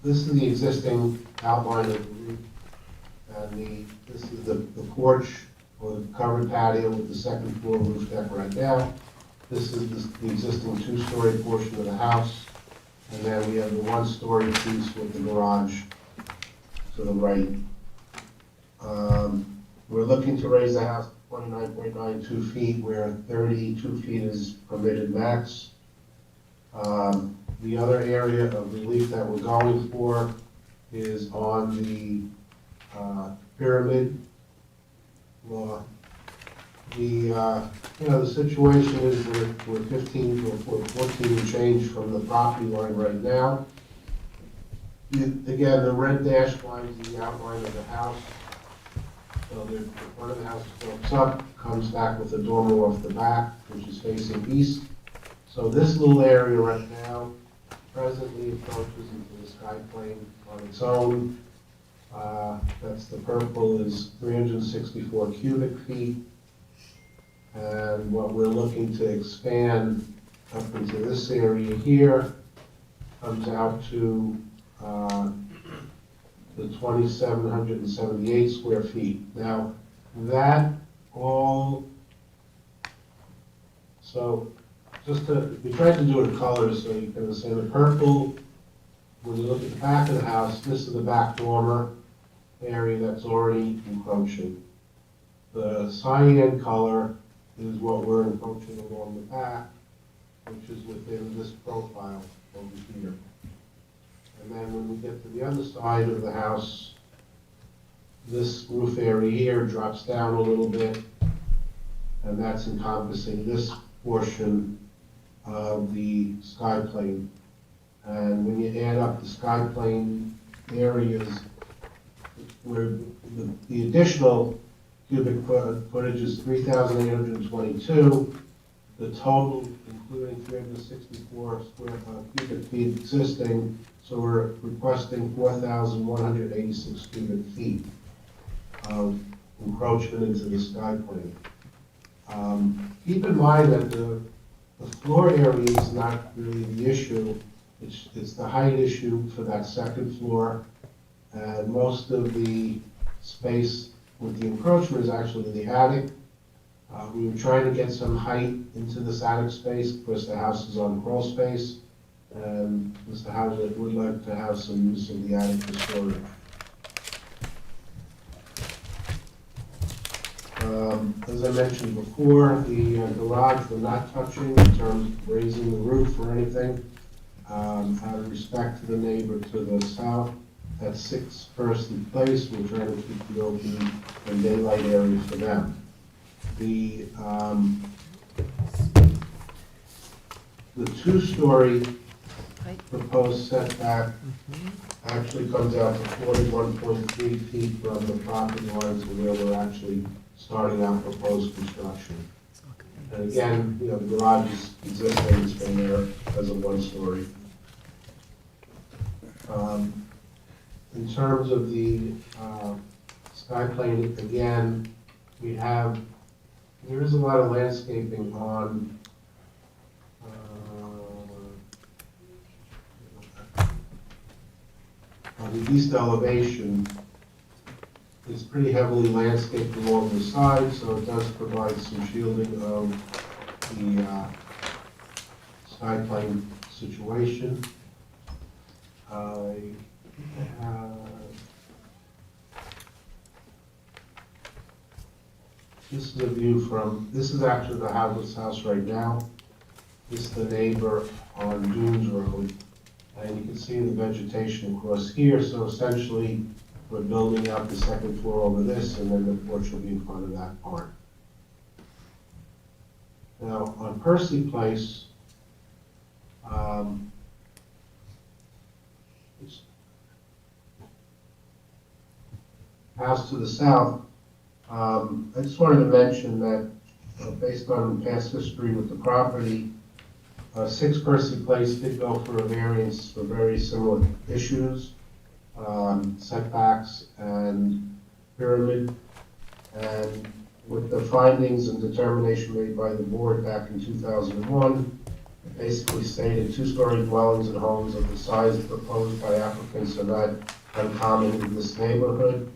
this is the existing outline of the roof. And this is the porch or the covered patio with the second floor roof deck right now. This is the existing two-story portion of the house. And then we have the one-story piece with the garage to the right. We're looking to raise the house to 29.92 feet, where 32 feet is permitted max. The other area of relief that we're going for is on the pyramid law. The situation is we're 15 or 14 and change from the property line right now. Again, the red dash line is the outline of the house. So the front of the house slopes up, comes back with a dormer off the back, which is facing east. So this little area right now presently approaches into the sky plane on its own. That's the purple is 364 cubic feet. And what we're looking to expand up into this area here comes out to the 2,778 square feet. Now, that all, so we tried to do it in colors so you can understand. The purple, when you look at the back of the house, this is the back dormer area that's already encroaching. The cyan color is what we're encroaching along the back, which is within this profile over here. And then when we get to the other side of the house, this roof area here drops down a little bit, and that's encompassing this portion of the sky plane. And when you add up the sky plane areas, where the additional cubic footage is 3,822, the total, including 364 cubic feet existing, so we're requesting 4,186 cubic feet of encroachment into the sky plane. Keep in mind that the floor area is not really the issue, it's the height issue for that second floor, and most of the space with the encroachment is actually in the attic. We were trying to get some height into this attic space because the house is on crawl space, and Mr. Hauser would like to have some use of the attic for storage. As I mentioned before, the garage we're not touching in terms of raising the roof or anything. Out of respect to the neighbor to the south, at 6 Percy Place, we're trying to keep the open and daylight area for them. The two-story proposed setback actually comes out to 41.3 feet from the property lines to where we're actually starting out proposed construction. And again, you know, the garage is existing, it's been there as a one-story. In terms of the sky plane, again, there is a lot of landscaping on the east elevation. It's pretty heavily landscaped along the side, so it does provide some shielding of the sky plane situation. This is a view from, this is actually the House's house right now. This is the neighbor on Dunes Road. And you can see the vegetation across here, so essentially we're building out the second floor over this, and then the porch will be in front of that barn. Now, on Percy Place, house to the south, I just wanted to mention that based on past history with the property, 6 Percy Place did go for a variance for very similar issues, setbacks and pyramid. And with the findings and determination made by the board back in 2001, it basically stated 2-story dwellings and homes of the size proposed by applicants are not uncommon in this neighborhood.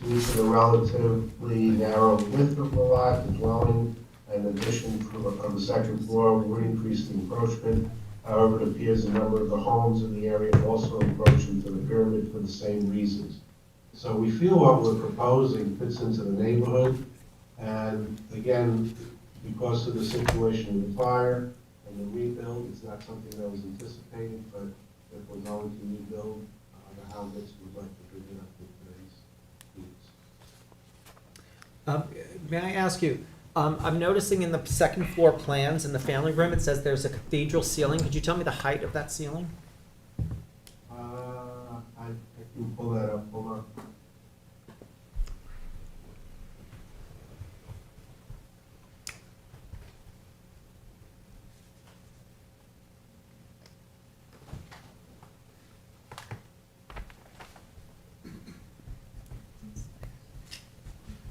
Due to the relatively narrow width of the lot, the dwelling and addition of the second floor would increase the encroachment. However, it appears a number of the homes in the area also encroach into the pyramid for the same reasons. So we feel what we're proposing fits into the neighborhood. And again, because of the situation with the fire and the rebuild, it's not something that was anticipated, but if we're going to rebuild, the Houses would like to bring it up with today's needs. May I ask you, I'm noticing in the second floor plans in the family room, it says there's a cathedral ceiling. Could you tell me the height of that ceiling? I can pull that up, hold on.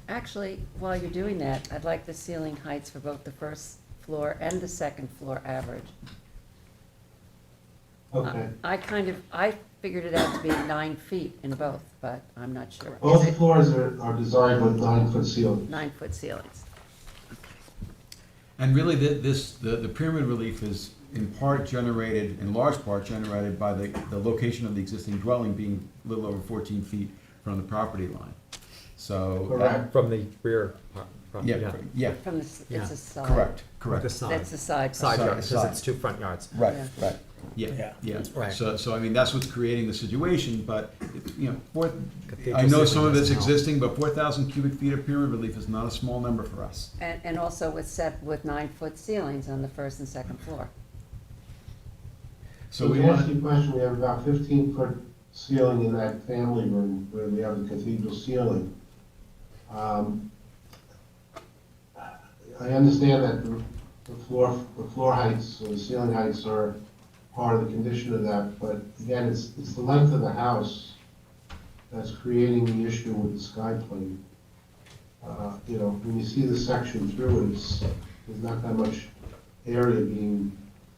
Actually, while you're doing that, I'd like the ceiling heights for both the first floor and the second floor average. Okay. I figured it out to be 9 feet in both, but I'm not sure. Both floors are designed with 9-foot ceilings. 9-foot ceilings. And really, the pyramid relief is in large part generated by the location of the existing dwelling being a little over 14 feet from the property line. So. Correct. From the rear part. Yeah. From the, it's a side. Correct. The side. That's the side. Side yard, because Side. it's 2 front yards. Right. Yeah. Right. So I mean, that's what's creating the situation, but, you know, Cathedral I know ceiling some of it's doesn't help. existing, but 4,000 cubic feet of pyramid relief is not a small number for us. And also with 9-foot ceilings on the first and second floor. So to answer your question, we have about 15-foot ceiling in that family room where we have the cathedral ceiling. I understand that the floor heights, or the ceiling heights are part of the condition of that, but again, it's the length of the house that's creating the issue with the sky plane. You know, when you see the section through it, there's not that much area being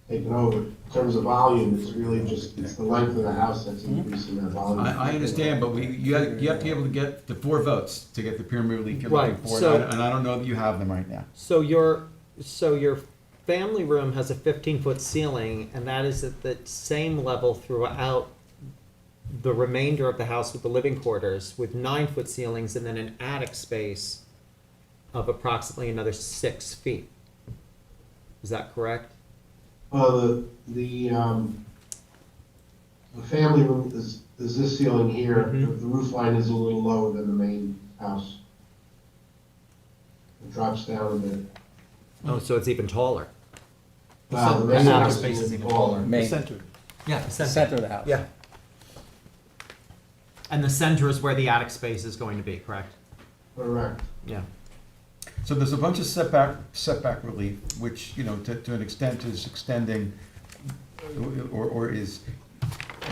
taken over. In terms of volume, it's really just, it's the length of the house that's increasing that volume. I understand, but you have to be able to get the 4 votes to get the pyramid relief you're looking Right, for, so- and I don't know that you have them right now. So your family room has a 15-foot ceiling, and that is at the same level throughout the remainder of the house with the living quarters, with 9-foot ceilings and then an attic space of approximately another 6 feet. Is that correct? The family room is this ceiling here. The roof line is a little lower than the main house. It drops down a bit. Oh, so it's even taller. Wow, the main house is even taller. The center. Yeah, the Center of the house. Yeah. And the center is where the attic space is going to be, correct? Correct. Yeah. So there's a bunch of setback relief, which, you know, to an extent is extending, or is,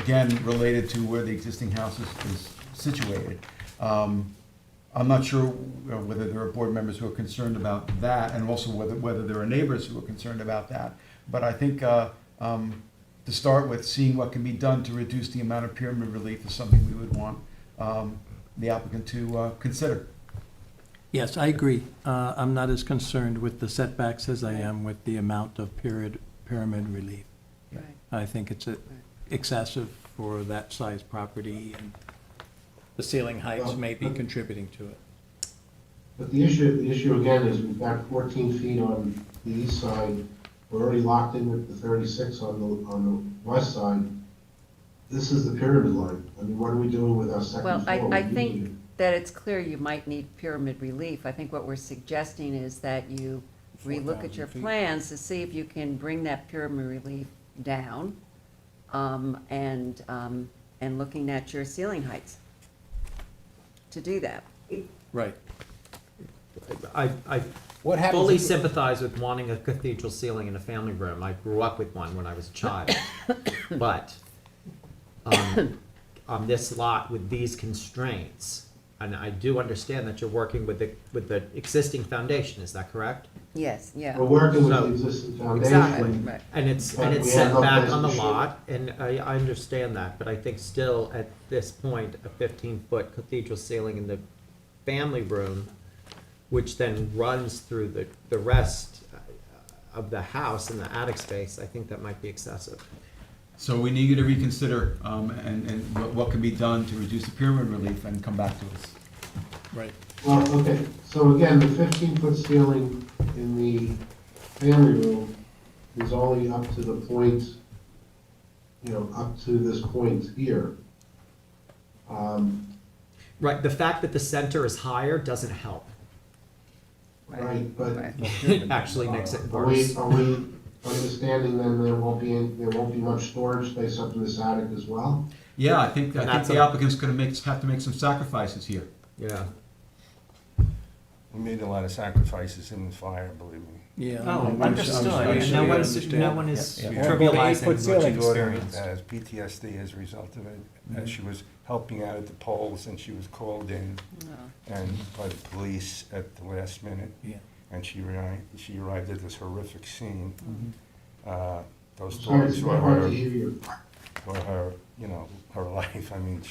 again, related to where the existing house is situated. I'm not sure whether there are board members who are concerned about that, and also whether there are neighbors who are concerned about that. But I think, to start with, seeing what can be done to reduce the amount of pyramid relief is something we would want the applicant to consider. Yes, I agree. I'm not as concerned with the setbacks as I am with the amount of pyramid relief. Right. I think it's excessive for that size property, and the ceiling heights may be contributing to it. But the issue again is we've got 14 feet on the east side. We're already locked in with the 36 on the west side. This is the pyramid line. I mean, what are we doing with our second Well, floor? I think that it's clear you might need pyramid relief. I think what we're suggesting is that you relook at your 4,000 feet. plans to see if you can bring that pyramid relief down, and looking at your ceiling heights to do that. Right. I What happens fully if- sympathize with wanting a cathedral ceiling in a family room. I grew up with one when I was a child. But on this lot with these constraints, and I do understand that you're working with the existing foundation, is that correct? Yes, yeah. We're working with So- the existing Exactly, foundation. right. And it's But we have set no back place on the to shoot. lot, and I understand that, but I think still at this point, a 15-foot cathedral ceiling in the family room, which then runs through the rest of the house and the attic space, I think that might be excessive. So we need you to reconsider, and what can be done to reduce the pyramid relief and come back to us. Right. Well, okay, so again, the 15-foot ceiling in the family room is only up to the point, you know, up to this point here. Right, the fact that the center is higher doesn't help. Right, but It actually makes it are worse. we understanding then there won't be much storage space up in this attic as well? Yeah, I think that's the a- applicant's gonna have to make some sacrifices here. Yeah. We made a lot of sacrifices in the fire, believe me. Yeah. Oh, I'm understood. sure you No one's- understand. no one is Yeah. trivializing what you My daughter experienced. has PTSD as a result of it. She was helping out at the polls and she was called in and by the police at the last minute. Yeah. And she arrived at this horrific scene. Those Sorry, it's stories very hard to hear you. were her, you know, her life. I mean,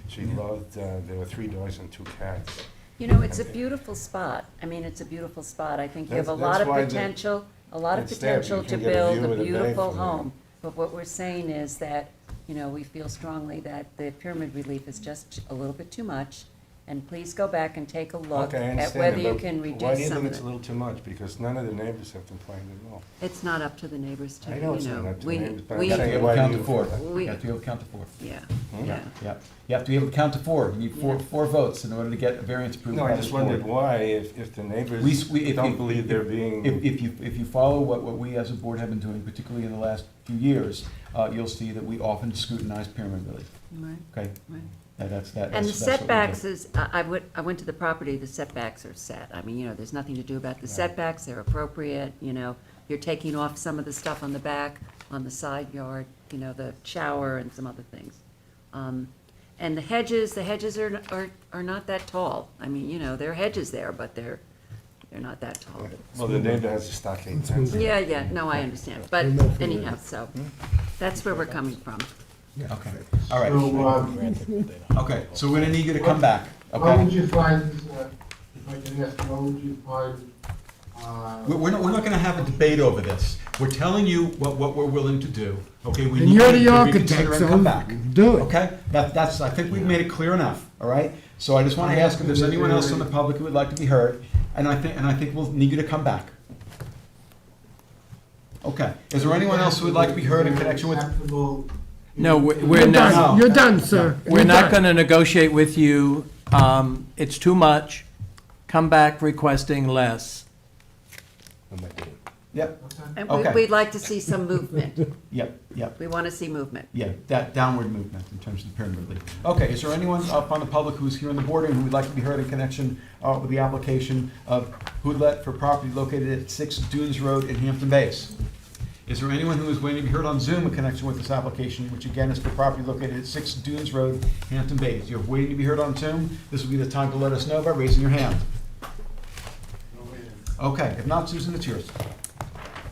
she loved, there were 3 dogs and 2 cats. You know, it's a beautiful spot. I mean, it's a beautiful spot. I think you have a That's lot of why the- potential, it's there, you to can get a build view a of the bay beautiful from there. home. But what we're saying is that, you know, we feel strongly that the pyramid relief is just a little bit too much. And please go back and take a look Okay, I at understand whether that, you but can why do reduce you some think of it's a it. little too much? Because none of the neighbors have complained at all. It's not up to the neighbors to, I you know it's not know, up to the we, neighbors, but I'm we, You have to be saying able why to do count you to 4. feel that? We- You have to be able to count to 4. yeah, Hmm? yeah. Yeah, you have to be able to count to 4. You need Yeah. four votes in order to get a variance approved. No, by I this just wondered board. why, if the neighbors If don't you- believe they're being. If you follow what we as a board have been doing, particularly in the last few years, you'll see that we often scrutinize pyramid relief. Right, Okay? right. And that's that. And the that's what we do. setbacks is, I went to the property, the setbacks are set. I mean, you know, there's nothing to do about the setbacks, they're appropriate, you know. you're taking off some of the stuff on the back, on the side yard, you know, the shower and some other things. And the hedges are not that tall. I mean, you know, there are hedges there, but they're not that tall. Well, the neighbor has a stockade fence. Yeah, no, I understand, but anyhow, so, that's where we're coming from. Okay, all right. So, Okay, so we're gonna need you to come back, What okay? would you find, if I can ask, what would you find, We're not gonna have a debate over this. We're telling you what we're willing to do, okay? We And need you're you the to architect, reconsider and so come back. do it. Okay? That's, I think we've made it clear enough, all right? So I just wanna ask if there's anyone else in the public who would like to be heard, and I think we'll need you to come back. Okay, is there anyone else who would like to be heard in connection with? acceptable? No, we're You're not, done, you're done, sir. we're You're not done. gonna negotiate with you. It's too much. Come back requesting less. Yep, And Okay. we'd like to see some movement. yep. We want to see movement. Yeah, that downward movement in terms of the pyramid relief. Okay, is there anyone up on the public who's here in the boardroom who would like to be heard in connection with the application of Hoodlet for property located at 6 Dunes Road in Hampton Bays? Is there anyone who is waiting to be heard on Zoom in connection with this application, which again is for property located at 6 Dunes Road, Hampton Bays? You're waiting to be heard on Zoom? This will be the time to let us know by raising your hand. Okay, if not, Susan, it's yours.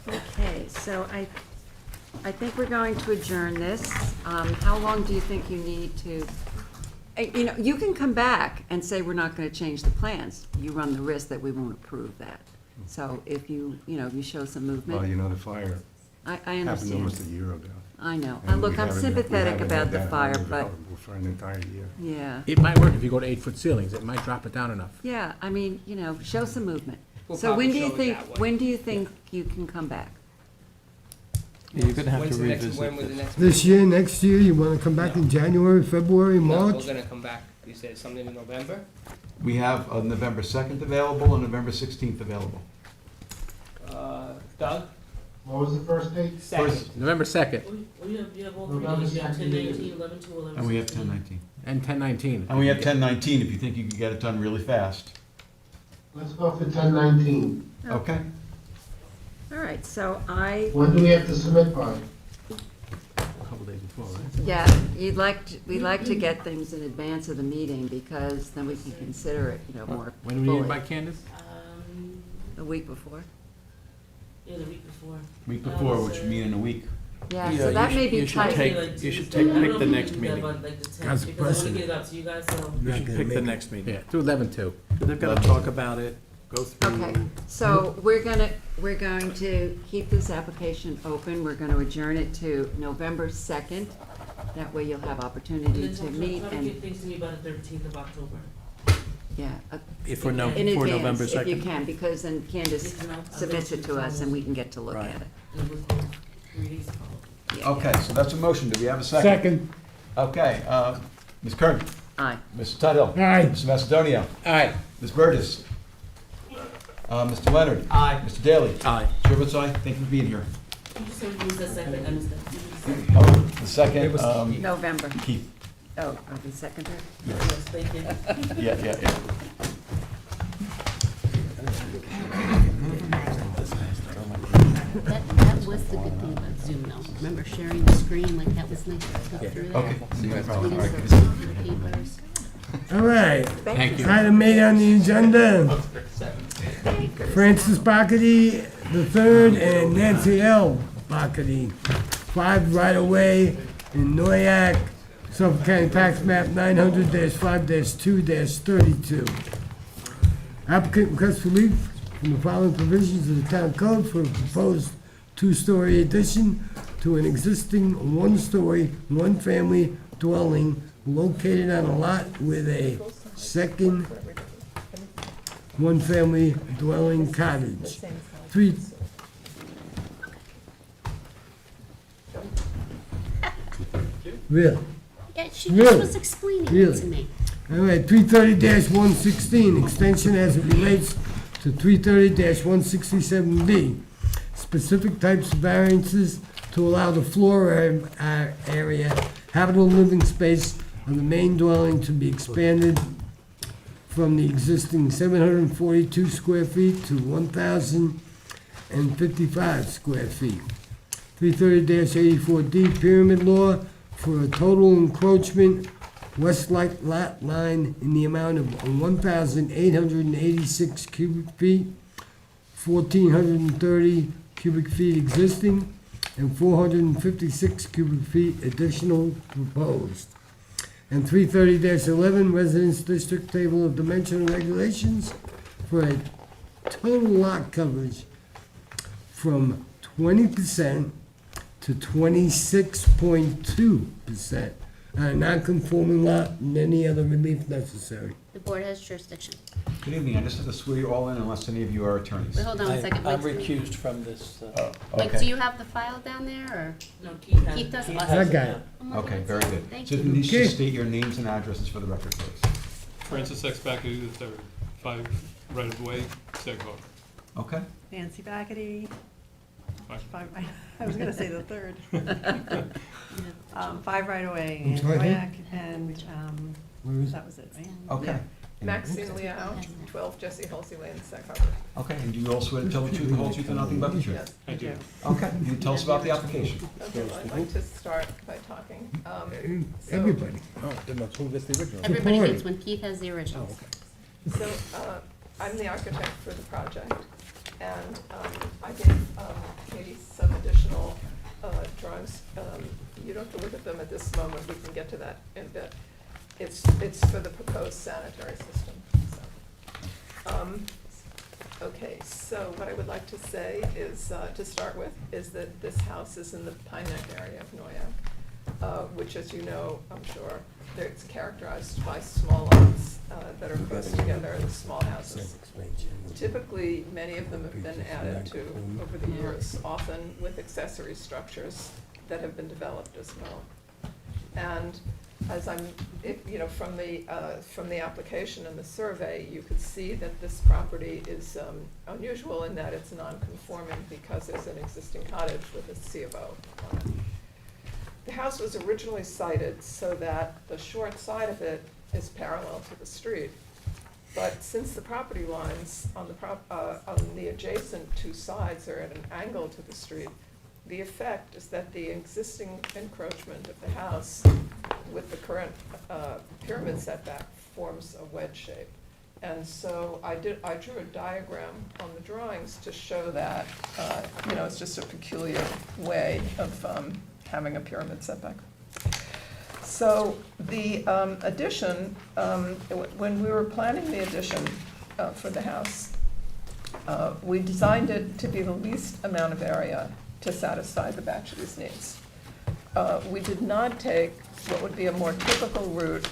Okay, so I think we're going to adjourn this. How long do you think you need to, you know, you can come back and say we're not gonna change the plans. You run the risk that we won't approve that. So if you show some movement. Well, you know, the fire I happened understand. almost a year ago. I know. And Look, we I'm haven't- sympathetic we haven't about had the that fire, but, available for an entire year. yeah. It might work if you go to 8-foot ceilings, it might drop it down enough. Yeah, I mean, you know, show some movement. We'll So when probably do you show it think, that way. when do you think you can come back? You're gonna have When's to the next- revisit when was the this. next This year, next year, you wanna come back in January, February, No, March? we're gonna come back, you said something in November? We have November 2nd available and November 16th available. Doug? What was the first date? Second. November 2nd Well, you have all three November days, you have 2nd. 10/19, 11/2, 11/16. And we have 10/19. and 10/19. And we have 10/19 if you think you can get it done really fast. Let's go for 10/19. Okay? All right, so When do we have to submit by? A couple days before, right? yeah, we'd like to get things in advance of the meeting because then we can consider it, you know, more When do we need fully. by Candace? A week before? Yeah, the week before. Week before, which would mean in a week. Yeah, Yeah, so you that should- may be you should tight. take- Like you should Tuesday. take- I don't pick know the if we next can do that meeting. by, like, the 10th, That's because I wanna precedent. get it out to you guys, so. You Not should gonna pick the make it. next meeting. Yeah, do 11/2. They've gotta talk about it, go through. Okay, so we're going to keep this application open. We're gonna adjourn it to November 2nd. That way you'll have And opportunity then to try meet to and, get things to me by the 13th of October. yeah, If for in November advance, if you 2nd. can, because then Candace Yes, and I'll submits go it through to us and we can get to look Right. at it. And it was 3 days ago. Yeah. Okay, so that's a motion. Do we have a second? Second. Okay, Ms. Kern? Aye. Mr. Tuthill? Aye. Mr. Macedonio? Aye. Ms. Burgess? Mr. Leonard? Aye. Mr. Daly? Aye. Chair votes aye. Thank you for being here. You just said who's the second, I missed that. Oh, the second, November. Keith. Oh, the second? Yes. Yes, thank you. Yeah. That was the good thing about Zoom though. Remember sharing the screen, like that was nice to go through that. Okay. We No didn't problem. All right, go good. through the papers. All right. Thank you. Item 8 on the agenda. Francis Bacady III and Nancy L. Bacady, 5 right-of-way in Noyak, Suffolk County Tax Map 900-5-2-32. Applicant requests relief from the following provisions of the town code for a proposed 2-story addition to an existing 1-story, 1-family dwelling located on a lot with a second 1-family dwelling cottage. Really? Yeah, she Really? just was explaining it Really? to me. All right, 330-116, extension as it relates to 330-167B. Specific types of variances to allow the floor area, habitable living space of the main dwelling to be expanded from the existing 742 square feet to 1,000 155 square feet. 330-84D Pyramid Law for a total encroachment west lot line in the amount of 1,886 cubic feet, 1,430 cubic feet existing, and 456 cubic feet additional proposed. And 330-11 Residence District Table of Dimensional Regulations for a total lot coverage from 20% to 26.2% on a non-conforming lot and any other relief necessary. The board has jurisdiction. Good evening, I just have to swear you all in unless any of you are attorneys. Wait, hold on a second. I'm Wait, recused from this. Like, Okay. do you have the file down there, or? No, Keith has. Keith does? Keith Awesome. I got it. Okay, very good. Thank So you. please Okay. just state your names and addresses for the record, please. Francis X. Backety III, 5 right of way, Sag Harbor. Okay? Nancy Backety, Fine. I was gonna say the third. 5 right away I'm in sorry? Noyak, and, Where is it? that was it, right? Okay. Maxine Liao, 12 Jesse Halsey Lane, Sag Harbor. Okay, and do you all swear to tell the truth, the whole truth, and nothing but the truth? Yes, I do. Okay, you tell us about the application. Okay, well, I'd like to start by talking. Everybody. Everybody Support. gets when Keith has the originals. So, I'm the architect for the project, and I gave Katie some additional drawings. You don't have to look at them at this moment, we can get to that in a bit. It's for the proposed sanitary system, so. Okay, so what I would like to say is, to start with, is that this house is in the Pine Neck area of Noyak, which, as you know, I'm sure, it's characterized by small lots that are close together and small houses. Typically, many of them have been added to over the years, often with accessory structures that have been developed as well. And as from the application and the survey, you could see that this property is unusual in that it's non-conforming because there's an existing cottage with a C of O on it. The house was originally sited so that the short side of it is parallel to the street. But since the property lines on the adjacent two sides are at an angle to the street, the effect is that the existing encroachment of the house with the current pyramid setback forms a wedge shape. And so I drew a diagram on the drawings to show that, it's just a peculiar way of having a pyramid setback. So the addition, when we were planning the addition for the house, we designed it to be the least amount of area to satisfy the bachelor's needs. We did not take what would be a more typical route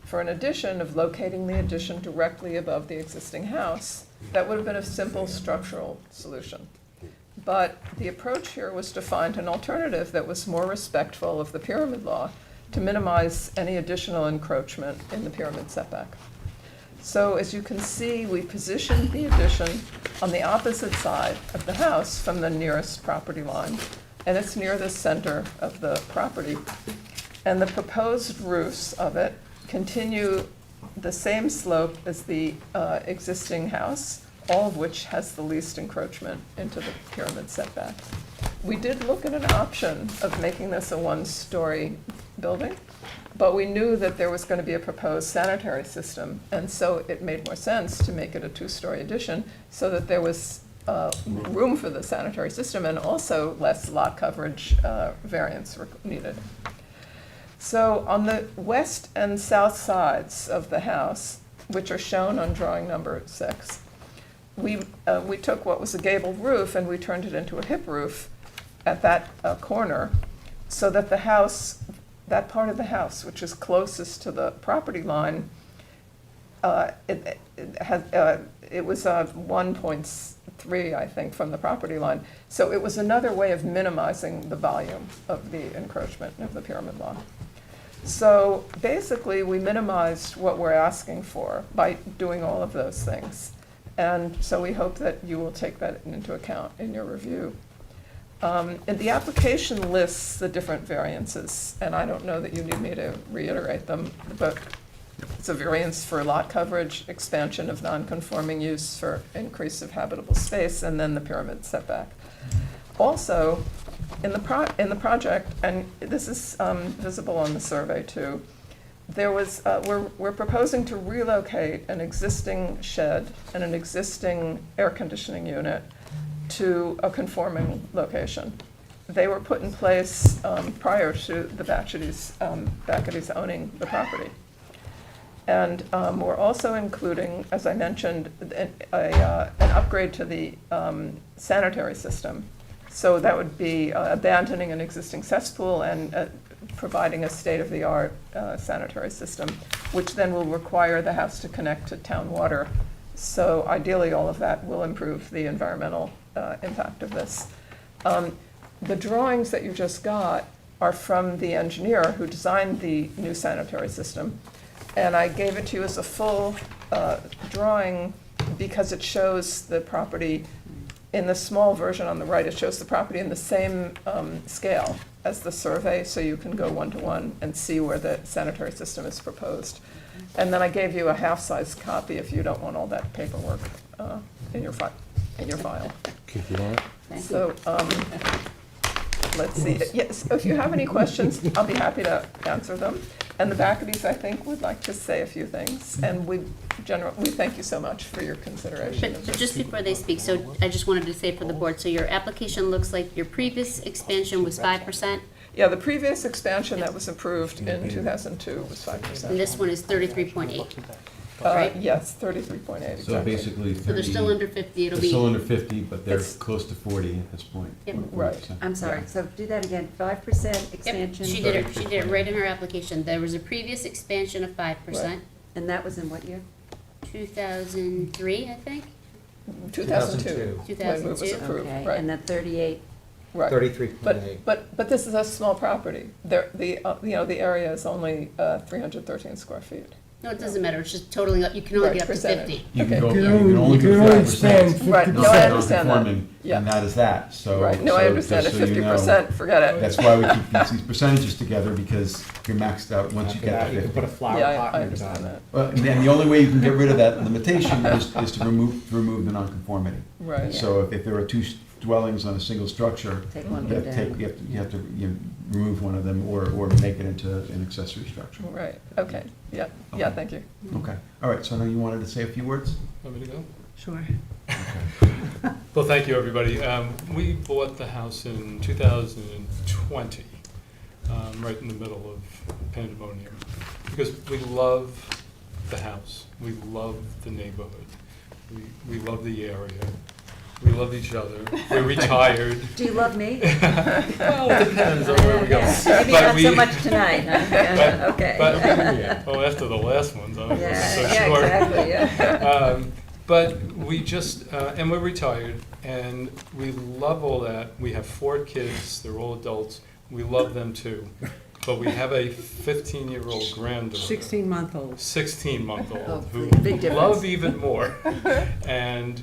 for an addition of locating the addition directly above the existing house. That would have been a simple structural solution. But the approach here was to find an alternative that was more respectful of the pyramid law to minimize any additional encroachment in the pyramid setback. So as you can see, we positioned the addition on the opposite side of the house from the nearest property line, and it's near the center of the property. And the proposed roofs of it continue the same slope as the existing house, all of which has the least encroachment into the pyramid setback. We did look at an option of making this a one-story building, but we knew that there was going to be a proposed sanitary system, and so it made more sense to make it a two-story addition so that there was room for the sanitary system and also less lot coverage variance needed. So on the west and south sides of the house, which are shown on drawing number 6, we took what was a gabled roof and we turned it into a hip roof at that corner, so that the house, that part of the house which is closest to the property line, it was 1.3, I think, from the property line. So it was another way of minimizing the volume of the encroachment of the pyramid law. So basically, we minimized what we're asking for by doing all of those things. And so we hope that you will take that into account in your review. And the application lists the different variances, and I don't know that you need me to reiterate them, but It's a variance for lot coverage, expansion of non-conforming use for increase of habitable space, and then the pyramid setback. Also, in the project, and this is visible on the survey too, there was, we're proposing to relocate an existing shed and an existing air conditioning unit to a conforming location. They were put in place prior to the Bacchides owning the property. And we're also including, as I mentioned, an upgrade to the sanitary system. So that would be abandoning an existing cesspool and providing a state-of-the-art sanitary system, which then will require the house to connect to town water. So ideally, all of that will improve the environmental impact of this. The drawings that you just got are from the engineer who designed the new sanitary system. And I gave it to you as a full drawing because it shows the property in the small version on the right. It shows the property in the same scale as the survey, so you can go one-to-one and see where the sanitary system is proposed. And then I gave you a half-size copy if you don't want all that paperwork in your file. So, let's see. Yes, if you have any questions, I'll be happy to answer them. And the Bacchides, I think, would like to say a few things. And we thank you so much for your consideration. But just before they speak, so I just wanted to say for the board, so your application looks like your previous expansion was 5%? Yeah, the previous expansion that was approved in 2002 was 5%. And this one is 33.8, right? Yes, 33.8, exactly. So basically 30. So they're still under 50, it'll They're be. still under 50, but they're It's- close to 40 at this point. Yep. Right. I'm sorry, so do that again, 5% Yep, expansion? she did it right in her application. There was a previous expansion of 5%, And that was in what year? 2003, I think? 2002. 2002. When it was approved, Okay, right. and then 38, Right. 33.8. But this is a small property. The area is only 313 square feet. No, it doesn't matter, it's just totaling up, you can only Right, get up to percentage. 50. You can Okay. go, You you can can only you do can only 5%. expand Right, no, I understand that. Non-conforming, Yeah. and that is that, so. Right, no, I so understand just it, so you know, 50%, forget it. That's why we keep these percentages together, because you're maxed out once you After get that, to you can 50. put a flower Yeah, pot I in your understand garden. that. Well, and then the only way you can get rid of that limitation is to remove the nonconformity. Right. So if there are two dwellings on a single structure, Take one you of have them to down. you have to remove one of them or make it into an accessory structure. Right, okay, yeah, thank you. Okay, all right, so now you wanted to say a few words? Want me to go? Sure. Well, thank you, everybody. We bought the house in 2020, right in the middle of pandemonium, because we love the house, we love the neighborhood, we love the area, we love each other, we're retired. do you love me? Well, it depends on where we go. Maybe But not we- so much tonight, huh? Okay. Oh, after the last ones, I wasn't so Yeah, sure. exactly, yeah. But we just, and we're retired, and we love all that. We have 4 kids, they're all adults, we love them too. But we have a 15-year-old granddaughter. 16-month-old. 16-month-old, Oh, who big difference. love even more. And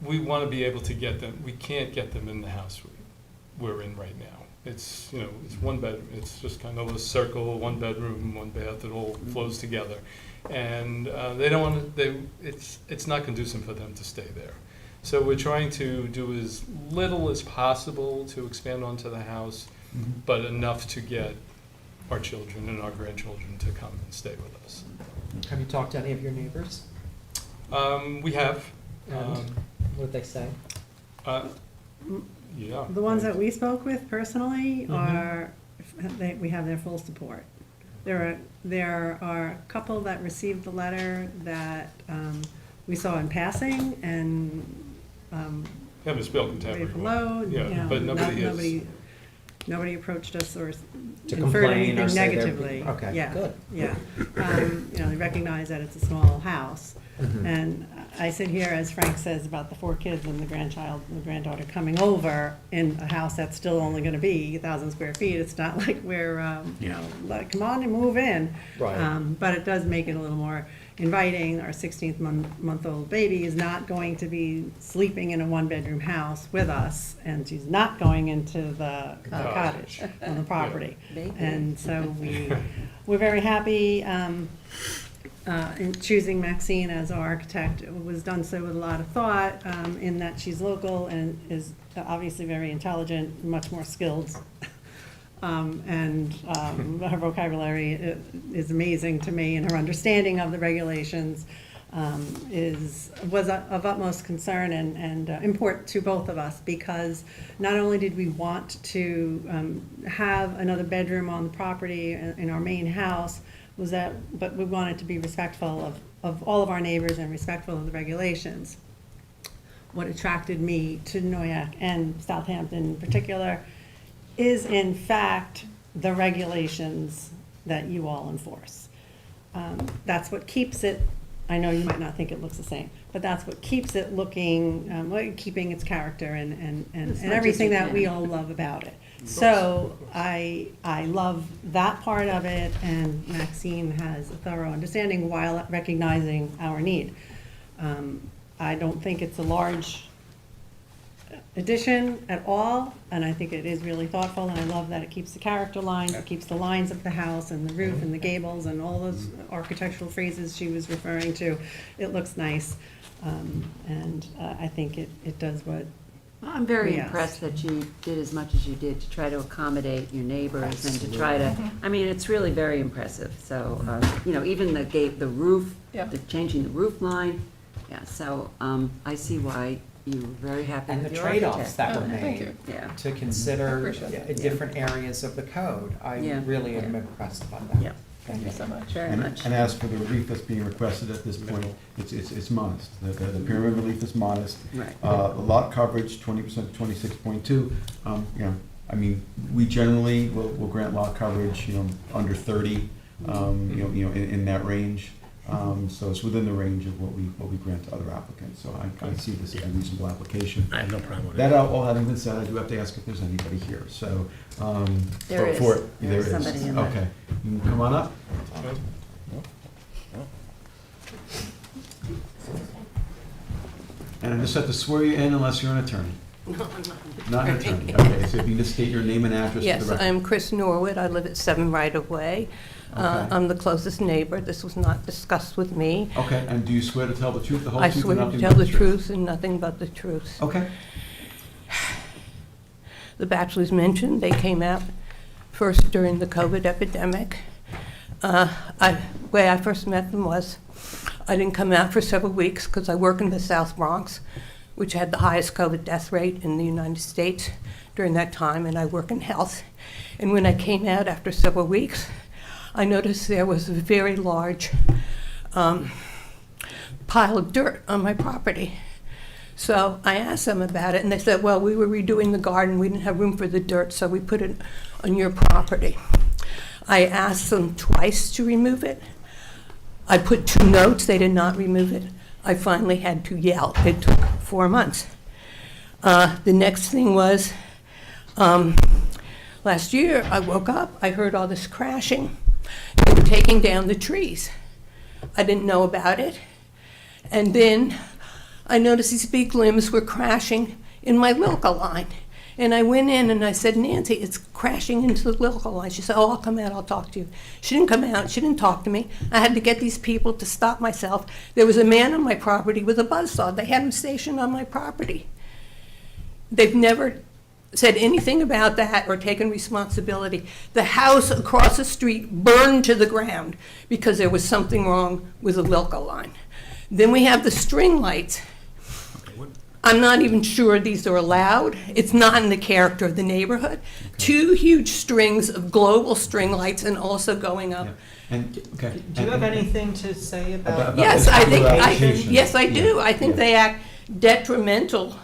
we want to be able to get them, we can't get them in the house we're in right now. It's, it's one bedroom, it's just kind of a circle, 1 bedroom, 1 bath, it all flows together. And they don't want to, it's not conducive for them to stay there. So we're trying to do as little as possible to expand onto the house, but enough to get our children and our grandchildren to come and stay with us. Have you talked to any of your neighbors? We have. And what did they say? Yeah. The ones that we spoke with personally Mhm. are, we have their full support. There are a couple that received the letter that we saw in passing and Haven't spoken to waved everyone. hello, Yeah, but nobody is. nobody approached us or To inferred complain or anything say they're- negatively. okay, Yeah, good. yeah. They recognize that it's a small house. Mhm. And I sit here, as Frank says, about the 4 kids and the granddaughter coming over in a house that's still only gonna be 1,000 square feet. It's not like we're, like, come on and move in. Right. But it does make it a little more inviting. Our 16-month-old baby is not going to be sleeping in a one-bedroom house with us, and she's not going into the cottage on the property. Baby. And so we're very happy in choosing Maxine as our architect. It was done so with a lot of thought, in that she's local and is obviously very intelligent, much more skilled. Her vocabulary is amazing to me, and her understanding of the regulations was of utmost concern and import to both of us, because not only did we want to have another bedroom on the property in our main house, but we wanted to be respectful of all of our neighbors and respectful of the regulations. What attracted me to Noyak and Southampton in particular is in fact the regulations that you all enforce. That's what keeps it, I know you might not think it looks the same, but that's what keeps it looking, keeping its character and everything that we all love about it. So I love that part of it, and Maxine has a thorough understanding while recognizing our need. I don't think it's a large addition at all, and I think it is really thoughtful, and I love that it keeps the character lines, it keeps the lines of the house and the roof and the gables and all those architectural phrases she was referring to. It looks nice, and I think it does what I'm very we impressed asked. that you did as much as you did to try to accommodate your neighbors and to try to, I mean, it's really very impressive. So, even the roof, changing the roof line, yeah, so I see why you were very happy And with the your trade-offs architect. that were thank made you. Yeah. to consider appreciate that. different areas of the code. I Yeah. really am Yeah. impressed by that. Yeah. Thank you so much. Very much. And as for the relief that's being requested at this point, it's modest. The pyramid relief is modest. Right. The lot coverage, 20% to 26.2, I mean, we generally will grant lot coverage, under 30, in that range. So it's within the range of what we grant to other applicants. So I see this as a reasonable application. I have no problem with it. That all having been said, I do have to ask if there's anybody here. So, There is. there There's is. somebody in there. Okay, you can come on up. And I just have to swear you in unless you're an attorney. No, I'm not. Not an attorney, okay, so if you just state your name and address for the Yes, record. I'm Chris Norwood. I live at 7 Right of Way. Okay. I'm the closest neighbor. This was not discussed with me. Okay, and do you swear to tell the truth, the whole I truth, swear and to nothing tell but the truth and nothing but the truth. Okay. The bachelors mentioned they came out first during the COVID epidemic. Way I first met them was I didn't come out for several weeks because I work in the South Bronx, which had the highest COVID death rate in the United States during that time, and I work in health. And when I came out after several weeks, I noticed there was a very large pile of dirt on my property. So I asked them about it, and they said, well, we were redoing the garden, we didn't have room for the dirt, so we put it on your property. I asked them twice to remove it. I put 2 notes, they did not remove it. I finally had to yell. It took 4 months. The next thing was, last year I woke up, I heard all this crashing. They were taking down the trees. I didn't know about it. And then I noticed these big limbs were crashing in my Wilco line. And I went in and I said, Nancy, it's crashing into the Wilco line. She said, oh, I'll come out, I'll talk to you. She didn't come out, she didn't talk to me. I had to get these people to stop myself. There was a man on my property with a buzzsaw. They had him stationed on my property. They've never said anything about that or taken responsibility. The house across the street burned to the ground because there was something wrong with the Wilco line. Then we have the string lights. I'm not even sure these are allowed. It's not in the character of the neighborhood. 2 huge strings of global string lights and also going up. And, okay. Do you have anything to say about? Yes, I think, application. yes, I do. Yeah. I think they act detrimental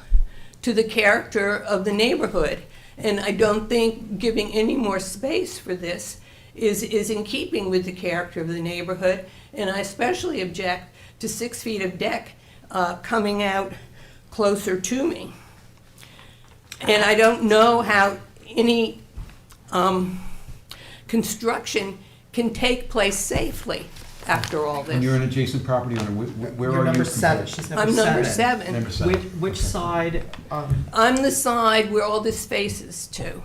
to the character of the neighborhood. And I don't think giving any more space for this is in keeping with the character of the neighborhood. And I especially object to 6 feet of deck coming out closer to me. And I don't know how any construction can take place safely. after all And you're this. an adjacent property owner. Where are you? You're number seven, compared? she's number I'm seven. number 7. Number 7. Which side, I'm the side where all this faces to.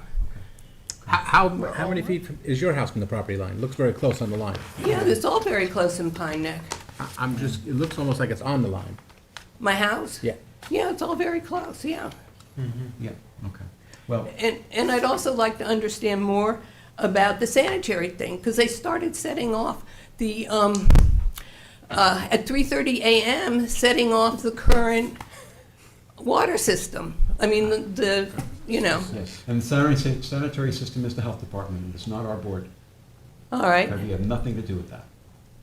How many feet is your house from the property line? Looks very close on the line. Yeah, it's all very close in Pine Neck. I'm just, it looks almost like it's on the line. My house? Yeah. Yeah, it's all very close, yeah. Yeah, okay. Well, And I'd also like to understand more about the sanitary thing, because they started setting off the, at 3:30 a.m., setting off the current water system. I mean, the you know, yes, and the sanitary system is the health department, it's not our board. all right. We have nothing to do with that.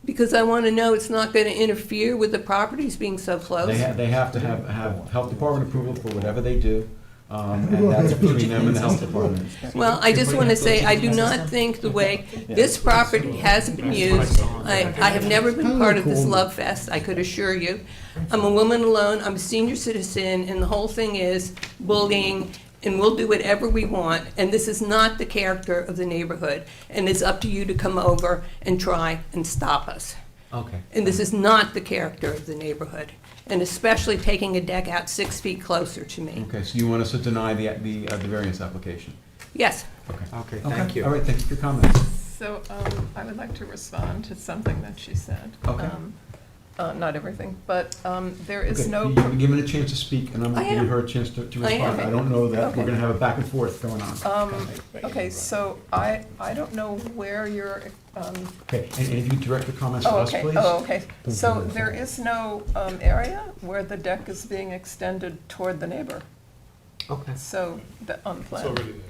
Because I want to know it's not going to interfere with the properties being so close. They have to have health department approval for whatever they do, and that's between them and the health department. Well, I just want to say, I do not think the way this property has been used, I have never been part of this love fest, I could assure you. I'm a woman alone, I'm a senior citizen, and the whole thing is bullying, and we'll do whatever we want, and this is not the character of the neighborhood, and it's up to you to come over and try and stop us. Okay. And this is not the character of the neighborhood, and especially taking a deck out 6 feet closer to me. Okay, so you want us to deny the variance application? Yes. Okay. Thank you. All right, thanks for your comments. So, I would like to respond to something that she said. Okay. Not everything, but, there is Okay, no. you've been given a chance to speak, and I'm I going to give am. her a chance to I am. respond. I don't know that Okay. we're going to have a back and forth going on. Okay, so I don't know where you're, Okay, and if you direct the comments to us, please? Oh, okay. So there is no, area where the deck is being extended toward the neighbor. okay. So, on the It's plan. already there.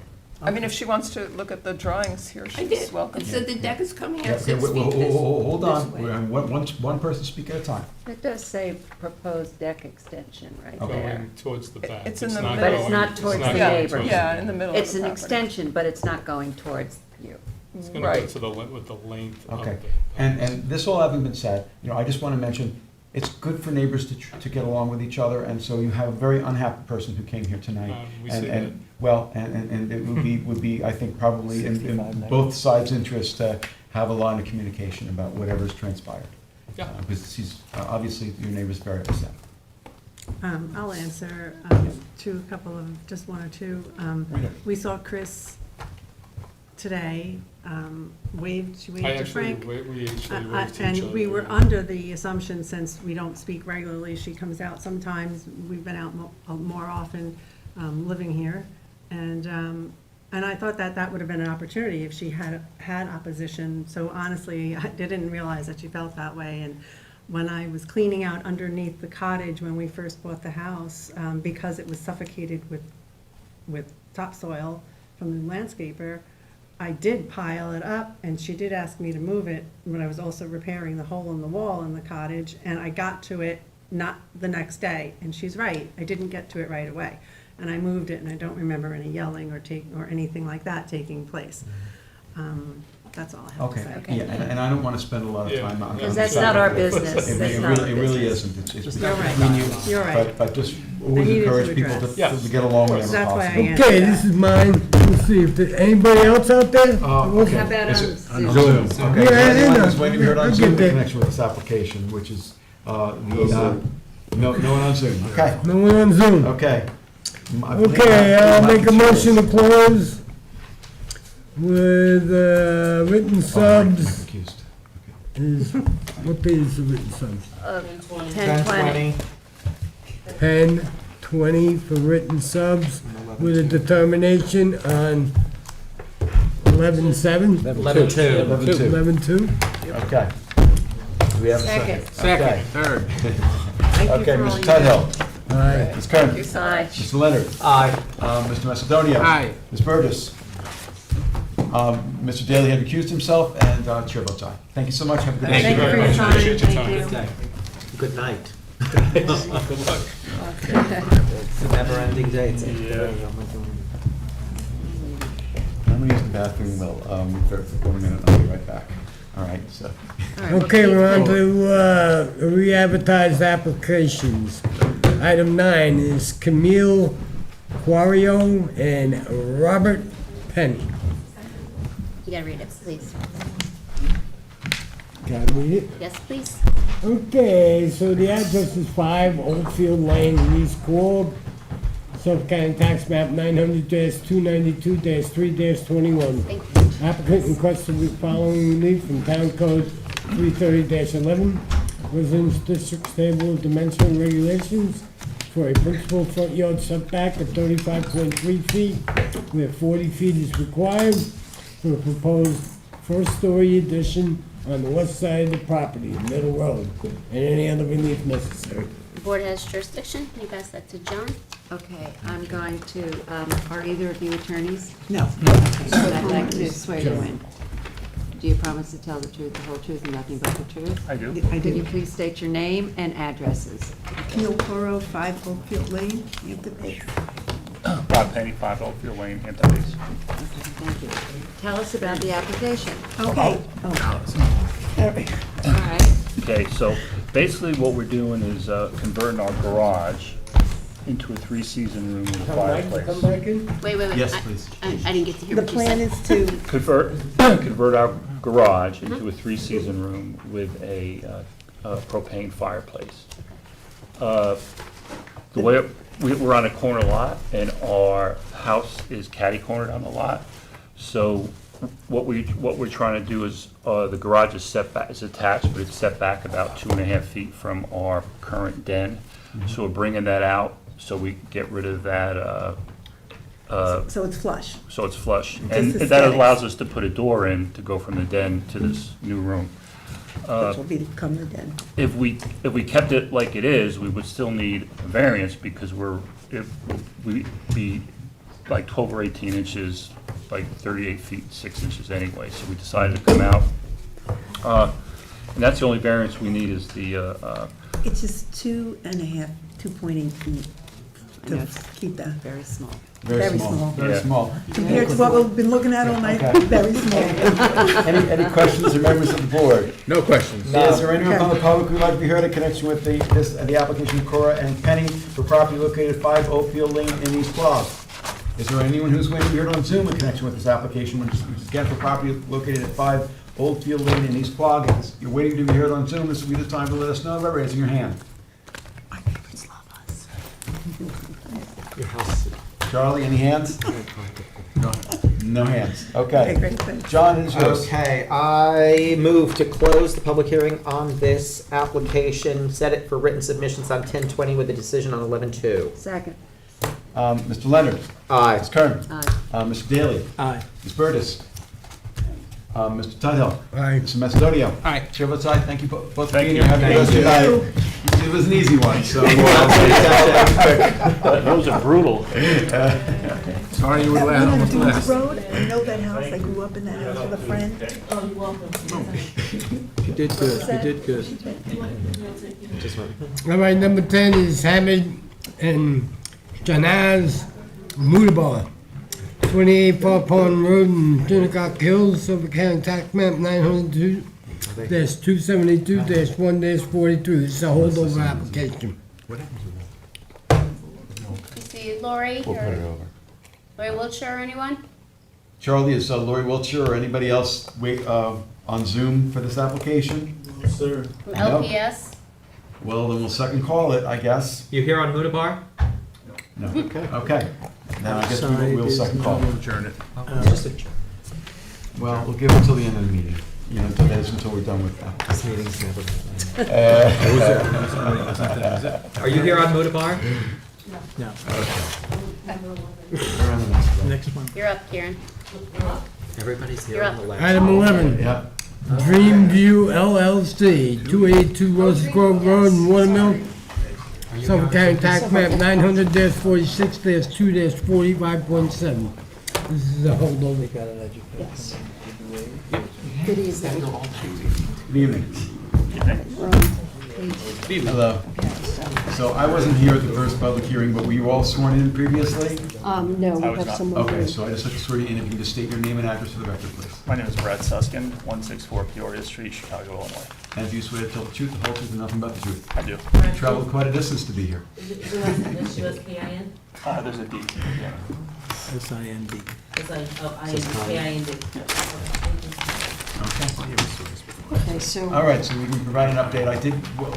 I mean, if she wants to look at the drawings here, I she's did. welcome. It said the deck is coming Yeah, out okay, 6 feet this hold on, way. we're on one person speak at a time. It does say proposed deck extension right Okay. there. Going towards the back. It's in the not middle. But it's going- not towards not the going neighbor. towards Yeah, the- in the middle of It's the an property. extension, but it's not going towards you. It's gonna go Right. to the, with the length of Okay, the. and this all having been said, I just want to mention, it's good for neighbors to get along with each other, and so you have a very unhappy person who came here tonight. We And- see and- that. Well, and it would be, I think, probably in both sides' interest to have a line of communication about whatever's transpired. Yeah. Because he's, obviously, your neighbor's very upset. I'll answer to a couple of, just one or two. Right. We saw Chris today, she I waved to actually, Frank. we actually waved to each other. And we were under the assumption, since we don't speak regularly, she comes out sometimes, we've been out more often, living here. And I thought that would have been an opportunity if she had opposition. So honestly, I didn't realize that she felt that way. And when I was cleaning out underneath the cottage when we first bought the house, because it was suffocated with topsoil from the landscaper, I did pile it up, and she did ask me to move it when I was also repairing the hole in the wall in the cottage, and I got to it not the next day. And she's right, I didn't get to it right away. And I moved it, and I don't remember any yelling or anything like that taking place. That's all I have to Okay, say. yeah, and I don't want to spend a lot of time on. Because that's not our business. It That's not our really business. isn't. It's You're right. between you. You're right. But just always needed to encourage people address. to get along whenever That's why I possible. answered Okay, that. this is mine. Let's see if there's anybody else out there? Okay. How about Is on it- Zoom? Zoom, okay. Yeah, I Anyone know. who's waiting to be heard on I Zoom get that. in connection with this application, which is, no one on Zoom, okay, No one on Zoom. okay. I believe Okay, I- I'll my make a computer motion to is- close with written Oh, I'm subs. confused. Is, what page is the written subs? 10:20. 10:20 for written subs with a determination on 11/7? 11-2. 11-2. 11/2? Okay. Do we have a second? Second, Okay. third. Thank you Okay, for all Mr. you Tudhill. Aye. Ms. Kern. Thank you so Aye. much. Mr. Leonard. Aye. Mr. Macedonia. Aye. Ms. Burgess. Mr. Daly had recused himself, and chair votes aye. Thank you so much. Have a good day. Thank you very much. Appreciate your Thank time. you. Good night. Good luck. It's a never-ending day. It's I'm gonna use the bathroom, for 1 minute, I'll be right back. All right, so. Okay, we're on to re-advertised applications. Item 9 is Camille Quario and Robert Penny. You gotta read it, please. Can I read it? Yes, please. Okay, so the address is 5 Oldfield Lane in East Quogue, Suffolk County Tax Map 900-292-3-21. Thank you. Applicant requested the following relief from Town Code 330-11, Residence District Table of Dimensional Regulations for a principal front yard setback of 35.3 feet, where 40 feet is required for a proposed first-story addition on the west side of the property, Middle Road, and any other relief necessary. The board has jurisdiction. Can you pass that to John? Okay, I'm going to, are either of you attorneys? No. So I'd like to swear you in. Do you promise to tell the truth, the whole truth, and nothing but the truth? I do. Could you please state your name and addresses? Keel Toro, 5 Oakfield Lane, Hampton Bays. Bob Penny, 5 Oakfield Lane, Hampton Bays. Okay, thank you. Tell us about the application. Okay. All right. Okay, so basically what we're doing is converting our garage into a 3-season room with a Come fireplace. back in? Wait. Yes, please. I didn't get to hear The what you said. plan is to, Convert our garage into a 3-season room with a propane fireplace. The way, we're on a corner lot, and our house is catty-cornered on the lot. So what we're trying to do is, the garage is set back, it's attached, but it's set back about 2.5 feet from our current den. So we're bringing that out, so we get rid of that, so it's flush. so it's flush. Just And that aesthetics. allows us to put a door in to go from the den to this new room. Which will become the den. If we kept it like it is, we would still need a variance because we'd be like 12 or 18 inches, like 38 feet, 6 inches anyway. So we decided to come out. And that's the only variance we need is the, It's just 2.8 feet I know to it's keep that. very small. Very small. Very Yeah. small. Compared to what we've been looking at all night, Okay. very small. Any questions or members of the board? No questions. Is there anyone from the public who'd like to be heard in connection with the application of Cora and Penny for property located at 5 Oakfield Lane in East Quogue? Is there anyone who's waiting to be heard on Zoom in connection with this application, which is again for property located at 5 Oldfield Lane in East Quogue? If you're waiting to be heard on Zoom, this will be the time to let us know by raising your hand. Our neighbors love us. Your house. Charlie, any hands? No hands. Okay, Okay. great, thanks. John, it is yours. Okay, I move to close the public hearing on this application, set it for written submissions on 10/20 with a decision on 11/2. Second. Mr. Leonard. Aye. Ms. Kern. Aye. Mr. Daly. Aye. Ms. Burtis. Mr. Tudhill. Aye. Mr. Macedonia. Aye. Chair votes aye. Thank you both for Thank being you. here. Have a good rest of your Thank night. It was an easy one, so. Those are brutal. Sorry you were That one on almost Dunes last. Road, I know that house, I grew up in that house with a friend. Oh, you're welcome. You did good, you did good. All right, number 10 is Hamid and Janaz Mudabar, 28 Far Pond Road in Shinnecock Hills, Suffolk County Tax Map 902-272-1-43. This is a holdover application. You see Lori or Lori Wiltshire or anyone? Charlie, is Lori Wiltshire or anybody else on Zoom for this application? Sir. From No. LPS? Well, then we'll second call it, I guess. You here on Hudabar? No. Okay. Now I guess we'll second call. Adjourn it. Just a Well, we'll give it until the end of the meeting, until we're done with that. This meeting's never Uh, Are you here on Hudabar? No. We're on the next one. Next one. You're up, Kieran. Everybody's here You're on the up. left. Item 11, Yep. Dreamview LLC, 282 Rose Grove Road in Watermill, Suffolk County Tax Map 900-46-2-45.7. This is a holdover. Yes. Good evening. Good evening. We're on page. Hello. So I wasn't here at the first public hearing, but were you all sworn in previously? No, we have someone. Okay, so I just have to swear you in. If you can just state your name and address for the record, please. My name is Brad Suskin, 164 Peoria Street, Chicago, Illinois. And do you swear to tell the truth, the whole truth, and nothing but the truth? I do. You traveled quite a distance to be here. Is it USKIN? There's a D. Yeah. S-I-N-D. It's like, oh, Says KIND. Okay. Okay, so. All right, so we can provide an update. I did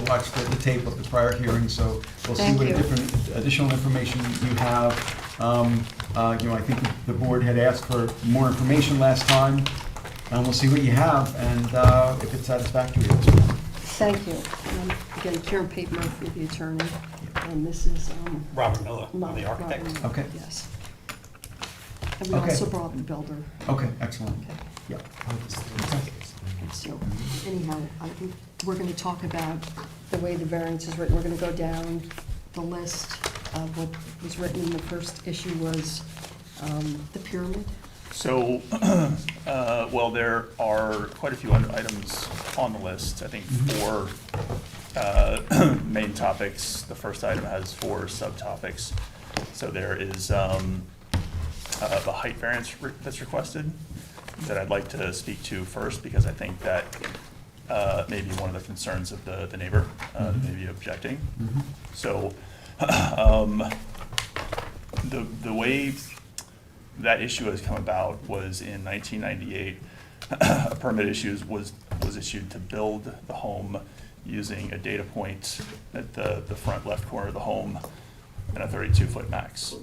watch the tape of the prior hearing, so we'll see Thank what you. different additional information you have. I think the board had asked for more information last time, and we'll see what you have, and if it's satisfactory. Thank you. Again, Karen Pate Murphy, the attorney, and this is. Robert Miller, I'm the architect. Robert Miller, Okay. Yes. And we Okay. also brought the builder. Okay, excellent. Okay. Yep. So anyhow, we're going to talk about the way the variance is written. We're going to go down the list of what was written in the first issue was the pyramid. So, well, there are quite a few items on the list. I think 4 main topics. The first item has 4 subtopics. So there is the height variance that's requested that I'd like to speak to first, because I think that may be one of the concerns of the neighbor, maybe objecting. So the way that issue has come about was in 1998, a permit was issued to build the home using a data point at the front left corner of the home and a 32-foot max.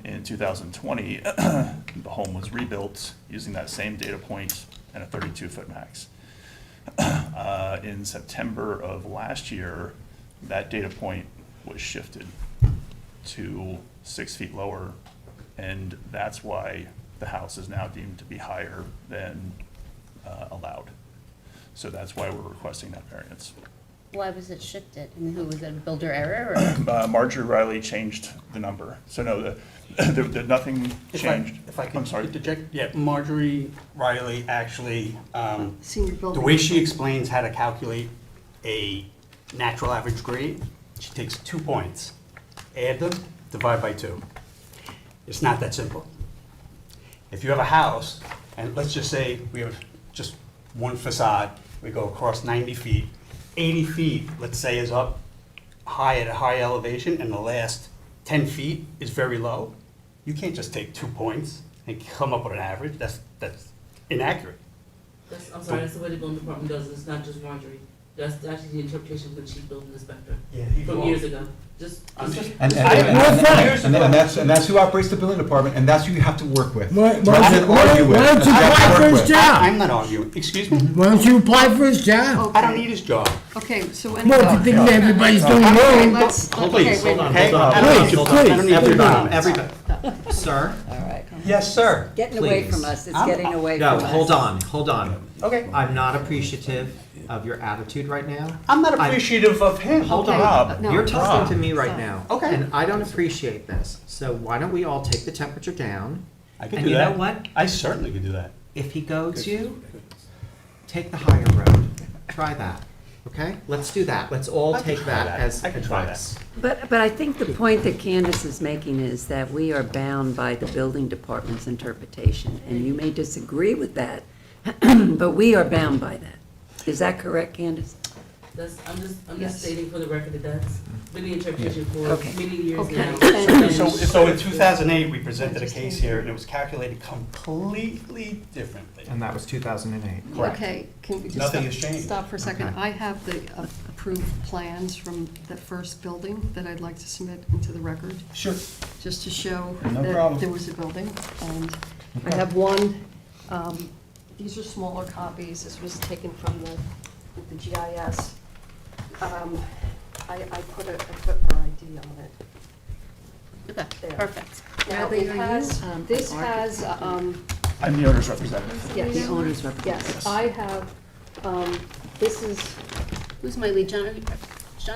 In 2020, the home was rebuilt using that same data point and a 32-foot max. In September of last year, that data point was shifted to 6 feet lower, and that's why the house is now deemed to be higher than allowed. So that's why we're requesting that variance. Why was it shifted? I mean, who was it, a builder error or? Marjorie Riley changed the number. So no, nothing changed. If I I'm could sorry. interject, yeah, Marjorie Riley actually, Senior the building. way she explains how to calculate a natural average grade, she takes 2 points, add them, divide by 2. It's not that simple. If you have a house, and let's just say we have just one facade, we go across 90 feet, 80 feet, let's say, is up high at a high elevation, and the last 10 feet is very low. You can't just take 2 points and come up with an average. That's inaccurate. I'm sorry, that's the way the building department does it, it's not just Marjorie. That's actually the interpretation of the chief building inspector from years ago. And that's who operates the building department, and that's who you have to work with. Why Rather than argue with, don't you that's who you have to apply for work his with. job? I'm not arguing. Excuse me? Why don't you apply for his job? I don't need his job. Okay, so Well, if you think everybody's doing Okay, wrong. let's, Please, okay, wait. hold on, hold on. Please, Hold on. I don't need please. everybody. Sir? All right. Yes, sir. Getting away Please. from us, it's getting away from No, us. hold on. Okay. I'm not appreciative of your attitude right now. I'm not appreciative of him. Hold Okay. on, Rob. No, You're talking Rob. to me right now. Okay. And I don't appreciate this. So why don't we all take the temperature down? I can And do you that. know what? I certainly could do that. If he goads you, take the higher road. Try that. Okay? Let's do that. Let's all I can take try that that. as I can try advice. But I think the point that Candace is making is that we are bound by the building department's interpretation, and you may disagree with that, but we are bound by that. Is that correct, Candace? I'm just Yes. stating for the record that that's been the interpretation for Okay. many years Okay. now. So in 2008, we presented a case here, and it was calculated completely differently. And that was 2008. Correct. Okay, can we just Nothing has changed. stop for a second? Okay. I have the approved plans from the first building that I'd like to submit into the record, Sure. just to show No that problem. there was a building. And I have one, these are smaller copies, this was taken from the GIS. I put our ID on it. Okay, There. perfect. Now, Bradley, it are has, you, this an has, I'm the owner's representative. yes. The owner's representative. Yes, I have, this is, Who's my lead, John the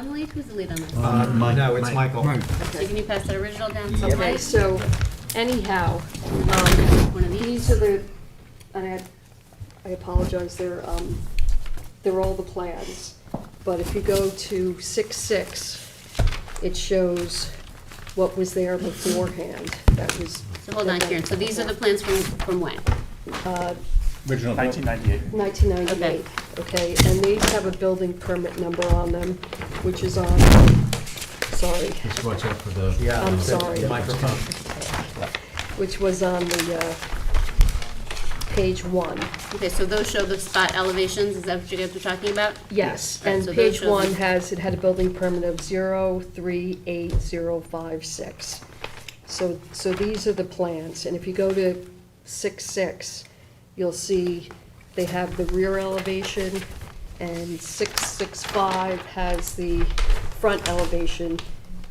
lead? Who's the lead on this? No, it's Michael. So can you pass that original down to okay, Mike? so anyhow, One of these? these are the, and I apologize, they're all the plans. But if you go to 6.6, it shows what was there beforehand. That was. So hold on, Karen, so these are the plans from when? Original 1998. 1998, okay, and these have a building permit number on them, which is on, sorry, Just watch out for the. I'm sorry. Microphone. which was on the page 1. Okay, so those show the spot elevations, is that what you guys were talking about? Yes, Right, and so those page show 1 the- it had a building permit of 038056. So these are the plans, and if you go to 6.6, you'll see they have the rear elevation, and 6.65 has the front elevation,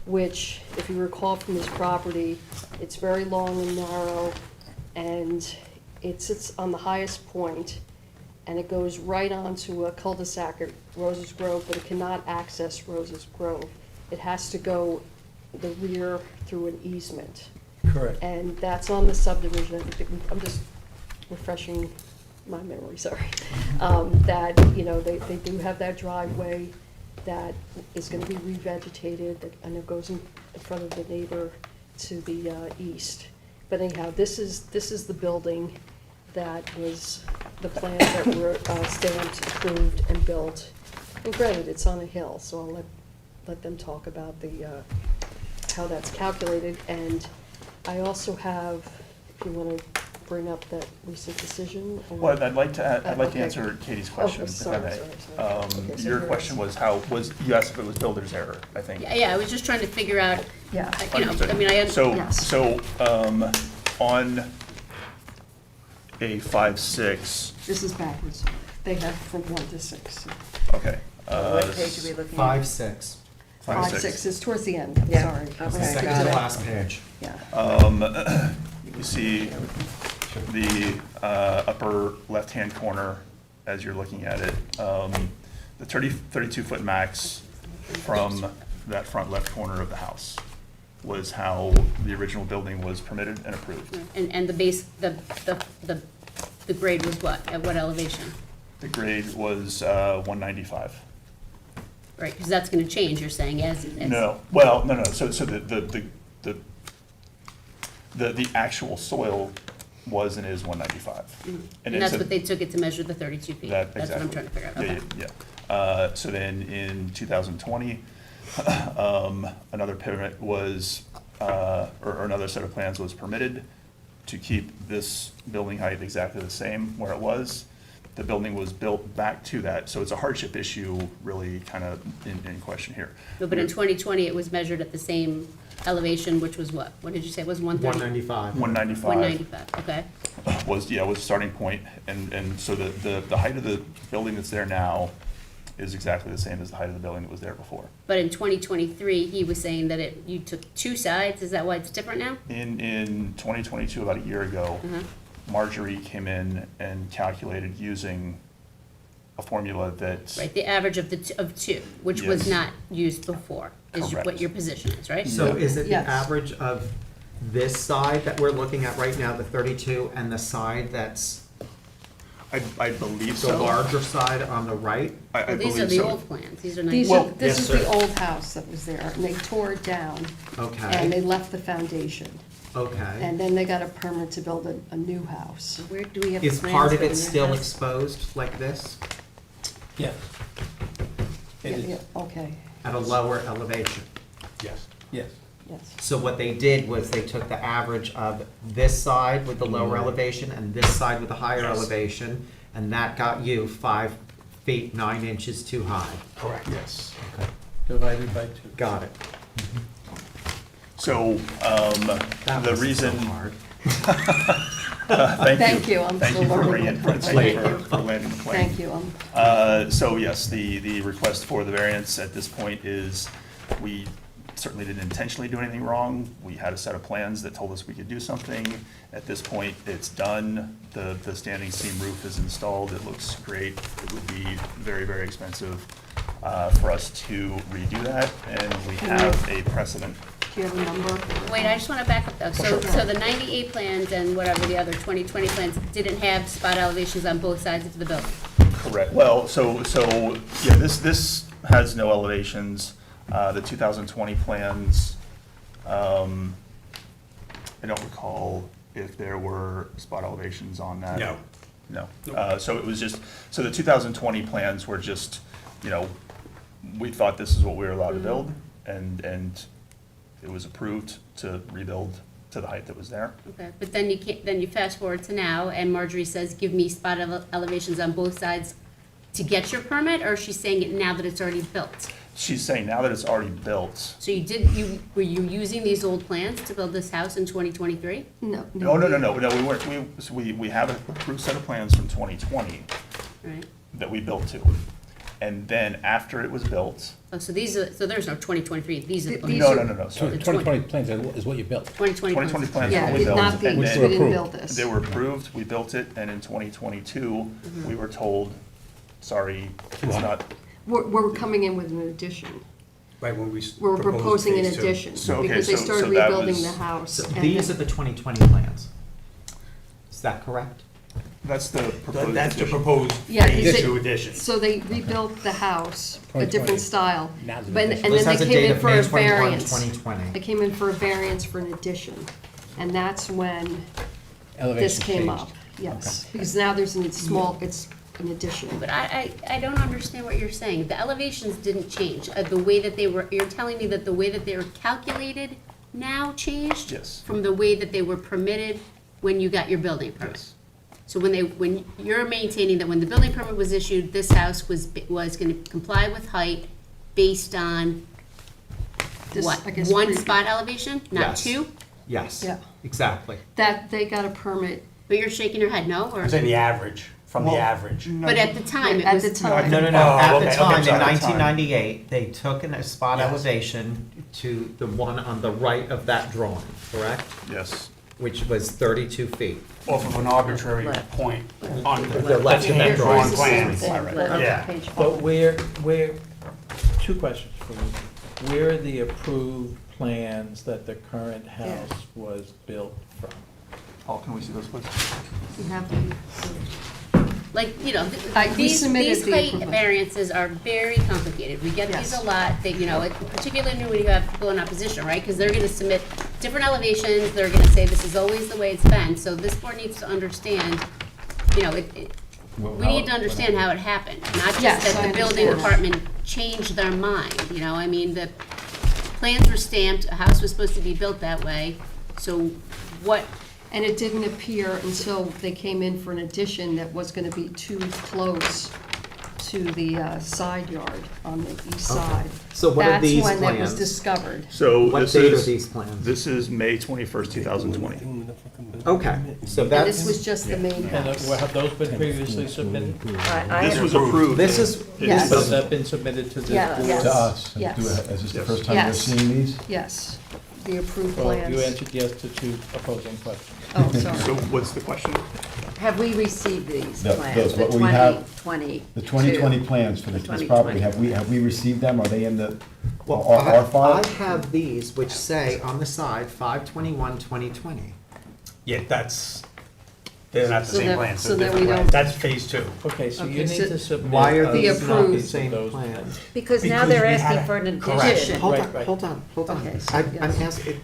which, if you recall from this property, it's very long and narrow, and it sits on the highest point, and it goes right onto a cul-de-sac at Roses Grove, but it cannot access Roses Grove. It has to go the rear through an easement. Correct. And that's on the subdivision. I'm just refreshing my memory, sorry. That, they do have that driveway that is gonna be revegetated, and it goes in front of the neighbor to the east. But anyhow, this is the building that was the plans that were stamped, approved, and built. And granted, it's on a hill, so I'll let them talk about how that's calculated. And I also have, if you want to bring up that recent decision. or- Well, I'd like to Okay. answer Katie's question, if I sorry, may. sorry. Okay, so Your here it question is. was, you asked if it was builder's error, I think. Yeah, I was just trying to figure out, Yeah. Understood. I mean, I So, on a 5.6, This is backwards. They have from 1 to 6. okay. What page are we looking at? 5.6. 5.6 is towards the end, I'm Yeah. sorry. Okay. Second to last page. Yeah. You see the upper left-hand corner as you're looking at it. The 32-foot max from that front left corner of the house was how the original building was permitted and approved. and the base, the grade was what, at what elevation? The grade was 195. Right, because that's gonna change, you're saying, as. No, so the actual soil was and is 195. And that's what they took it to measure the 32 feet? That, That's what I'm exactly. trying to figure out, okay. Yeah. So then in 2020, another permit was, or another set of plans was permitted to keep this building height exactly the same where it was. The building was built back to that, so it's a hardship issue really kind of in question here. No, but in 2020, it was measured at the same elevation, which was what? What did you say, it was 130? 195. 195. 195, okay. Was the starting point, and so the height of the building that's there now is exactly the same as the height of the building that was there before. But in 2023, he was saying that you took two sides, is that why it's different now? In 2022, about a year ago, Marjorie came in and calculated using a formula that. Right, the average of two, which was Yes. not used before, is Correct. what your position is, right? So is it the Yes. average of this side that we're looking at right now, the 32, and the side that's I believe the so. larger side on the right? I Well, these believe are the so. old plans, these are These not. are, this yes, is the sir. old house that was there, and they tore it down, and Okay, they left the foundation. okay. And then they got a permit to build a new house. Where do we have? Is plans part of for it the new still house? exposed like this, Yes. Yeah, yeah, okay, at a lower elevation? Yes. Yes. yes. So what they did was they took the average of this side with the lower elevation and this side with the higher Yes. elevation, and that got you 5 feet 9 inches too high. Correct. Yes. Divided by 2. Got it. So, That the wasn't so reason. hard. Thank you, I'm Thank still you for learning. bringing, thank Thank you you. for landing the plane. Thank you, So yes, the request for the variance at this point is, we certainly didn't intentionally do anything wrong. We had a set of plans that told us we could do something. At this point, it's done. The standing seam roof is installed. It looks great. It would be very, very expensive for us to redo that, and we have a precedent. do you have a number? Wait, I just want to back up though. So the 98 plans and whatever the other 2020 plans didn't have spot elevations on both sides of the building? Correct. Well, so yeah, this has no elevations. The 2020 plans, I don't recall if there were spot elevations on that. No. No. So it was just, so the 2020 plans were just, we thought this is what we were allowed to build, and it was approved to rebuild to the height that was there. Okay, but then you can't, then you fast forward to now, and Marjorie says, give me spot elevations on both sides to get your permit, or she's saying it now that it's already built? She's saying now that it's already built, So were you using these old plans to build this house in 2023? No. no, we weren't, we have an approved set of plans from 2020 Right. that we built to. And then after it was built, Oh, so these are, so there's no 2023, these are the plans? no, sorry. 2020 plans is what you built. 2020 plans. 2020 plans Yeah, were it we did built. not be, and we then didn't build this. They were approved, we built it, and in 2022, we were told, sorry, it's not. We're coming in with an addition. Right, when we We're proposed proposing an phase two. addition, So, okay, because they so started that rebuilding was- the house. So and these are then- the 2020 plans. Is that correct? That's the proposed. That's the addition. proposed Yeah, phase they- two addition. So they rebuilt the house, a 2020. different style. Now it's an But- addition. And This then has they a came date in of for May a 21, variance. 2020. They came in for a variance for an addition. And that's when this Elevation came changed. up, yes. Because now there's a small, it's an addition. But I don't understand what you're saying. The elevations didn't change. The way that they were, you're telling me that the way that they were calculated now changed? Yes. From the way that they were permitted when you got your building permit? Yes. So when you're maintaining that when the building permit was issued, this house was gonna comply with height based on This, what? I guess, One pre- spot elevation, not Yes. two? Yes. Yeah. Exactly. That, they got a permit. But you're shaking your head, no? Or, I'm saying the average, from the average. but at the time, it At was. the time. No. Oh, At okay, the okay, time, in sorry. 1998, they took a spot Yes. elevation to the one on the right of that drawing, correct? Yes. Which was 32 feet. Off of an arbitrary point on The left of that drawing. drawn plans. Yeah. But where, two questions for you. Where are the approved plans that the current house was built from? Paul, can we see those, please? We have them. Like, you know, We these submitted the height approval. variances are very complicated. We get these Yes. a lot, that, you know, particularly when you have people in opposition, right? Because they're gonna submit different elevations, they're gonna say this is always the way it's been. So this board needs to understand, you know, we need to understand how it happened, not Yes, just that I the building understand. department changed their mind, you know? I mean, the plans were stamped, a house was supposed to be built that way, so what, And it didn't appear until they came in for an addition that was gonna be too close to the side yard on the east side. So what are these That's when it was plans? discovered. So What this date are is, these plans? this is May 21st, 2020. Okay, so And that's. this was just the main And house. have those been previously submitted? This was approved. This is, Yes. Has that been submitted to this Yeah, board? yes. To us? Yes. Is this the Yes. first time you're Yes. seeing these? Yes, the approved Well, plans. you answered yes to two opposing questions. Oh, So sorry. what's the question? Have we received these No, plans? those, The what we have- 2020? The 2020 plans for this property, 2020. have we received them? Are they in the, well, our file? I have these which say on the side, 5/21/2020. Yeah, they're not the So same then- plans. so they're then we different don't- plans. That's phase two. Okay, so Okay, you so need to submit. Why are a these The not the approved. same those plans? Because now Because they're we asking had- for an correct. addition. Hold Right, on, right. hold on. Okay, so I'm yes. asking,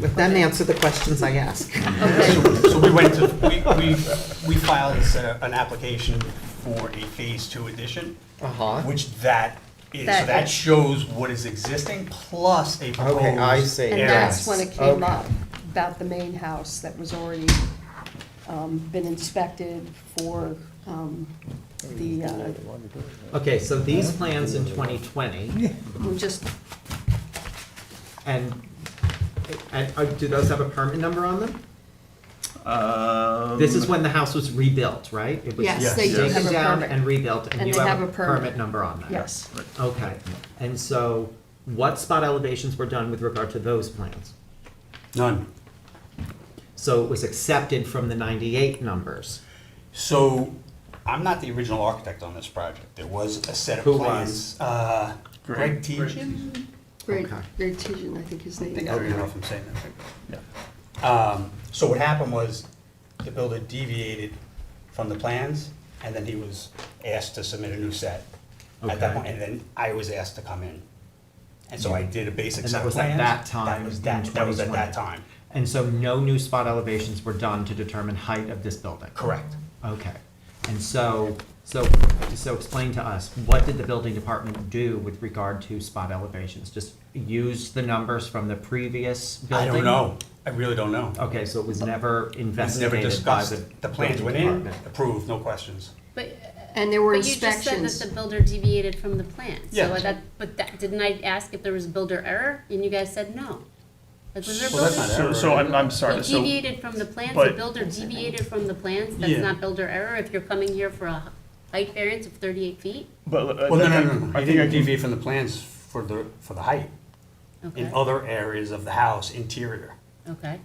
let them answer the questions I ask. So we went to, we filed an application for a phase two addition, Uh-huh. which that is, so that shows what is existing plus a proposed. Okay, I see. And area. that's when it came Okay. up, about the main house that was already been inspected for the, Okay, so these plans in 2020, we just, and do those have a permit number on them? This is when the house was rebuilt, right? It was Yes, they do have taken a down permit. and rebuilt, and And you they have have a a permit. permit number on that? yes. Okay, and so what spot elevations were done with regard to those plans? None. So it was accepted from the 98 numbers? So I'm not the original architect on this project. There was a set of Who plans. Greg Tejan? Great, Okay. Great Tejan, I think his I name think is. I don't know if I'm saying that right. So what happened was the builder deviated from the plans, and then he was asked to submit a new set at that Okay. point, and then I was asked to come in. And so I did a basic And set that of was plans. at that time? That was in that was at 2020. that time. And so no new spot elevations were done to determine height of this building? Correct. Okay, and so So explain to us, what did the building department do with regard to spot elevations? Just use the numbers from the previous I building? don't know. I really don't know. Okay, so it was never It was never investigated by discussed. the The plans building went in, department? approved, no questions. But, And there were but you just inspections. said that the builder deviated from the plan. Yeah. So didn't I ask if there was builder error? And you guys said no. Like, was there Well, that's builder? not error. So I'm sorry, He so, deviated from the plans, the but- builder deviated from the plans, that's Yeah. not builder error if you're coming here for a height variance of 38 feet? but. Well, no. I I think I didn't can, deviate from the plans for the height. Okay, In other areas of the house, interior. okay,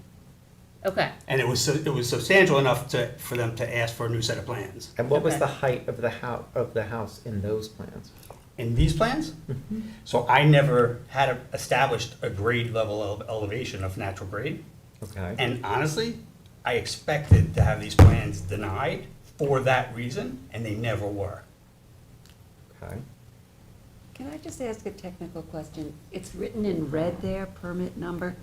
okay. And it was substantial enough for them to ask for a new set of plans. And what was Okay. the height of the house in those plans? In these plans? So I never had established a grade level of elevation of natural grade. Okay. And honestly, I expected to have these plans denied for that reason, and they never were. Okay. Can I just ask a technical question? It's written in red there, permit number.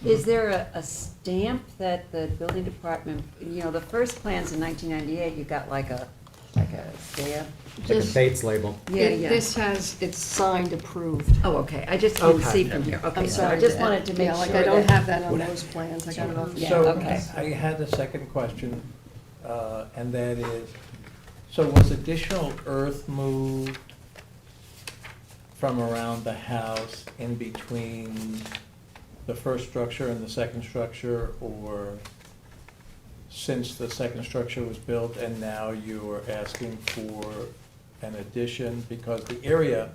Is there a stamp that the building department, you know, the first plans in 1998, you got like a stamp? Like a This- Bates label. Yeah, yeah. This has, it's signed approved. Oh, okay, I just couldn't Okay. see from here. Okay, I'm so I sorry. just wanted to make Yeah, sure like I don't that- have that on those plans, I got it off. Yeah, So, okay. I had a second question, and that is, so was additional earth moved from around the house in between the first structure and the second structure, or since the second structure was built and now you are asking for an addition? Because the area,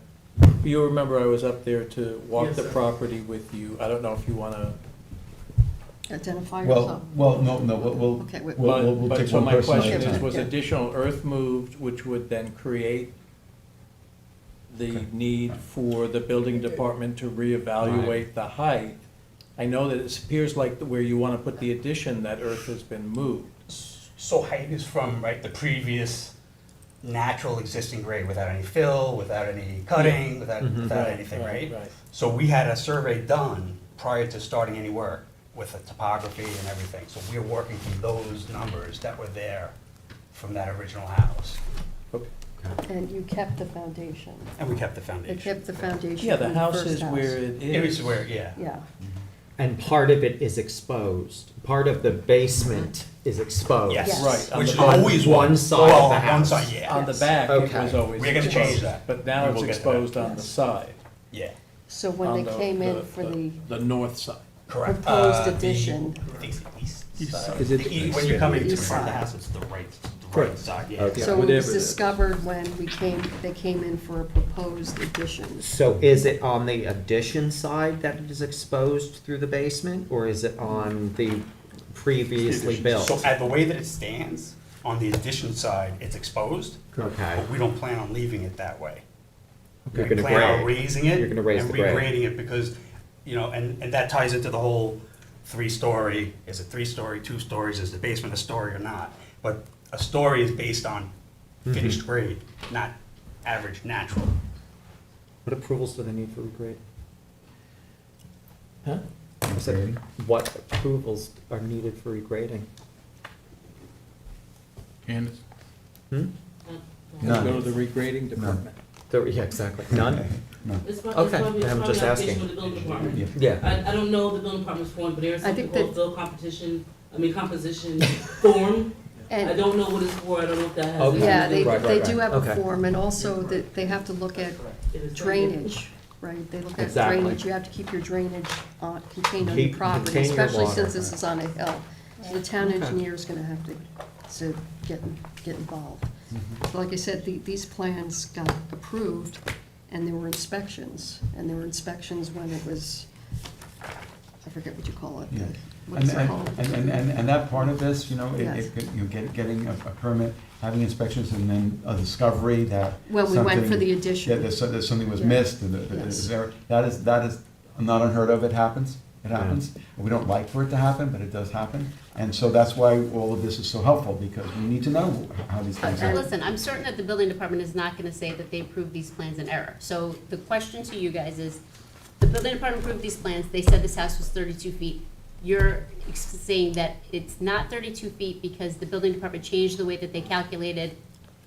you remember I was up there to walk Yes, the sir. property with you. I don't know if you want to. Identify Well, yourself. no, we'll Okay, wait. we'll But take so one my person at question a is, time. was Yeah. additional earth moved, which would then create the need for the building department to reevaluate the height? I know that it appears like where you want to put the addition, that earth has been moved. So height is from, right, the previous natural existing grade without any fill, without any cutting, without Right, anything, right? right. So we had a survey done prior to starting any work with the topography and everything. So we were working from those numbers that were there from that original house. And you kept the foundation. And we kept the foundation. It kept the foundation Yeah, from the the house first is house. where it It is. was where, yeah. Yeah. And part of it is exposed. Part of the basement is exposed. Yes. Right, on Which the is back. always One side of well, the on house. One side, yeah. On the back, it Okay. was always We're gonna exposed, change that. but now We it's will get to that. exposed on the side. Yeah, So when on they the- came in for the The north side. correct. proposed The- addition, I think it's the east side. side. Is it- When you're coming to the East front of the side. house, it's the right Correct. side, yeah. Okay. so it whatever was it is. discovered when they came in for a proposed addition. So is it on the addition side that it is exposed through the basement, or is it on the previously built? So the way that it stands, on the addition side, it's exposed, Okay. but we don't plan on leaving it that way. You're We gonna plan on grade. raising it You're gonna raise and the grade. regrading it because, you know, and that ties into the whole three-story, is it three-story, 2 stories, is the basement a story or not? But a story is based on finished grade, not average natural. What approvals do they need for regrade? Huh? I said, what approvals are needed for regrading? Candace? Hmm? None. Go to the regrading department. Yeah, exactly. None? It's Okay, probably I'm just an application asking. with the building department. Yeah. I don't know the building department's form, but there's I something think called fill composition form. I And, don't know what it's for, I don't know if that has. Okay. yeah, they, Right, they right, do right. have a Okay. form, and also that they have to look at It is drainage, right? They look at Exactly. drainage, you have to keep your drainage contained on Keep- your property, contain your especially water. since this is on a hill. So the town Okay. engineer's gonna have to get involved. So like I said, these plans got approved, and there were inspections, when it was, I forget what you call it. Yeah. What is it called? And that part of this, you know, Yes. getting a permit, having inspections, and then a discovery that When we went for something- the addition. Yeah, that something was Yeah. missed, and Yes. that is not unheard of, it happens. We don't like for it to happen, but it does happen. And so that's why all of this is so helpful, because we need to know how these things are. Listen, I'm certain that the building department is not gonna say that they approved these plans in error. So the question to you guys is, the building department approved these plans, they said this house was 32 feet. You're saying that it's not 32 feet because the building department changed the way that they calculated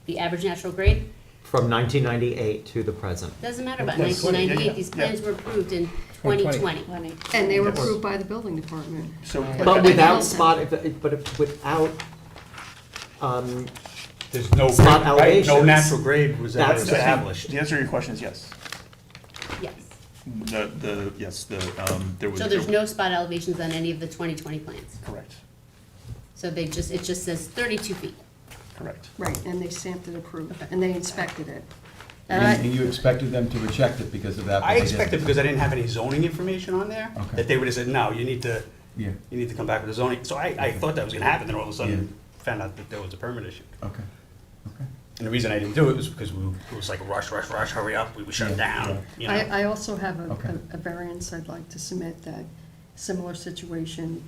The average natural grade? From 1998 to the present. Doesn't matter about Yes. 1998, these Yeah. plans were approved in 2020. 2020. And they were Yes. approved by the building department. So, But without spot. without, There's no, Spot right, elevations. no natural grade was ever That's the- established. the answer to your question is yes. Yes. There was. So there's no spot elevations on any of the 2020 plans? Correct, So it just says 32 feet. correct. Right, and they stamped it approved, and they inspected it. And you expected them to reject it because of that? but I they expected, didn't. because I didn't have any zoning information on there, Okay. that they would have said, no, you need to Yeah, come back with the zoning. So I thought that was gonna happen, then all of a sudden, found out that there was a permit issue. okay, okay. And the reason I didn't do it was because it was like rush, hurry up, we were shut down, you know? I also have Okay. a variance I'd like to submit, that similar situation,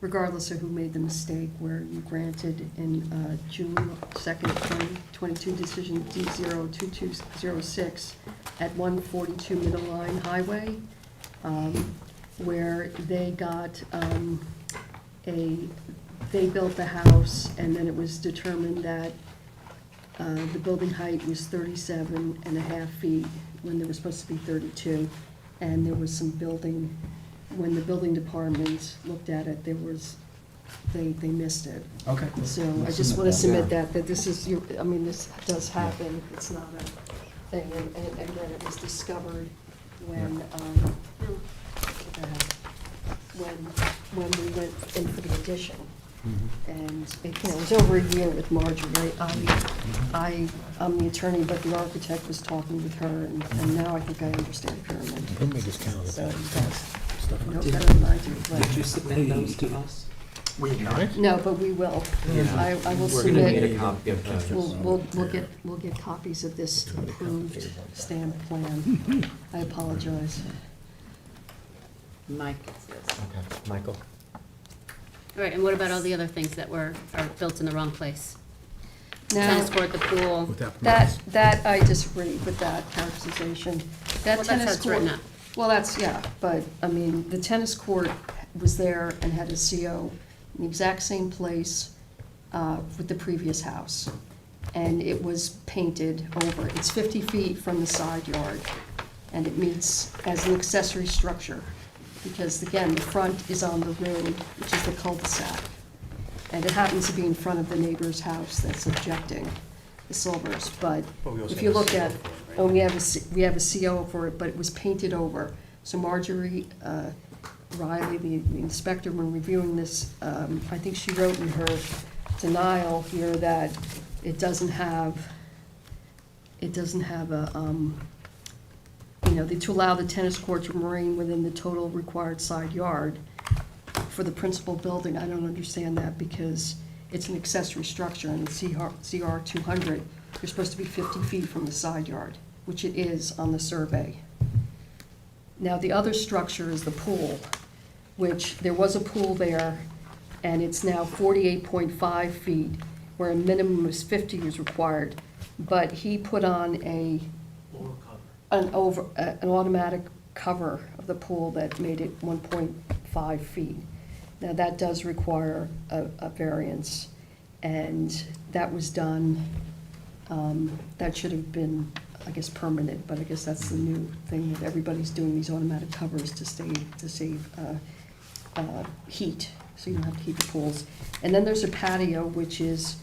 regardless of who made the mistake, where you granted in June 2nd, 2022 decision D02206 at 142 Middle Line Highway, where they got they built the house, and then it was determined that the building height was 37 and a half feet when there was supposed to be 32. And there was some building, when the building department looked at it, they missed it. Okay. So I Let's just want to submit submit that this is your, I mean, this does happen, it's not a thing. And again, it was discovered when, when we went in for the addition. And it was over a year with Marjorie. I'm the attorney, but the architect was talking with her, and now I think I understand pyramid. So you guys know better than I do. but- Did you submit those to us? We have not. No, but we will. I will We're gonna need submit, a copy of those. we'll get copies of this approved stamped plan. I apologize. Mike gets this. Okay, Michael. All right, and what about all the other things that are built in the wrong place? Now, Tennis court, the pool. that I disagree with that characterization. That Well, that's how tennis it's court, written up. well, that's, yeah, but, I mean, the tennis court was there and had a CO in the exact same place with the previous house. And it was painted over. It's 50 feet from the side yard, and it meets as an accessory structure. Because again, the front is on the road, which is the cul-de-sac. And it happens to be in front of the neighbor's house that's objecting, the Silvers. But But we also if you have a look CO at, for it, right? oh, we have a CO for it, but it was painted over. So Marjorie Riley, the inspector, when reviewing this, I think she wrote in her denial here that it doesn't have a, to allow the tennis court to remain within the total required side yard for the principal building. I don't understand that, because it's an accessory structure, and in CR 200, you're supposed to be 50 feet from the side yard, which it is on the survey. Now, the other structure is the pool, which there was a pool there, and it's now 48.5 feet, where a minimum of 50 is required. But he put on an automatic cover of the pool that made it 1.5 feet. Now, that does require a variance, and that was done, that should have been, I guess, permanent, but I guess that's the new thing, that everybody's doing these automatic covers to save heat, so you don't have to heat the pools. And then there's a patio, which is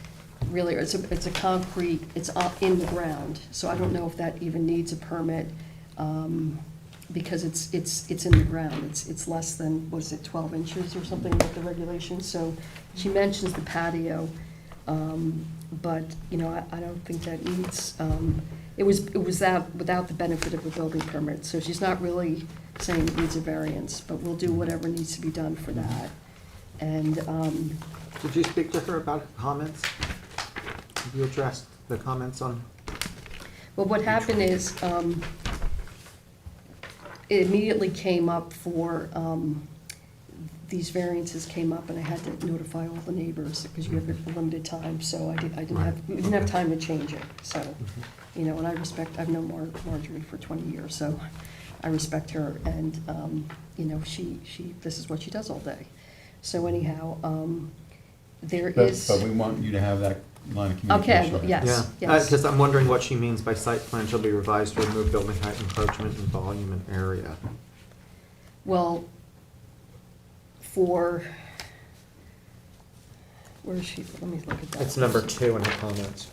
really, it's a concrete, it's up in the ground, so I don't know if that even needs a permit, because it's in the ground. It's less than, what is it, 12 inches or something with the regulations. So she mentions the patio, but, I don't think that needs, it was that without the benefit of a building permit, so she's not really saying it needs a variance, but we'll do whatever needs to be done for that. And, Did you speak to her about comments? Have you addressed the comments on? well, what happened is, it immediately came up for, these variances came up, and I had to notify all the neighbors, because you have a limited time, so we didn't have time to change it, so, and I've known Marjorie for 20 years, so I respect her, and, this is what she does all day. So anyhow, there is. But we want you to have that line of communication. Okay, yes, Yeah, yes. because I'm wondering what she means by site plan shall be revised to remove building height, encroachment, and volume and area. Well, where is she, let me look at that. It's number 2 in her comments.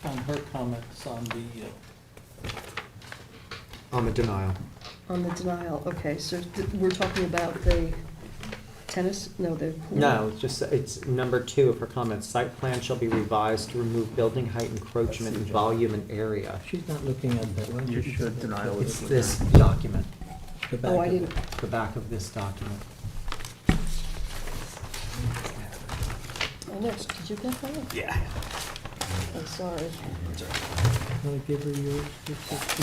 On her comments on On the denial. On the denial, okay, so we're talking about the tennis, no, the pool? No, it's number 2 of her comments. Site plan shall be revised to remove building height, encroachment, and volume and area. she's not looking at that one. You should denial it. It's this document, The back Oh, I of didn't, the back of this document. oh, next, did you get that? Yeah. I'm sorry. Want to give her yours?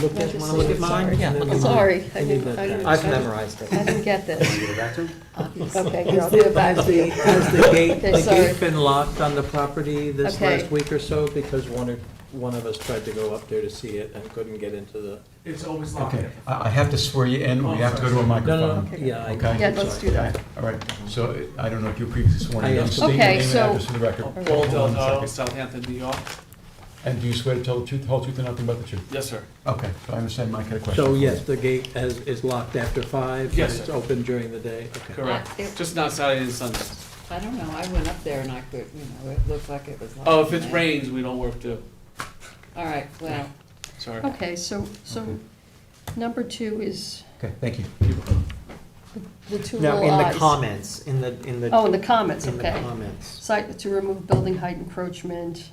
Look Yeah, at, just want to look say at mine? Yeah, look at Sorry, mine. I You need didn't, that I didn't. back. I've memorized it. I didn't get this. Give it back to him? Okay, here, I'll give it back to you. Has the gate, Okay, the sorry. gate been locked on the property this Okay. last week or so? Because one of us tried to go up there to see it and couldn't get into the. It's always locked. Okay, I have to swear you in, we have to go to a No, microphone. no, yeah. I- Okay? Yeah, let's do that. All right, so I don't know if you're previously sworn in. I am. State your Okay, name and so- address for the record. Paul Hold on a Delgado, second. Southampton, New York. And do you swear to tell the truth, the whole truth, and nothing but the truth? Yes, sir. Okay, so I understand Mike had a question. So for you. yes, the gate is locked after 5? Yes, and it's sir. open during the day? Okay. Correct. It- Just not Saturday and Sundays. I don't know, I went up there and I could, it looked like it was locked. Oh, if it Yeah. rains, we don't work too. All right, well, Sorry. Okay, so number 2 is Okay, thank you. the two No, little in eyes. the comments, in the. Oh, in the comments, In the okay. comments. Site to remove building height encroachment.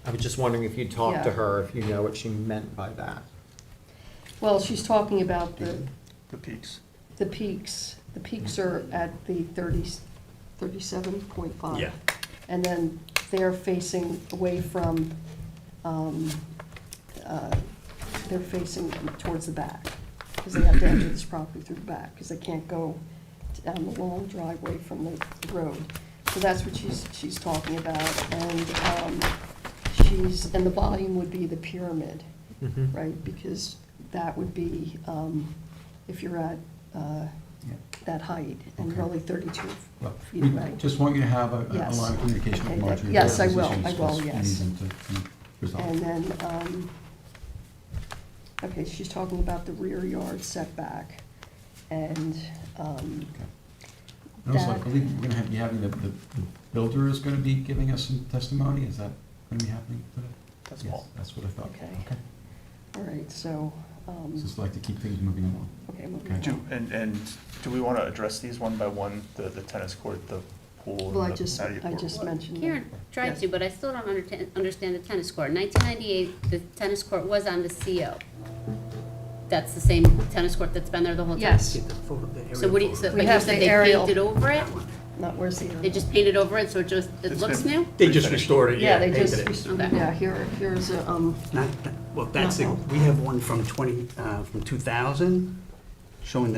I was just wondering if you'd talked to Yeah. her, if you know what she meant by that. Well, she's talking about The peaks. the peaks. The peaks are at the 37.5. Yeah. And then they're facing away from, they're facing towards the back. Because they have to enter this property through the back, because they can't go down the long driveway from the road. So that's what she's talking about. And and the volume would be the pyramid, Mhm. right? Because that would be, if you're at that height, and Okay. really 32 Well, feet we away. just want you to have a Yes. line of communication with Okay, Marjorie. yes, about I these will, issues, I will, because we yes. need them to be resolved. And then, okay, she's talking about the rear yard setback, and, And also, I that- believe we're gonna be having the builder is gonna be giving us some testimony, is that gonna be happening today? That's Yes, Paul. that's what I thought. Okay. Okay, all right, so, just like to keep things moving along. okay, moving Okay. on. And do we want to address these one by one, the tennis court, the pool, Well, I and the just, patio I court? just mentioned that. Karen tried Yes. to, but I still don't understand the tennis court. 1998, the tennis court was on the CO. That's the same tennis court that's been there the whole time? Yes. Get the photo, the So what do you, aerial so, photo. but We you have said the they aerial. painted over it? Not, where's the? They just painted over it, so it It's looks been- new? They just restored it, Yeah, yeah, they painted just, it. Okay. yeah, here's a, Well, that's, we have one from from 2000, showing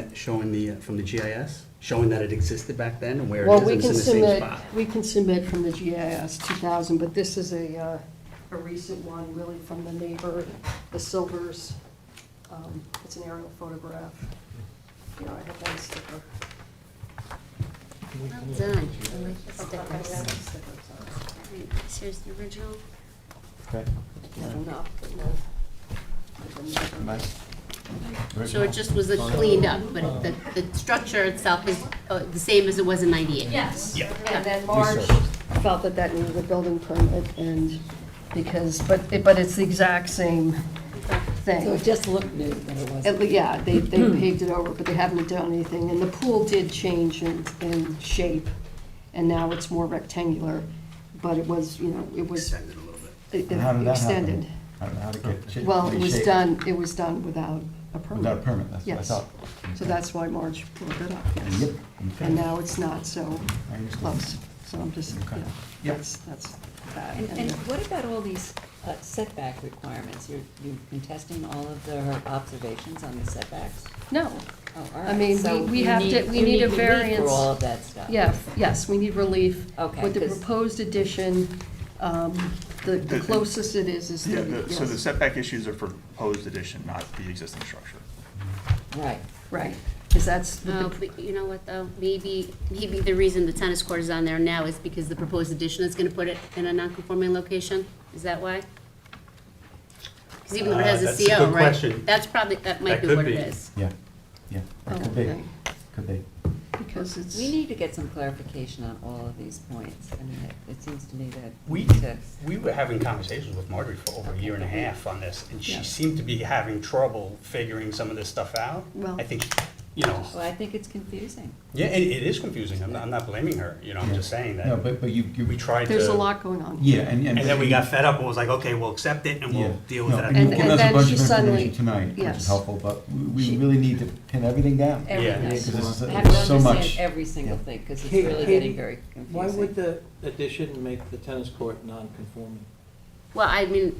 from the GIS, showing that it existed back then and where it well, is, we and it's can in the same submit, spot. we can submit from the GIS 2000, but this is a recent one, really, from the neighbor, the Silvers. It's an aerial photograph. You know, I have one sticker. Well done. I like the I have stickers. stickers. Alright, here's the original. Okay. Not enough, but no. Nice. So it just was cleaned up, but the structure itself is the same as it was in 98? Yes. Yeah. And then Marge felt that needed a building permit, and because, but it's the exact same thing. so it just looked new, but it wasn't. Yeah, they paved it over, but they haven't done anything, and the pool did change in shape, and now it's more rectangular, but it was, it was Extended a little bit. And how did that happen? extended. How to get shaped? Well, it was reshaped? done without a permit. Without a permit, that's what I Yes. thought. So that's why Marge brought it up, yes. Yep. Okay. And now it's not so I understand. close, so I'm just, Okay. yeah, that's that. And what about all these setback requirements? You're contesting all of her observations on the setbacks? No, Oh, all I right. mean, So we you have to, we you need a relief variance. for all of that stuff? Yeah, yes, we need relief. Okay, With the 'cause- proposed addition, the closest it is Yeah, 30, so the yes. setback issues are for proposed addition, not the existing structure. Right. Right, Because that's, what Oh, the- but you know what, though? Maybe the reason the tennis court is on there now is because the proposed addition is gonna put it in a non-conforming location? Is that why? Because even though it has a That's a CO, good right? question. That's probably, that might That be could what it be. is. Yeah, yeah, it could be, Okay. could be. because it's. We need to get some clarification on all of these points. I mean, it seems to me that. We, to- we were having conversations with Marjorie for over a year and a half on this, and she Yeah. seemed to be having trouble figuring some of this stuff out. Well- I think, you know, Well, I think it's confusing. yeah, it is confusing. I'm not blaming her, you know, I'm Yeah. just saying No, that but you, we tried to. There's a lot going on. yeah, And then we got fed up and was like, okay, we'll accept it and Yeah. we'll deal with No, it. and at you've the given end. us a then bunch she of suddenly- information tonight, which is yes. helpful, but we really need to pin everything down. Everything. Because this is I have to so understand much. every single Yeah. thing, because it's Katie- really Katie, getting very confusing. Why would the addition make the tennis court non-conforming? Well, I mean,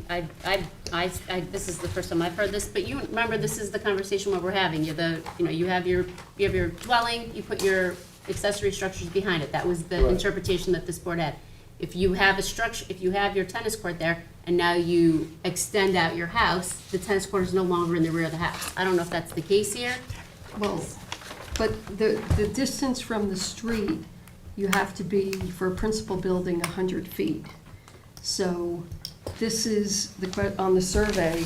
this is the first time I've heard this, but you remember, this is the conversation what we're having. You have your dwelling, you put your accessory structures behind it. That was the Right. interpretation that this board had. If you have a structure, if you have your tennis court there, and now you extend out your house, the tennis court is no longer in the rear of the house. I don't know if that's the case here. Well, but the distance from the street, you have to be, for a principal building, 100 feet. So this is on the survey,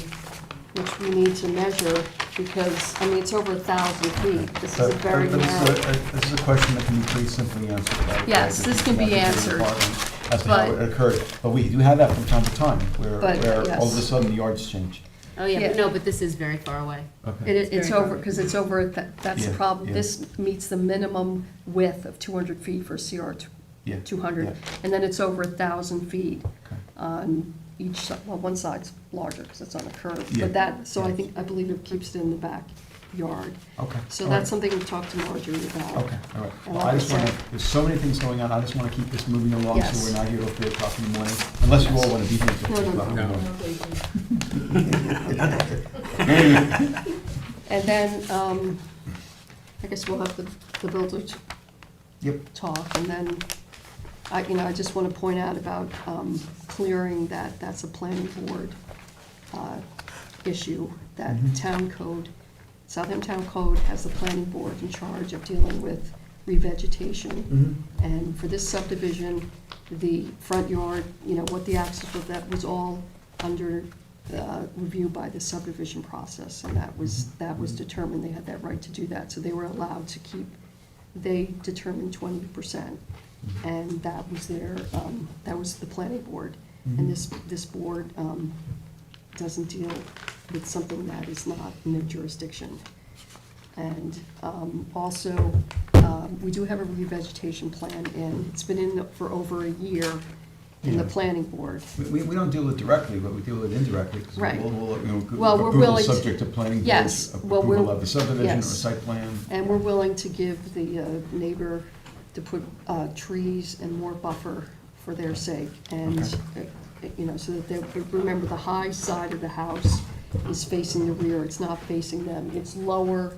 which we need to measure, because, I mean, it's over 1,000 feet. This is a very But narrow. this is a question that can be pretty simply answered. by Yes, the this can be engineering answered, department As to how but- it occurred. But we do have that from time to time, But, where all of a yes. sudden the yards change. Oh, yeah, Yeah. but no, but this is very far away. Okay. It's over, because it's over, that's the Yeah, problem. yeah. This meets the minimum width of 200 feet for CR Yeah, 200. yeah. And then it's over 1,000 feet Okay. on each side. Well, one side's larger because it's on a curve. Yeah, But that, so yeah. I believe it keeps it in the backyard. Okay. So all that's right. something we talked to Marjorie about. Okay, all right. And Well, like I I just want to, said- there's so many things going on, I just want to keep this moving along, Yes. so we're not here till 3 o'clock in the morning, unless you all want to be here till No, 3 no, o'clock in the no. morning. And then, I guess we'll have the builder Yep. talk, and then, I just want to point out about clearing that, that's a planning board issue, that Mhm. town code, Southampton Town Code has the planning board in charge of dealing with revegetation. Mhm. And for this subdivision, the front yard, what the access was, that was all under review by the subdivision process, and that was determined, they had that right to do that, so they were allowed to keep, they determined 20%, and that was that was the planning board. And this board doesn't deal with something that is not in their jurisdiction. And also, we do have a revegetation plan, and it's been in for over a year in the Yeah. planning board. We don't deal with it directly, but we deal with it indirectly, because Right. we'll, Well, we're approval willing to- subject to planning Yes, board's well, approval we're- of the subdivision or yes. site plan. And we're willing to give the neighbor to put trees and more buffer for their sake. And, so that they, remember, the high side of the house is facing the rear, it's not facing them. It's lower,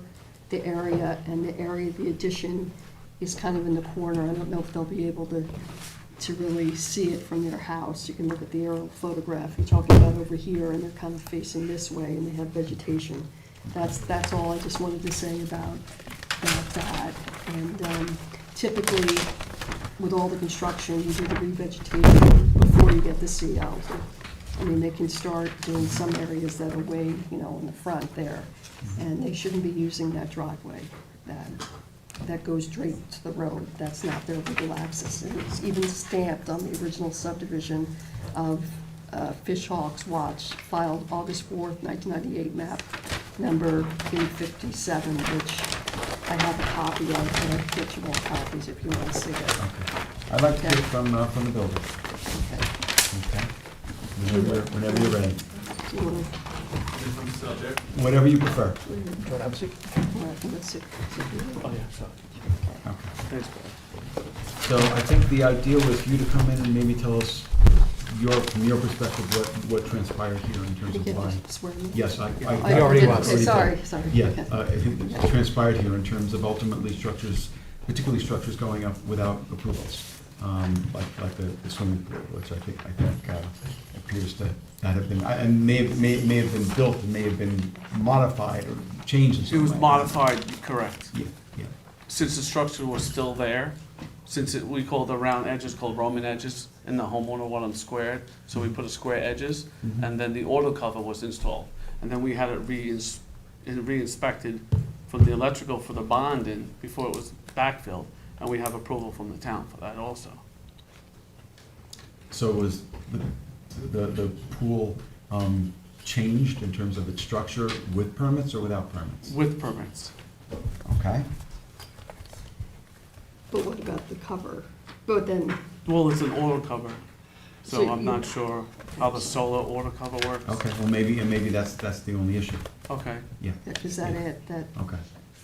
the area, and the area of the addition is kind of in the corner. I don't know if they'll be able to really see it from their house. You can look at the aerial photograph, you're talking about over here, and they're kind of facing this way, and they have vegetation. That's all I just wanted to say about that. And typically, with all the construction, you do the revegetation before you get the CO. I mean, they can start doing some areas that are way, in the front there, and they shouldn't be using that driveway that goes straight to the road. That's not their legal access. And it's even stamped on the original subdivision of Fish Hawks Watch, filed August 4th, 1998, map number 857, which I have a copy of, and I'll get you all copies if you want to see it. Okay. I'd like to Okay. hear from the builder. Okay. Okay? Whenever you're ready. Do you want to? Whatever you prefer. Let's see. Oh, yeah, sorry. Okay. Thanks, Brad. So I think the idea was for you to come in and maybe tell us from your perspective, what transpired here in terms You of get why. to swear me? Yes, I already did. was. Okay, sorry. Yeah, Okay. it transpired here in terms of ultimately structures, particularly structures going up without approvals, like the swimming pool, which I think appears to not have been, and may have been built and may have been modified or changed in some It was way. modified, correct. Yeah, yeah. Since the structure was still there, we call the round edges called Roman edges, and the homeowner wanted them squared, so we put a square edges, Mhm. and then the auto cover was installed. And then we had it re-inspected from the electrical for the bonding before it was backfilled, and we have approval from the town for that also. So was the pool changed in terms of its structure with permits or without permits? With permits. Okay. But what about the cover? But then, Well, it's an auto cover, so So I'm you- not sure how the solar auto cover works. Okay, well, maybe that's the only issue. Okay. Yeah. does that add, Okay.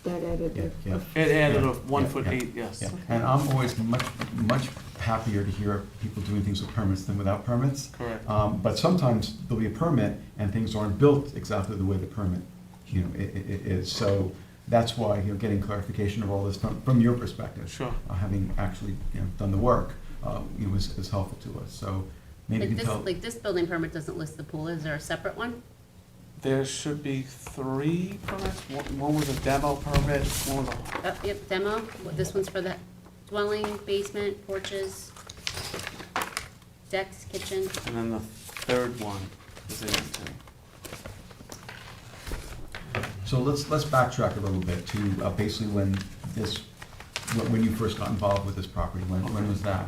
that added Yeah, a yeah. It added a Yeah, 1'8", yeah, yes. yeah. And I'm always much happier to hear people doing things with permits than without permits. Correct. But sometimes there'll be a permit and things aren't built exactly the way the permit, it is. So that's why, getting clarification of all this from your perspective. Sure. Having actually, done the work, is helpful to us. So maybe you can tell. Like this building permit doesn't list the pool, is there a separate one? There should be 3 permits. One was a demo permit, one was a Yep, demo, this one's for the dwelling, basement, porches, decks, kitchen. and then the 3rd one is in it too. So let's backtrack a little bit to basically when you first got involved with this property. When was that?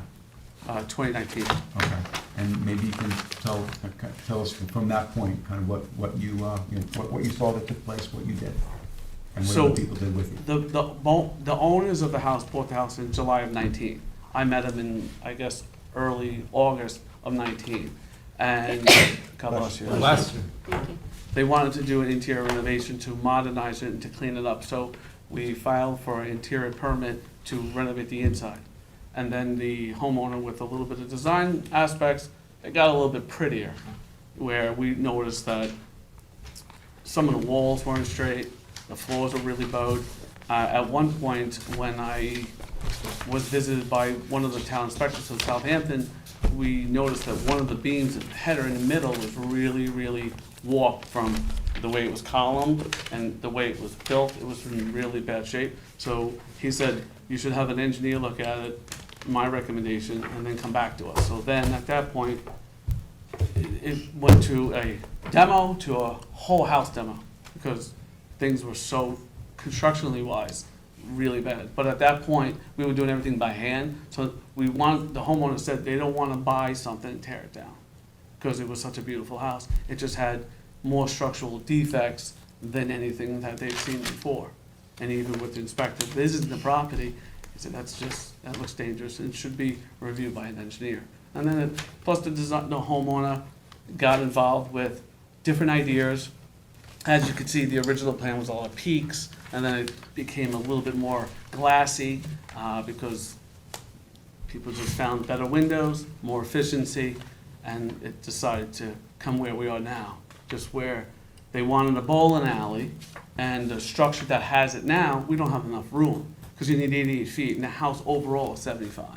2019. Okay, and maybe you can tell us from that point, kind of what you saw that took place, what you did, and what other people did with you. The owners of the house bought the house in July of 19. I met them in, I guess, early August of 19. And, God bless you. Bless you. Thank you. They wanted to do an interior renovation to modernize it and to clean it up. So we filed for an interior permit to renovate the inside. And then the homeowner, with a little bit of design aspects, it got a little bit prettier, where we noticed that some of the walls weren't straight, the floors were really bowed. At one point, when I was visited by one of the town inspectors of Southampton, we noticed that one of the beams, the header in the middle, was really, really warped from the way it was columned and the way it was built. It was in really bad shape. So he said, you should have an engineer look at it, my recommendation, and then come back to us. So then, at that point, it went to a demo, to a whole house demo, because things were so, constructionally wise, really bad. But at that point, we were doing everything by hand, so the homeowner said they don't want to buy something and tear it down, because it was such a beautiful house. It just had more structural defects than anything that they'd seen before. And even with the inspector visiting the property, he said, that looks dangerous, and it should be reviewed by an engineer. And then, plus the homeowner got involved with different ideas. As you can see, the original plan was all peaks, and then it became a little bit more glassy, because people just found better windows, more efficiency, and it decided to come where we are now, just where they wanted a bowling alley, and the structure that has it now, we don't have enough room, because you need 88 feet, and the house overall is 75.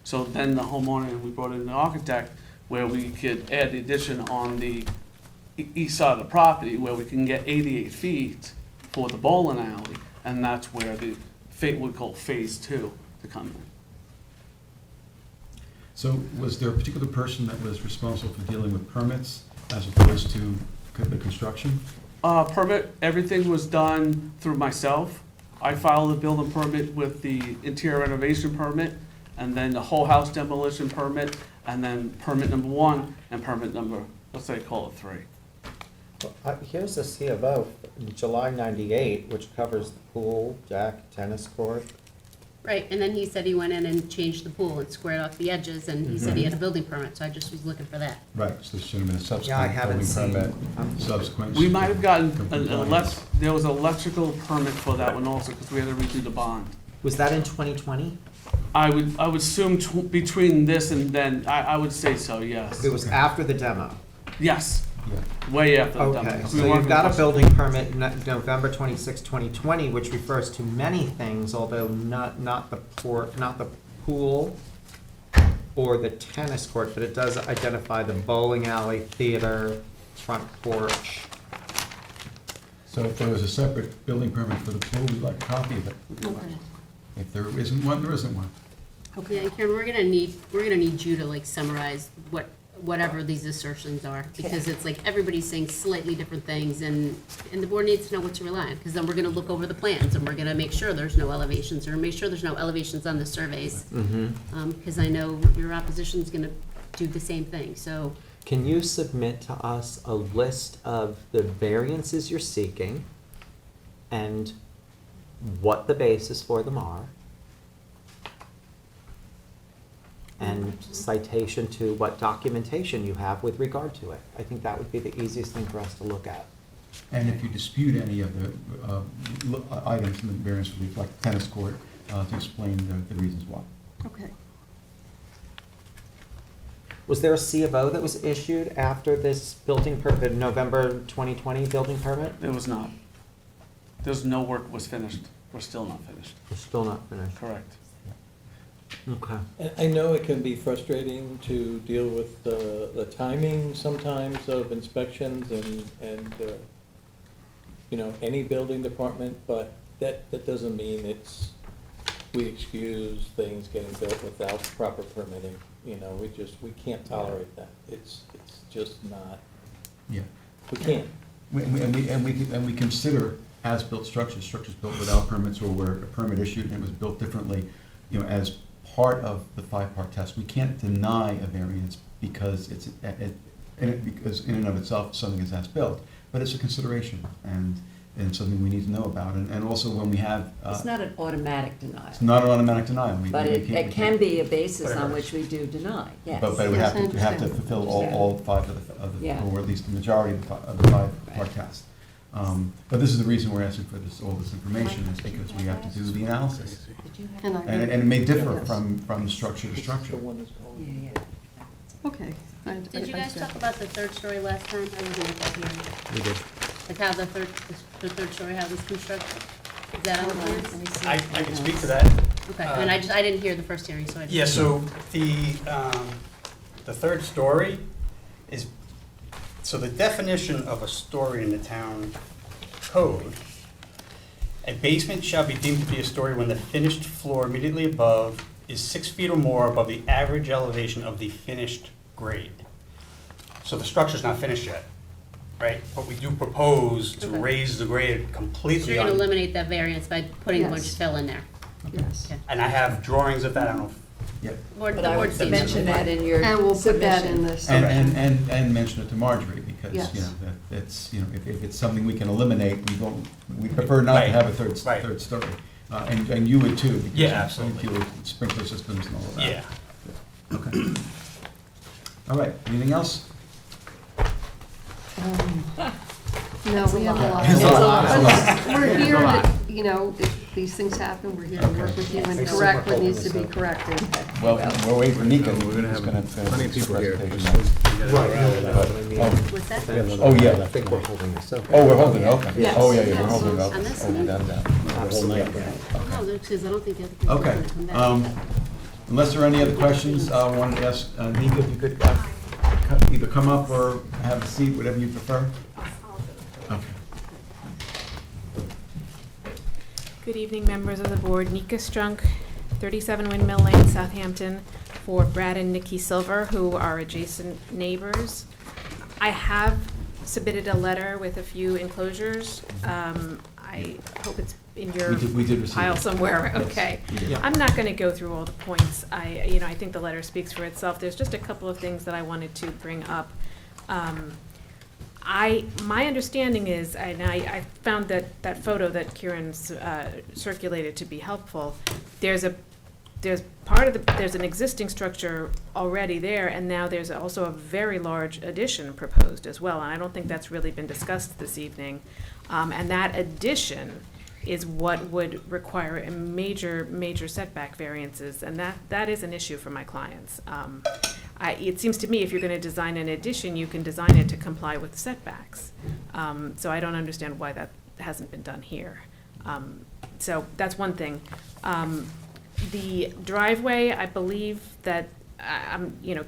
So then the homeowner, and we brought in an architect, where we could add the addition on the east side of the property, where we can get 88 feet for the bowling alley, and that's where we call phase 2 to come in. So was there a particular person that was responsible for dealing with permits as opposed to the construction? Permit, everything was done through myself. I filed a building permit with the interior renovation permit, and then the whole house demolition permit, and then permit number 1 and permit number, let's say, call it 3. Here's the C of O, July 98, which covers the pool, deck, tennis court. Right, and then he said he went in and changed the pool and squared off the edges, and he said he had a building permit, so I just was looking for that. Right, so there should have been a I subsequent haven't building seen- permit, subsequent. We might have gotten, compliance. there was an electrical permit for that one also, because we had to redo the bond. Was that in 2020? I would assume between this and then, I would say so, yes. It was after the demo. Yes, way after the demo. Okay, We so weren't you've got a gonna- building permit November 26, 2020, which refers to many things, although not the pool or the tennis court, but it does identify the bowling alley, theater, front porch. So if there was a separate building permit for the pool, we'd like a copy of it. Okay. If there isn't one, there isn't one. Yeah, and Karen, we're gonna need you to like summarize whatever these assertions are, because it's like everybody's saying slightly different things, and the board needs to know what to rely on, because then we're gonna look over the plans, and we're gonna make sure there's no elevations, or make sure there's no elevations on the surveys. Because I know your opposition's gonna do the same thing, so. Can you submit to us a list of the variances you're seeking and what the basis for them are? And citation to what documentation you have with regard to it. I think that would be the easiest thing for us to look at. And if you dispute any of the items in the variance relief, like the tennis court, to explain the reasons why. Okay. Was there a C of O that was issued after this building permit, November 2020 building permit? It was not. There's no work was finished. We're still not finished. We're still not finished. Correct. Okay. I know it can be frustrating to deal with the timing sometimes of inspections and you know, any building department, but that doesn't mean we excuse things getting built without proper permitting. You know, we can't tolerate that. It's just not, Yeah. we can't. And we consider as-built structures built without permits, or where a permit issued and it was built differently, you know, as part of the five-part test. We can't deny a variance because because in and of itself something is as-built, but it's a consideration and something we need to know about. And also when we have. It's not an automatic denial. It's not an automatic denial. But it can be a basis on which we do deny, yes. But we Yes, have to fulfill all five of the, Yeah. or at least the majority of the five-part test. But this is the reason we're asking for all this information, is because we have to do the analysis. And it may differ from structure to structure. Okay. Did you guys talk about the third story last time? I wasn't at that hearing. We did. Like how the third story, how it was constructed? Is that on the plans? I can speak to that. Okay, and I didn't hear the first hearing, so I just. Yeah, so the third story is, so the definition of a story in the town code, a basement shall be deemed to be a story when the finished floor immediately above is 6 feet or more above the average elevation of the finished grade. So the structure's not finished yet, right? But we do propose to Okay. raise the grade So completely you're gonna on, eliminate that variance by putting a bunch of Yes. fill in there? Yes. Okay. and I have drawings of that, I don't know if Board- But the I board would sees it. mention that in your And we'll put that in submission. this. And mention it to Marjorie, because, Yes. you know, that it's, you know, if it's something we can eliminate, we prefer not to Right. have a third story. And you would too, because Yeah, you absolutely. deal with sprinkler systems and all of that. Yeah. Okay. All right, anything else? No, we have a lot. It's a lot. It's a lot. We're It's a here, lot. to- you know, if these things happen, we're here to work with you and correct what needs to be corrected. Well, we're waiting for Nika. We're gonna have plenty of people here. What's that? Oh, yeah. I think we're holding this up. Oh, we're holding it, okay. Yes. Oh, yeah, we're Yes. holding it up. On this Oh, one? without a doubt. No, because I don't think the other people are Okay, gonna come back. unless there are any other questions, I wanted to ask Nika if you could either come up or have a seat, whatever you prefer. Okay. Good evening, members of the board. Nika Strunk, 37 Windmill Lane, Southampton, for Brad and Nikki Silver, who are adjacent neighbors. I have submitted a letter with a few enclosures. I hope it's in your We did receive pile it. somewhere. Yes, Okay. we did. I'm not going to go through all the points. I think the letter speaks for itself. There's just a couple of things that I wanted to bring up. My understanding is, and I found that photo that Kieran circulated to be helpful. There's an existing structure already there, and now there's also a very large addition proposed as well. And I don't think that's really been discussed this evening. And that addition is what would require a major setback variances, and that is an issue for my clients. It seems to me if you're going to design an addition, you can design it to comply with setbacks. So I don't understand why that hasn't been done here. So that's one thing. The driveway, I believe that,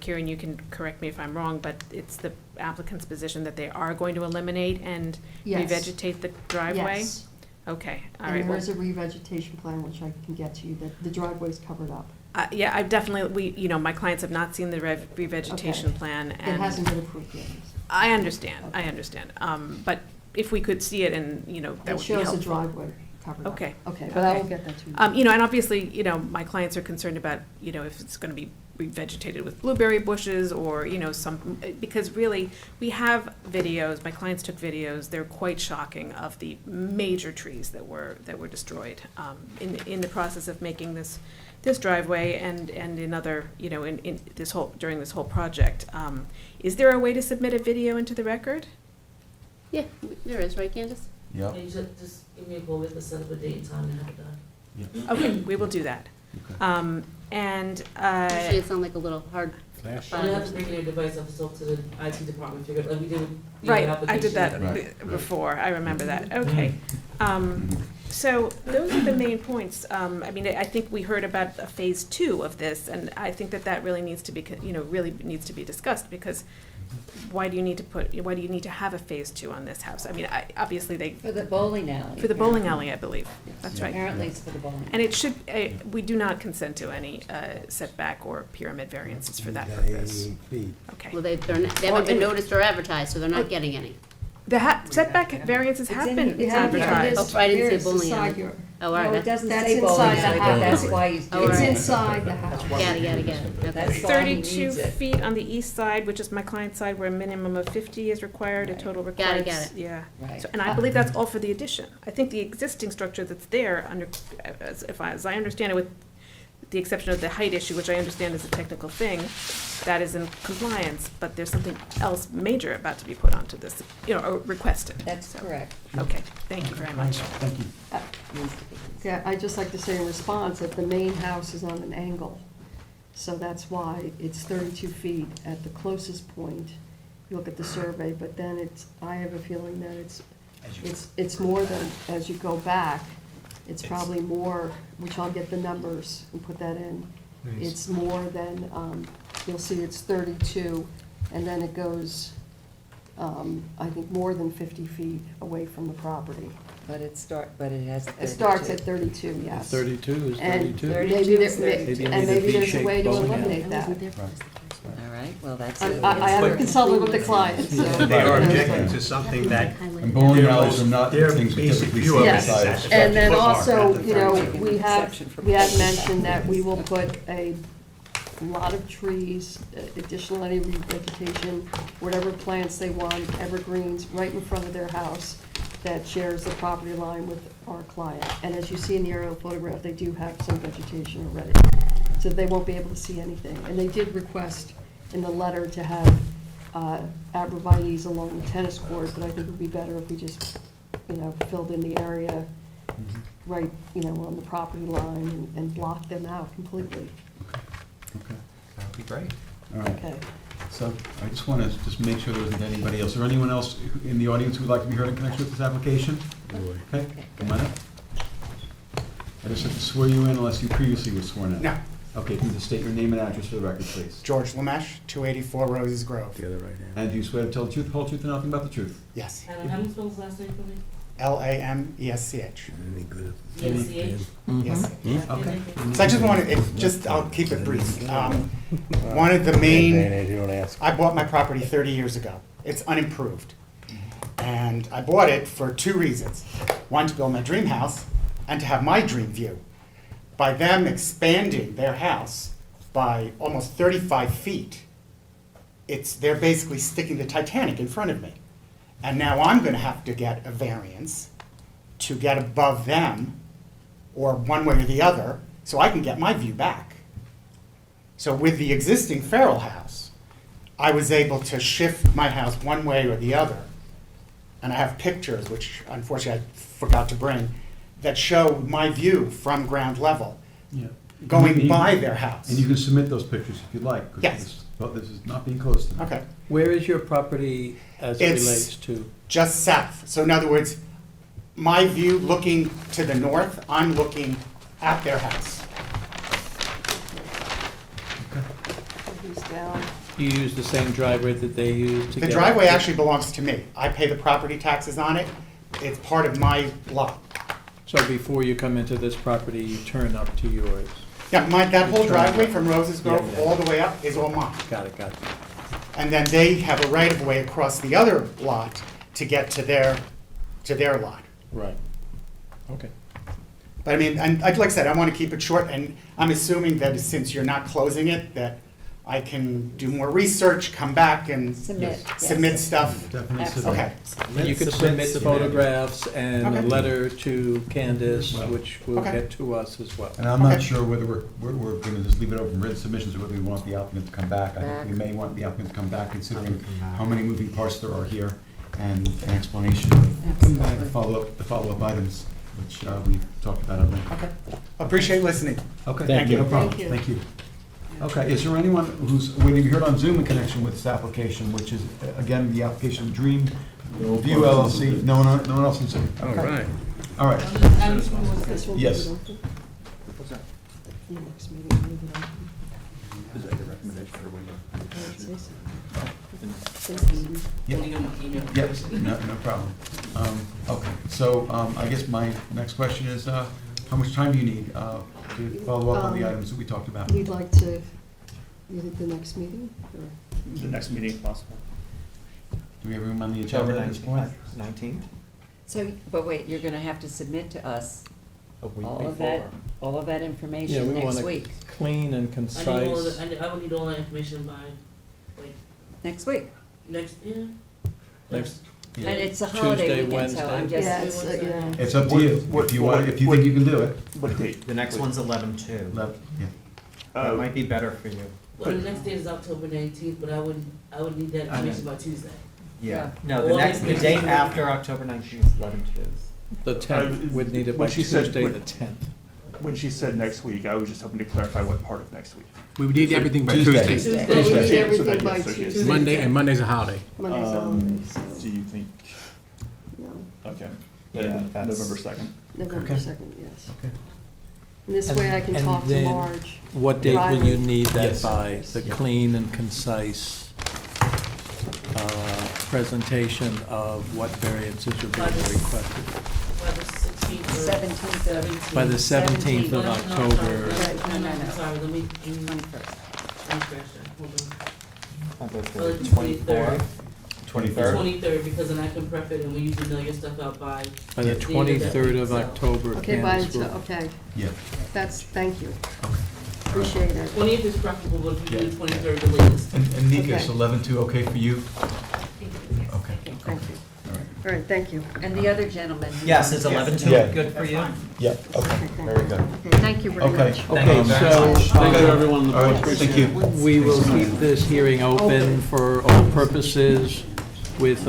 Kieran, you can correct me if I'm wrong, but it's the applicant's position that they are going to eliminate and Yes. revegetate the driveway? Yes. Okay, all And right. there well- is a revegetation plan, which I can get to you, that the driveway's covered up. Yeah, I've definitely, my clients have not seen the revegetation Okay. plan, It and hasn't been approved yet. I understand, but if we could see it and, that It would be helpful. shows the driveway covered up. Okay. Okay, but I will Okay. get that to you. And obviously, my clients are concerned about, if it's gonna be revegetated with blueberry bushes or, because really, we have videos, my clients took videos, they're quite shocking of the major trees that were destroyed, in the process of making this driveway and in other, in during this whole project. Is there a way to submit a video into the record? Yeah, there is, right, Candace? Yep. And you just give me a call, we can set up a date and time and have it done. Okay, we will do that. And, Usually it's on like a little hard. You don't have to bring your device up, so to the IT department, figure, like we did with the right, application. I did that Right. before, I remember that, okay. So those are the main points. I think we heard about a phase 2 of this, and I think that really needs to be, really needs to be discussed, because why do you need to have a phase 2 on this house? Obviously For the bowling alley. For the bowling alley, I believe, that's right. Apparently it's for the bowling. And it should, we do not consent to any setback or pyramid variances for that purpose. Okay. Well, they haven't been noticed or advertised, so they're not getting any. The setback variances have in been the- it's in here. advertised. Oh, I didn't say Here's the bowling side alley. yard. Oh, all right. No, it doesn't That's say bowling inside the alley, house. that's why he's Oh, doing It's right. it. inside the house. Got it. Okay. That's why he 32 needs it. feet on the east side, which is my client's side, where a minimum of 50 is required, a total requires. Got it. Yeah. Right. So, and I believe that's all for the addition. I think the existing structure that's there, as I understand it, with the exception of the height issue, which I understand is a technical thing, that is in compliance, but there's something else major about to be put onto this, or requested. That's So, correct. Okay, thank you very much. Thank you. Needs to be. Yeah, I'd just like to say in response that the main house is on an angle. So that's why it's 32 feet at the closest point. You look at the survey, but then I have a feeling that it's more than, as you go back, it's probably more, which I'll get the numbers and put that in. It's more than, you'll see it's 32, and then it goes, I think, more than 50 feet away from the property. But it has 32. It starts at 32, yes. 32 is And 32. maybe 32 there- is 32. and maybe there's a V-shaped way to bowling alley. eliminate that. All right, well, that's. I haven't consulted with the client, so. They are objecting to something that And bowling alleys are not their things we basic typically view see of it Yes, is inside. that and then 50-foot mark, also, not the you know, 30. we had mentioned that we will put a lot of trees, additional any revegetation, whatever plants they want, evergreens, right in front of their house that shares the property line with our client. And as you see in the aerial photograph, they do have some vegetation already, so they won't be able to see anything. And they did request in the letter to have arborvitae's along the tennis court, but I think it would be better if we just, filled in the area right, on the property line and blocked them out completely. Okay. That would be great. All right. Okay. So I just want to just make sure there isn't anybody else. Is there anyone else in the audience who would like to be heard in connection with this application? Okay, come on up. I just have to swear you in unless you previously were sworn in. No. Okay, can you just state your name and address for the record, please? George Lamesh, 284 Roses Grove. The other right hand. And do you swear to tell the truth, the whole truth, and nothing but the truth? Yes. And how do you spell his last name for me? Lamesch. Any good? E-S-C-H? Yes. Okay. So I just wanted, I'll keep it brief. One of the main, You don't ask. I bought my property 30 years ago. It's unimproved. And I bought it for two reasons. One, to build my dream house, and to have my dream view. By them expanding their house by almost 35 feet, they're basically sticking the Titanic in front of me. And now I'm gonna have to get a variance to get above them, or one way or the other, so I can get my view back. So with the existing Farrell house, I was able to shift my house one way or the other. And I have pictures, which unfortunately I forgot to bring, that show my view from ground level, Yeah. going by their house. And you can submit those pictures if you'd like. 'cause Yes. this is not being closed tonight. Okay. Where is your property as it It's relates to? just south. So in other words, my view looking to the north, I'm looking at their house. He's down. You use the same driveway that they use to The get... driveway actually belongs to me. I pay the property taxes on it. It's part of my lot. So before you come into this property, you turn up to yours. Yeah, that whole driveway from Roses Grove Yeah, yeah. all the way up is all mine. Got it, got it. And then they have a right-of-way across the other lot to get to their lot. Right. Okay. But I mean, and like I said, I want to keep it short, and I'm assuming that since you're not closing it, that I can do more research, come back and Submit, submit yes. stuff. Definitely submit. Okay. You can submit photographs and a Okay. letter to Candace, which will Okay. get to us as well. And I'm not Okay. sure whether we're gonna just leave it open for written submissions or whether we want the applicant to come back. I think we may want the applicant to come back considering how many moving parts there are here and an explanation of the follow-up items, which we've talked about at length. Okay. Appreciate listening. Okay, Thank you. no problem, Thank you. thank you. Okay, is there anyone who's waiting to be heard on Zoom in connection with this application, which is, again, the application of Dream View LLC? No one else in Zoom? All right. All right. This one, Yes. leave it open. What's that? The next meeting, leave it open. Is that your recommendation for when I would say so. Yep, no problem. Okay, so I guess my next question is, how much time do you need to follow up on the items that we talked about? We'd like to, the next meeting, or? The next meeting if possible. Do we have room on the agenda at this point? 19th? So, but wait, you're gonna have to submit to us A week all before. of that Yeah, information we next want week. to clean and I concise. would need all that information by, like, Next week. next, Next, Yeah. And it's a holiday Tuesday, weekend, so I'm Wednesday. just. Yeah, It's up to you, if you think you can do it. What date? The next one's 11/2. Yeah. That might be better for you. well, the next day is October 19th, but I would need that I know. information by Tuesday. Yeah. Well, No, the next date meeting- after October 19th is 11/2. The 10th, would need it by When she said- Tuesday, when- the 10th. When she said next week, I was just hoping to clarify what part of next week. We would need everything by Tuesday. Tuesday. we need So everything that- by yes, okay. Tuesday. Monday, and Monday's a holiday. Monday's a holiday, so, Do you think, no, okay, Yeah, then that's- November 2nd? November Okay. 2nd, yes. Okay. And this way I can And talk to then Marge. What date will you Riley. need that Yes. by? The clean and concise presentation of what variances are being requested. By the 16th or 17th of- 17th. By the 17th of No, no, no, October. sorry, Right, no, no, I'm no. sorry, let me 21st. scratch that, hold on. About Or the the 24th. 23rd. 23rd, because then I can prep it and we usually mail your stuff out by. By the end of that 23rd week, of so. October, Okay, by, Candace will... okay, Yeah. thank you. Appreciate it. 20th is preferable, but if you do Yeah. 23rd, the latest. And Nika, is Okay. 11/2 okay for you? Okay. Thank you. All right. All right, thank you. And the other gentleman. who Yes, wants is to- 11/2 Yeah. good for you? Yeah, okay, very good. Okay, thank you very Okay, much. okay, you very so. much. Thank you, everyone on the All board. right, thank you. We will keep this hearing open for all purposes with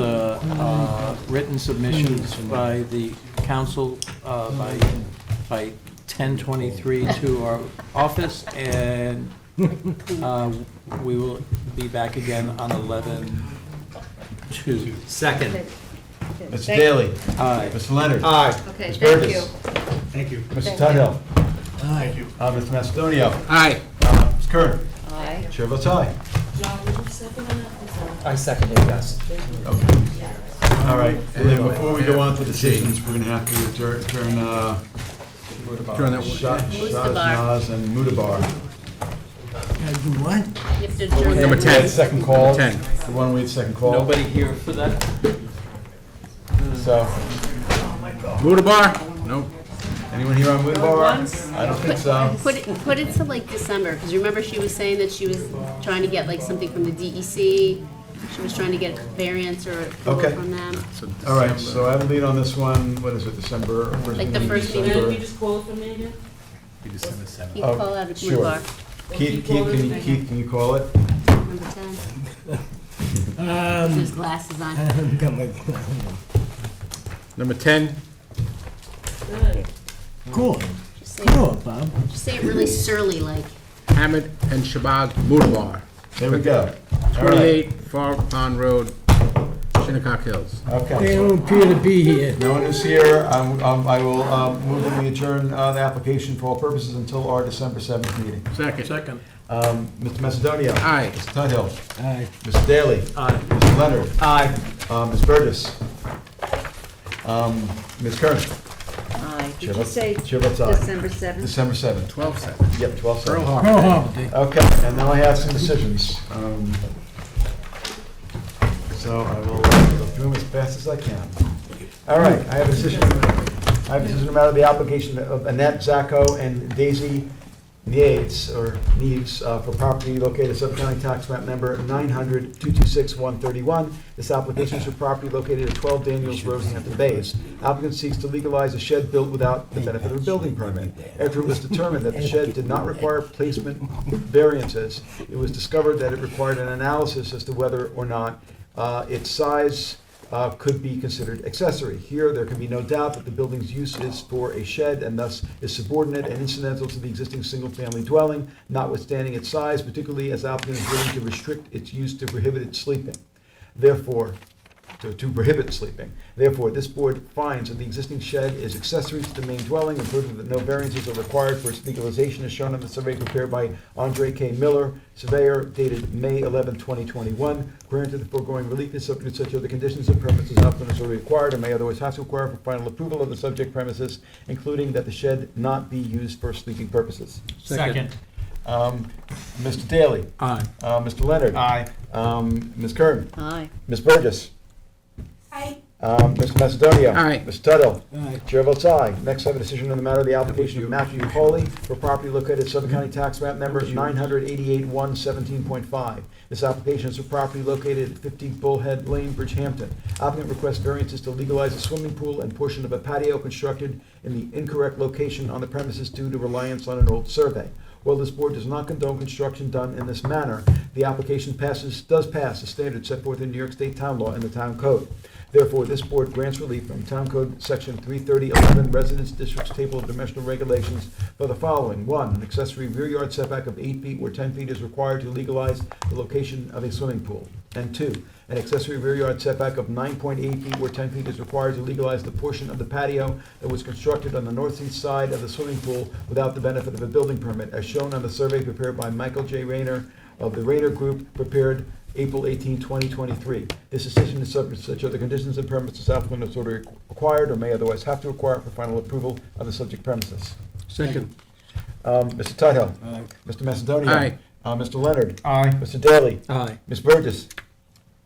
written submissions by the council by 10:23 to our office, and we will be back again on 11/2. Second. Okay. Mr. Thank- Daly. Aye. Mr. Leonard. Aye. Okay, Ms. thank Burgess. you. Thank you. Mr. Thank Tudhill. Thank you. Mr. Macedonio. Aye. Ms. Kern. Aye. Chair votes aye. John, would you second on that? I'm sorry. I second it, yes. Okay. All right, and then before we go on to decisions, we're gonna have to turn Turn that- Shaznaz and Mudabar. Gotta do what? You have to adjourn Number that. 10. Second call. 10. The one with second call. Nobody here for that? So, Mudabar? No. anyone here on Mudabar? I don't think so. Put it to like December, because remember she was saying that she was trying to get like something from the DEC. She was trying to get a variance or approval Okay. from them. All right, so I have a lead on this one, what is it, December? Like the first Can meeting. you just call it for me again? December 7th. You Oh, call out of sure. Bar, Keith, can you call it? number 10. There's glasses on. Got my- Number 10, Good. Cool, Just say, cool, Bob. just say it really surly like. Hamid and Shabag Mudabar. There we go. All right. 28 Far Pond Road, Shinnecock Hills. Okay. They don't appear to be here. No one is here. I will move that we adjourn the application for all purposes until our December 7th meeting. Second. Mr. Macedonia. Aye. Mr. Tudhill. Aye. Mr. Daly. Aye. Mr. Leonard. Aye. Ms. Burgess. Ms. Kern. Aye. Chair Did you votes- say Chair votes aye. December 7th? December 7th. 12-7. Yep, 12/7. Pearl Go Harbor. home, Dick. Okay, and now I have some decisions. So I will go through them as fast as I can. All right, I have a decision about the application of Annette Zacco and Daisy Neves, for property located at Suffolk County Tax Map Number 900-226-131. This application is for property located at 12 Daniels Road, Hampton Bays. Applicant seeks to legalize a shed built without the benefit of a building permit. After it was determined that the shed did not require placement variances, it was discovered that it required an analysis as to whether or not its size could be considered accessory. Here, there can be no doubt that the building's use is for a shed and thus is subordinate and incidental to the existing single-family dwelling, notwithstanding its size, particularly as applicant is willing to restrict its use to prohibit its sleeping. Therefore, to prohibit sleeping. Therefore, this board finds that the existing shed is accessory to the main dwelling and further that no variances are required for its legalization as shown on the survey prepared by Andre K. Miller, surveyor, dated May 11, 2021. Granted, the foregoing relief is subject to such other conditions and permits as applicant is already required and may otherwise have to require for final approval of the subject premises, including that the shed not be used for sleeping purposes. Second. Mr. Daly. Aye. Mr. Leonard. Aye. Ms. Kern. Aye. Ms. Burgess. Aye. Mr. Macedonia. Aye. Mr. Tuttle. Aye. Chair votes aye. Next, I have a decision on the matter of the application of Matthew Coley for property located at Suffolk County Tax Map Number 988-117.5. This application is for property located at 50 Bullhead Lane, Bridgehampton. Applicant requests variances to legalize a swimming pool and portion of a patio constructed in the incorrect location on the premises due to reliance on an old survey. While this board does not condone construction done in this manner, the application does pass the standards set forth in New York State Town Law and the Town Code. Therefore, this board grants relief from Town Code Section 33011, Residence Districts Table of Dimensional Regulations for the following. 1, an accessory rear yard setback of 8 feet where 10 feet is required to legalize the location of a swimming pool. And 2, an accessory rear yard setback of 9.8 feet where 10 feet is required to legalize the portion of the patio that was constructed on the northeast side of the swimming pool without the benefit of a building permit, as shown on the survey prepared by Michael J. Rayner of the Rayner Group, prepared April 18, 2023. This decision is subject to such other conditions and permits as applicant has already required or may otherwise have to require for final approval of the subject premises. Second. Mr. Tuthill. Aye. Mr. Macedonia. Aye. Mr. Leonard. Aye. Mr. Daly. Aye. Ms. Burgess.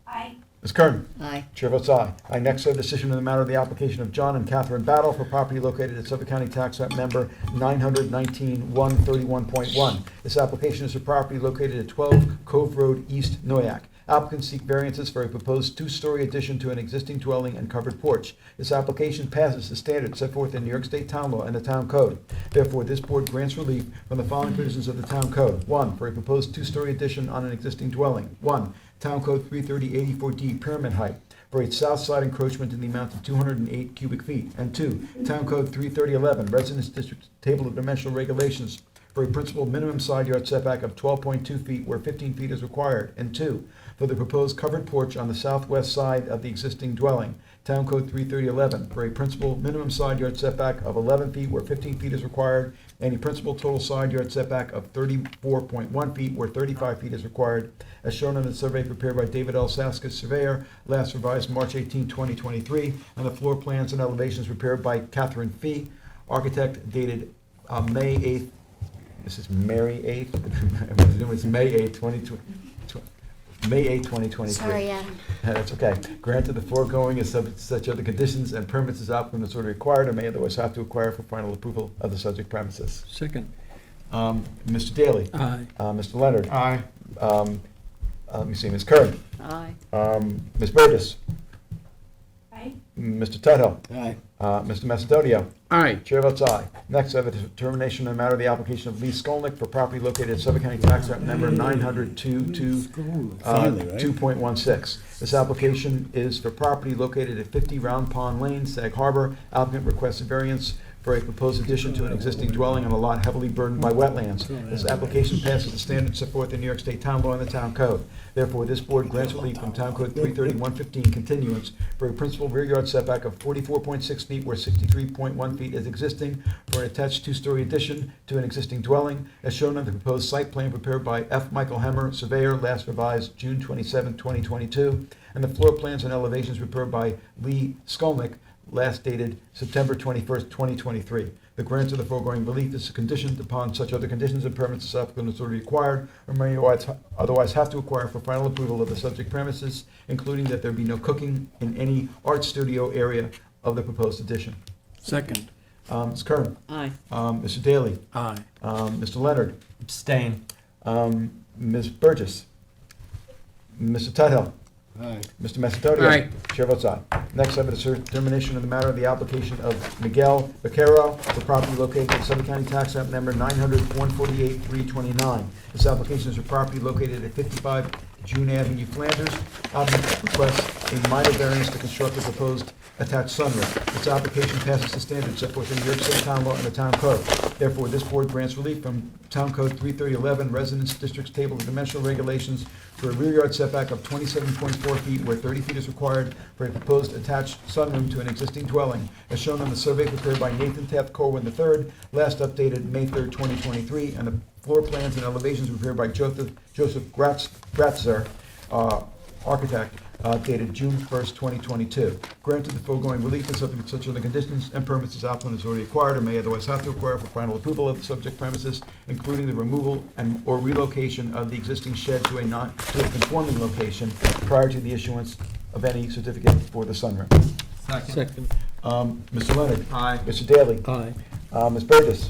Aye. Ms. Kern. Aye. Chair votes aye. I next have a decision in the matter of the application of John and Catherine Battle for property located at Suffolk County Tax Map Number 919-131.1. This application is for property located at 12 Cove Road East, Noyak. Applicants seek variances for a proposed two-story addition to an existing dwelling and covered porch. This application passes the standards set forth in New York State Town Law and the Town Code. Therefore, this board grants relief from the following provisions of the Town Code. 1, for a proposed two-story addition on an existing dwelling. 1, Town Code 330-84D, pyramid height, for a south side encroachment in the amount of 208 cubic feet. And 2, Town Code 33011, Residence District Table of Dimensional Regulations, for a principal minimum side yard setback of 12.2 feet where 15 feet is required. And 2, for the proposed covered porch on the southwest side of the existing dwelling. Town Code 33011, for a principal minimum side yard setback of 11 feet where 15 feet is required, and a principal total side yard setback of 34.1 feet where 35 feet is required, as shown in the survey prepared by David L. Saskis, surveyor, last revised March 18, 2023, and the floor plans and elevations prepared by Catherine Fee, architect, dated May 8th. This is Mary 8th. It's May 8th, 2020. May 8, 2023. Sorry, Adam. That's okay. Granted, the foregoing is subject to such other conditions and permits as applicant is already required or may otherwise have to acquire for final approval of the subject premises. Second. Mr. Daly. Aye. Mr. Leonard. Aye. Let me see, Ms. Kern. Aye. Ms. Burgess. Aye. Mr. Tuthill. Aye. Mr. Macedonia. Aye. Chair votes aye. Next, I have a determination on the matter of the application of Lee Skolnick for property located at Suffolk County Tax Map Number 900-2.16. This application is for property located at 50 Round Pond Lane, Sag Harbor. Applicant requests a variance for a proposed addition to an existing dwelling on a lot heavily burdened by wetlands. This application passes the standards set forth in New York State Town Law and the Town Code. Therefore, this board grants relief from Town Code 330-115 continuance for a principal rear yard setback of 44.6 feet where 63.1 feet is existing for an attached two-story addition to an existing dwelling, as shown on the proposed site plan prepared by F. Michael Hemmer, surveyor, last revised June 27, 2022, and the floor plans and elevations prepared by Lee Skolnick, last dated September 21st, 2023. The grant of the foregoing relief is conditioned upon such other conditions and permits as applicant is already required or may otherwise have to acquire for final approval of the subject premises, including that there be no cooking in any art studio area of the proposed addition. Second. Ms. Kern. Aye. Mr. Daly. Aye. Mr. Leonard. Abstain. Ms. Burgess. Mr. Tudhill. Aye. Mr. Macedonia. Aye. Chair votes aye. Next, I have a determination of the matter of the application of Miguel Vaquero for property located at Suffolk County Tax Map Number 900-148-329. This application is for property located at 55 June Avenue, Flanders. Applicant requests a minor variance to construct a proposed attached sunroom. This application passes the standards set forth in New York State Town Law and the Town Code. Therefore, this board grants relief from Town Code 33011, Residence Districts Table of Dimensional Regulations, for a rear yard setback of 27.4 feet where 30 feet is required for a proposed attached sunroom to an existing dwelling, as shown on the survey prepared by Nathan Taft Corwin III, last updated May 3rd, 2023, and the floor plans and elevations prepared by Joseph Gratzer, architect, dated June 1st, 2022. Granted, the foregoing relief is subject to such other conditions and permits as applicant has already acquired or may otherwise have to acquire for final approval of the subject premises, including the removal and or relocation of the existing shed to a conforming location prior to the issuance of any certificate for the sunroom. Second. Mr. Leonard. Aye. Mr. Daly. Aye. Ms. Burgess.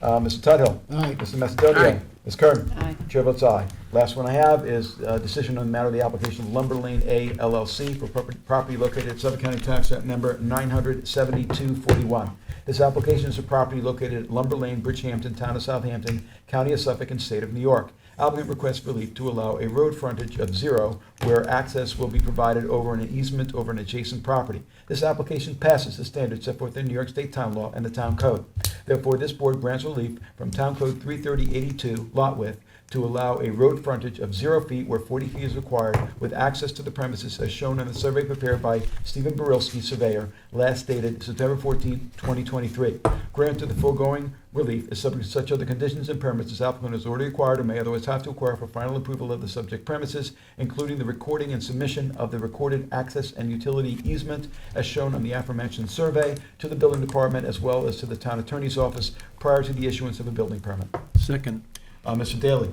Mr. Tudhill. Aye. Mr. Macedonia. Aye. Ms. Kern. Aye. Chair votes aye. Last one I have is a decision on the matter of the application of Lumber Lane A LLC for property located at Suffolk County Tax Map Number 97241. This application is a property located at Lumber Lane, Bridgehampton, Town of Southampton, County of Suffolk, and State of New York. Applicant requests relief to allow a road frontage of 0 where access will be provided over an easement over an adjacent property. This application passes the standards set forth in New York State Town Law and the Town Code. Therefore, this board grants relief from Town Code 33082, lot width, to allow a road frontage of 0 feet where 40 feet is required with access to the premises as shown on the survey prepared by Stephen Barilski, surveyor, last dated September 14, 2023. Grant of the foregoing relief is subject to such other conditions and permits as applicant has already acquired or may otherwise have to acquire for final approval of the subject premises, including the recording and submission of the recorded access and utility easement as shown on the aforementioned survey to the building department as well as to the town attorney's office prior to the issuance of a building permit. Second. Mr. Daly.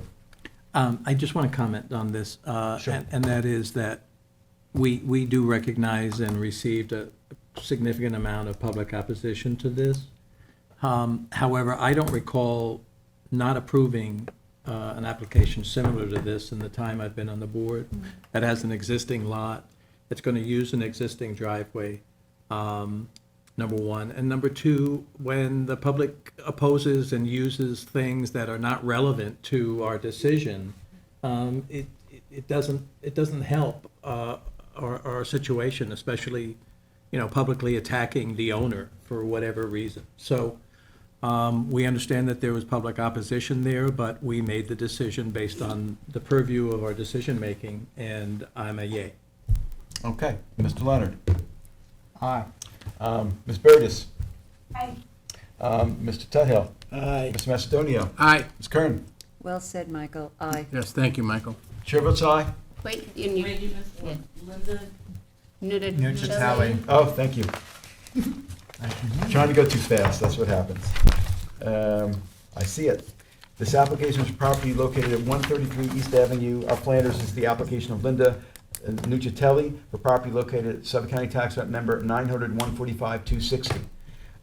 I just want to comment on this, Sure. and that is that we do recognize and received a significant amount of public opposition to this. However, I don't recall not approving an application similar to this in the time I've been on the board. That has an existing lot, it's going to use an existing driveway, number one. And number two, when the public opposes and uses things that are not relevant to our decision, it doesn't help our situation, especially, publicly attacking the owner for whatever reason. So we understand that there was public opposition there, but we made the decision based on the purview of our decision-making, and I'm a yay. Okay. Mr. Leonard. Aye. Ms. Burgess. Aye. Mr. Tudhill. Aye. Mr. Macedonio. Aye. Ms. Kern. Well said, Michael. Aye. Yes, thank you, Michael. Chair votes aye. Wait, and you, Wait, you missed yeah. one. Linda. Nucciatelli. Oh, thank you. Trying to go too fast, that's what happens. I see it. This application is property located at 133 East Avenue, Flanders. This is the application of Linda Nucciatelli for property located at Suffolk County Tax Map Number 900-145-260.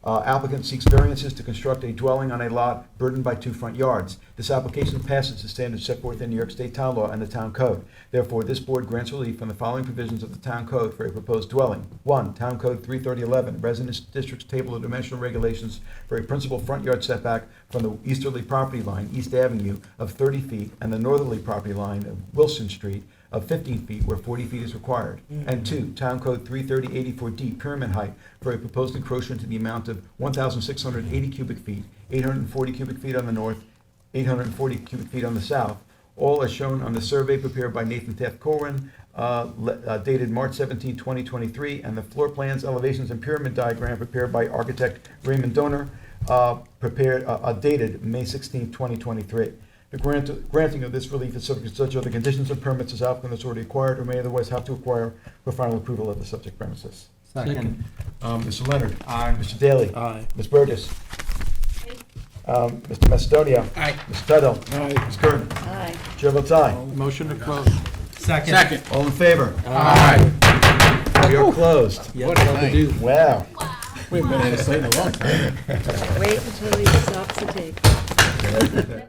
Applicant seeks variances to construct a dwelling on a lot burdened by 2 front yards. This application passes the standards set forth in New York State Town Law and the Town Code. Therefore, this board grants relief from the following provisions of the Town Code for a proposed dwelling. 1. Town Code 33011, Residence Districts Table of Dimensional Regulations for a principal front yard setback from the easterly property line, East Avenue, of 30 feet, and the northerly property line of Wilson Street of 15 feet where 40 feet is required. And 2, Town Code 33084D, pyramid height for a proposed encroachment to the amount of 1,680 cubic feet, 840 cubic feet on the north, 840 cubic feet on the south, all as shown on the survey prepared by Nathan Taft Corwin, dated March 17, 2023, and the floor plans, elevations, and pyramid diagram prepared by architect Raymond Donor, dated May 16, 2023. The granting of this relief is subject to such other conditions and permits as applicant has already acquired or may otherwise have to acquire for final approval of the subject premises. Second. Mr. Leonard. Aye. Mr. Daly. Aye. Ms. Burgess. Mr. Macedonia. Aye. Mr. Tuttle. Ms. Curtin. Aye. Chair votes aye. Motion to close. Second. All in favor? Aye. We are closed. What a night. Wow. We've been in this lane a long time. Wait until he stops the tape.